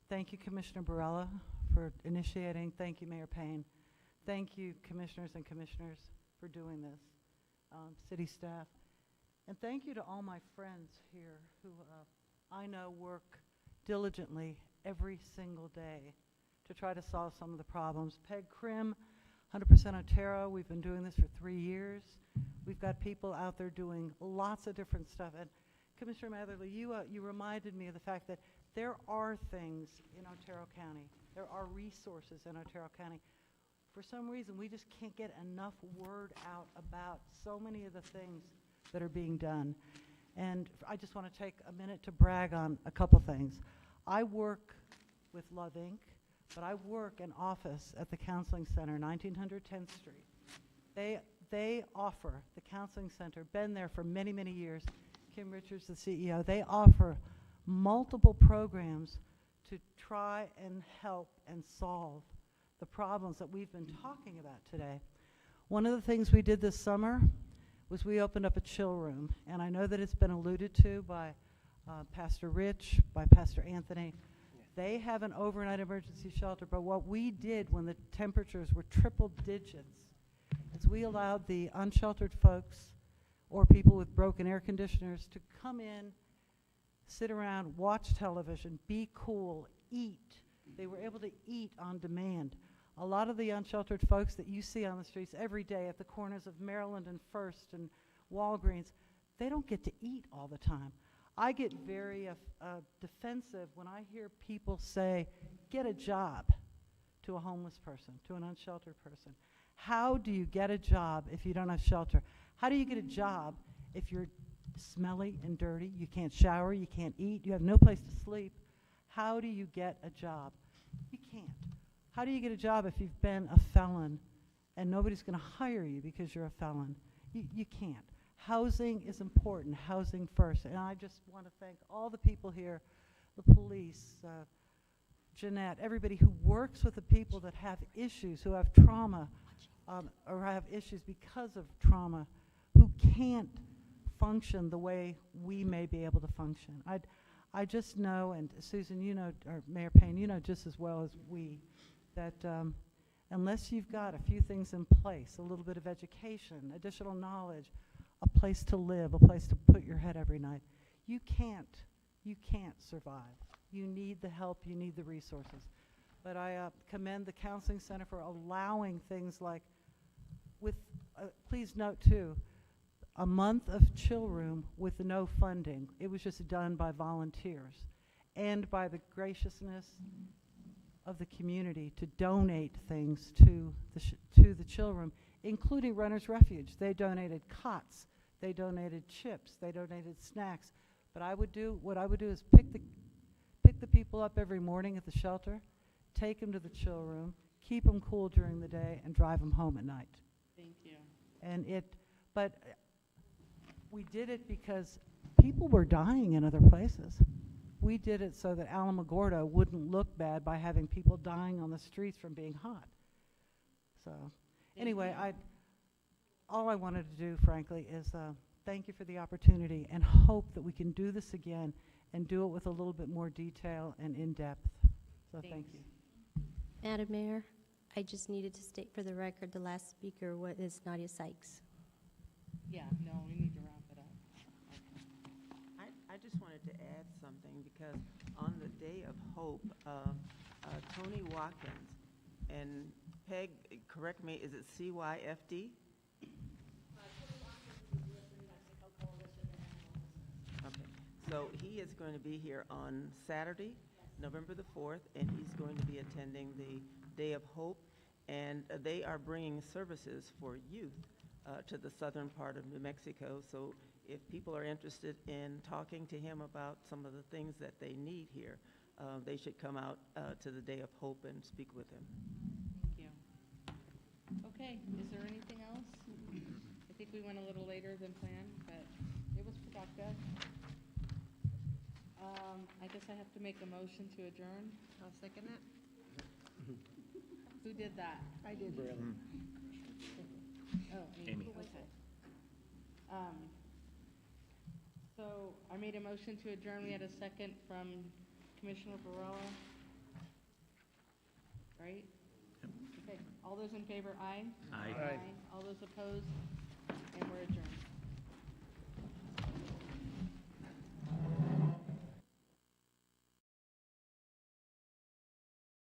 [SPEAKER 6] Thank you, Commissioner Barella, for initiating. Thank you, Mayor Payne. Thank you, commissioners and commissioners, for doing this, city staff. And thank you to all my friends here who I know work diligently every single day to try to solve some of the problems. Peg Crim, 100% Otero, we've been doing this for 3 years. We've got people out there doing lots of different stuff. And Commissioner Matherly, you reminded me of the fact that there are things in Otero County. There are resources in Otero County. For some reason, we just can't get enough word out about so many of the things that are being done. And I just want to take a minute to brag on a couple things. I work with Love Inc., but I work in office at the Counseling Center, 1900 10th Street. They offer, the Counseling Center, been there for many, many years. Kim Richards, the CEO, they offer multiple programs to try and help and solve the problems that we've been talking about today. One of the things we did this summer was we opened up a chill room, and I know that it's been alluded to by Pastor Rich, by Pastor Anthony. They have an overnight emergency shelter, but what we did when the temperatures were triple digits is we allowed the unsheltered folks or people with broken air conditioners to come in, sit around, watch television, be cool, eat. They were able to eat on demand. A lot of the unsheltered folks that you see on the streets every day at the corners of Maryland and First and Walgreens, they don't get to eat all the time. I get very defensive when I hear people say, get a job, to a homeless person, to an unsheltered person. How do you get a job if you don't have shelter? How do you get a job if you're smelly and dirty, you can't shower, you can't eat, you have no place to sleep? How do you get a job? You can't. How do you get a job if you've been a felon and nobody's going to hire you because you're a felon? You can't. Housing is important, housing first. And I just want to thank all the people here, the police, Jeanette, everybody who works with the people that have issues, who have trauma, or have issues because of trauma, who can't function the way we may be able to function. I just know, and Susan, you know, or Mayor Payne, you know just as well as we, that unless you've got a few things in place, a little bit of education, additional knowledge, a place to live, a place to put your head every night, you can't survive. You need the help, you need the resources. But I commend the Counseling Center for allowing things like, please note too, a month of chill room with no funding. It was just done by volunteers and by the graciousness of the community to donate things to the chill room, including Runner's Refuge. They donated cots, they donated chips, they donated snacks. But what I would do is pick the people up every morning at the shelter, take them to the chill room, keep them cool during the day, and drive them home at night.
[SPEAKER 1] Thank you.
[SPEAKER 6] And but we did it because people were dying in other places. We did it so that Alamogordo wouldn't look bad by having people dying on the streets from being hot. So anyway, all I wanted to do, frankly, is thank you for the opportunity and hope that we can do this again and do it with a little bit more detail and in-depth. So thank you.
[SPEAKER 14] Madam Mayor, I just needed to state for the record, the last speaker is Nadia Sykes.
[SPEAKER 1] Yeah, no, we need to wrap it up.
[SPEAKER 20] I just wanted to add something because on the Day of Hope, Tony Watkins and Peg, correct me, is it CYFD? Okay, so he is going to be here on Saturday, November the 4th, and he's going to be attending the Day of Hope, and they are bringing services for youth to the southern part of New Mexico. So if people are interested in talking to him about some of the things that they need here, they should come out to the Day of Hope and speak with him.
[SPEAKER 1] Thank you. Okay, is there anything else? I think we went a little later than planned, but it was productive. I guess I have to make a motion to adjourn.
[SPEAKER 11] I'll second that.
[SPEAKER 1] Who did that?
[SPEAKER 11] I did.
[SPEAKER 1] Oh,
[SPEAKER 17] Amy.
[SPEAKER 1] Okay. So I made a motion to adjourn. We had a second from Commissioner Barela. Right? Okay. All those in favor, aye?
[SPEAKER 17] Aye.
[SPEAKER 1] All those opposed? And we're adjourned.